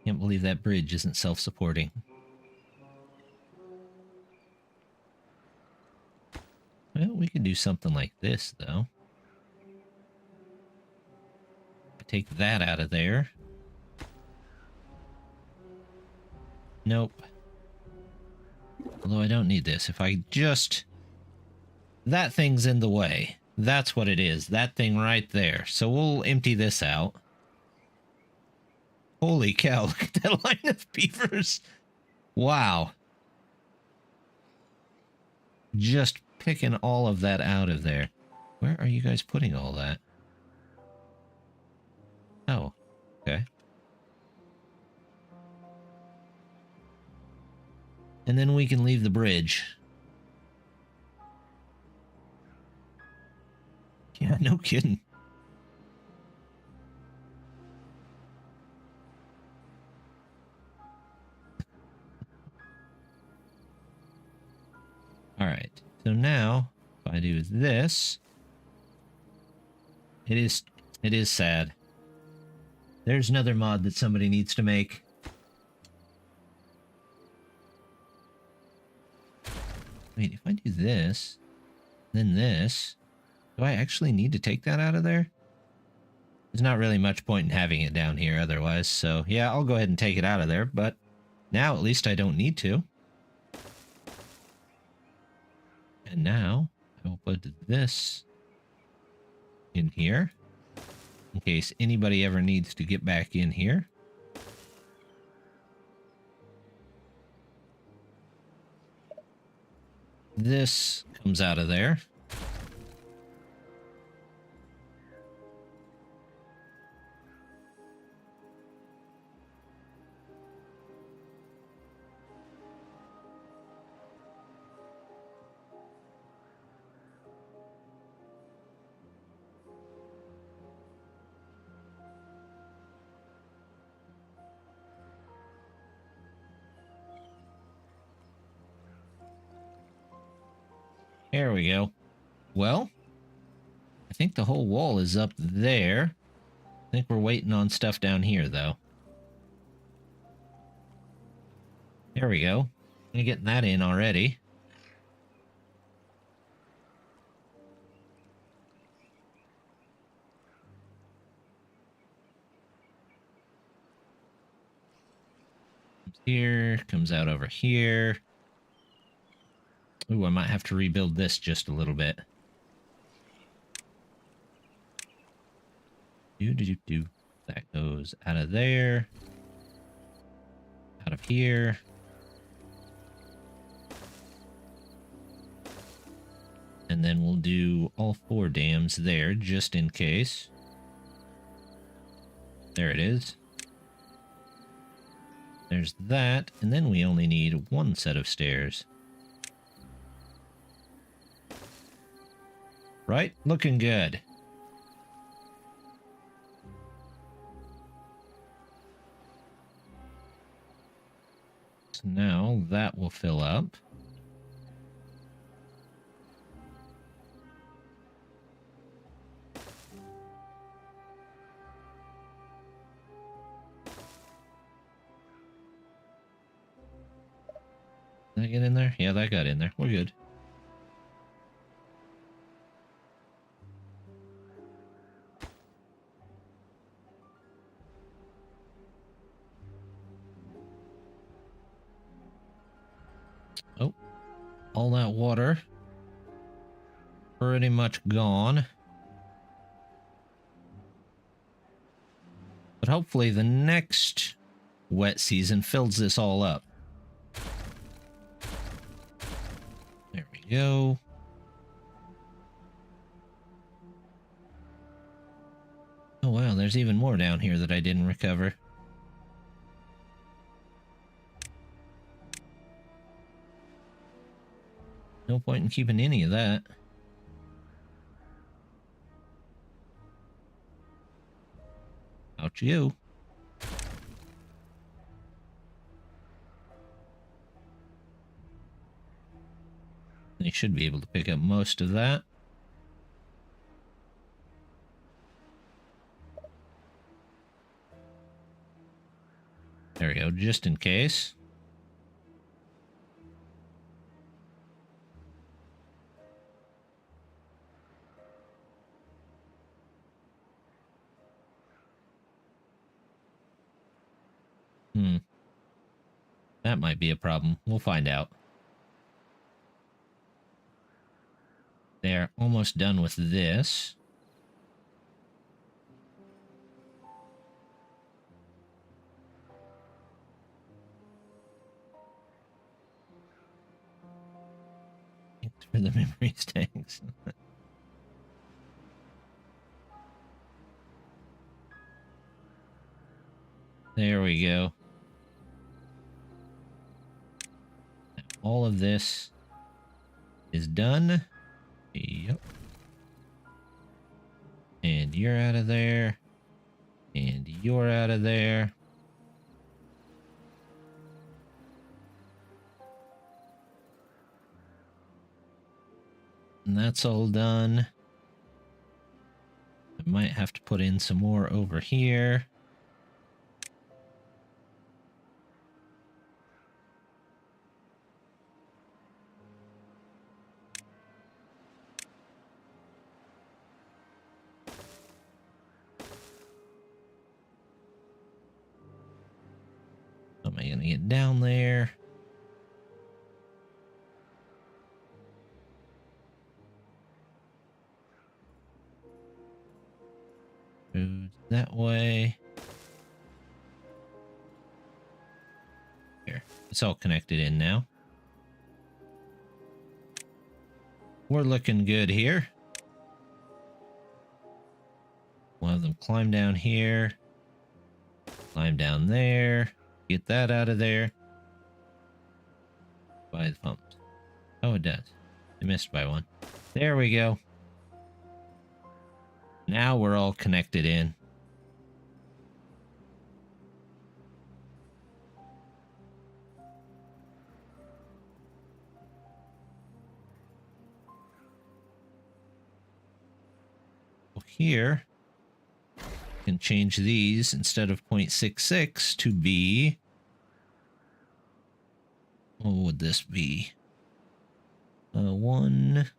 Can't believe that bridge isn't self-supporting. Well, we can do something like this, though. Take that out of there. Nope. Although I don't need this. If I just... That thing's in the way. That's what it is. That thing right there. So we'll empty this out. Holy cow, look at that line of beavers. Wow. Just picking all of that out of there. Where are you guys putting all that? Oh, okay. And then we can leave the bridge. Yeah, no kidding. All right. So now, if I do this, it is sad. There's another mod that somebody needs to make. Wait, if I do this, then this, do I actually need to take that out of there? There's not really much point in having it down here otherwise, so yeah, I'll go ahead and take it out of there, but now at least I don't need to. And now I will put this in here in case anybody ever needs to get back in here. This comes out of there. There we go. Well, I think the whole wall is up there. I think we're waiting on stuff down here, though. There we go. I'm getting that in already. Comes here, comes out over here. Ooh, I might have to rebuild this just a little bit. Do. That goes out of there. Out of here. And then we'll do all 4 dams there, just in case. There it is. There's that, and then we only need 1 set of stairs. Right? Looking good. So now that will fill up. Did that get in there? Yeah, that got in there. We're good. Oh, all that water pretty much gone. But hopefully the next wet season fills this all up. There we go. Oh wow, there's even more down here that I didn't recover. No point in keeping any of that. Out you. They should be able to pick up most of that. There we go, just in case. That might be a problem. We'll find out. They're almost done with this. Thanks for the memory tanks. There we go. All of this is done. Yep. And you're out of there. And you're out of there. And that's all done. I might have to put in some more over here. How am I going to get down there? Goes that way. Here. It's all connected in now. We're looking good here. We'll have them climb down here. Climb down there. Get that out of there. By the pumps. Oh, it does. I missed by one. There we go. Now we're all connected in. Here, can change these instead of 0.66 to be, what would this be? 1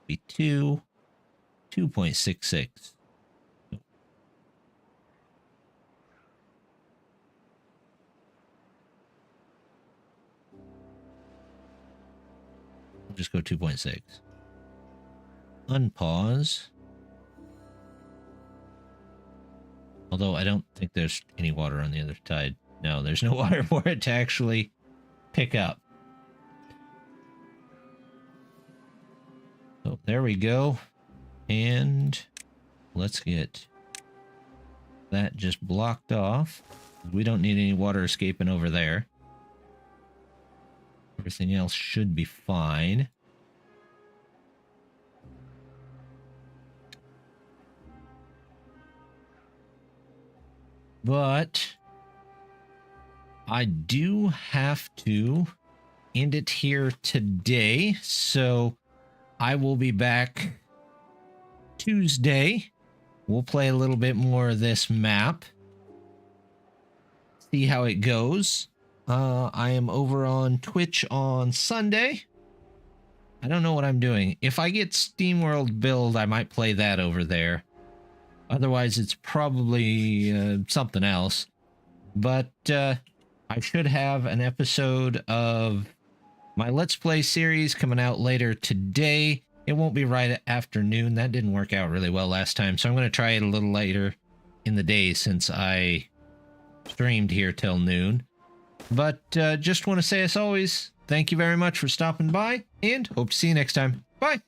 be 2.66. We'll just go 2.6. Unpause. Although I don't think there's any water on the other side. No, there's no water for it to actually pick up. So there we go. And let's get that just blocked off. We don't need any water escaping over there. Everything else should be fine. But I do have to end it here today. So I will be back Tuesday. We'll play a little bit more of this map. See how it goes. I am over on Twitch on Sunday. I don't know what I'm doing. If I get SteamWorld Build, I might play that over there. Otherwise, it's probably something else. But I should have an episode of my Let's Play series coming out later today. It won't be right at afternoon. That didn't work out really well last time, so I'm going to try it a little later in the day since I streamed here till noon. But just want to say, as always, thank you very much for stopping by, and hope to see you next time. Bye!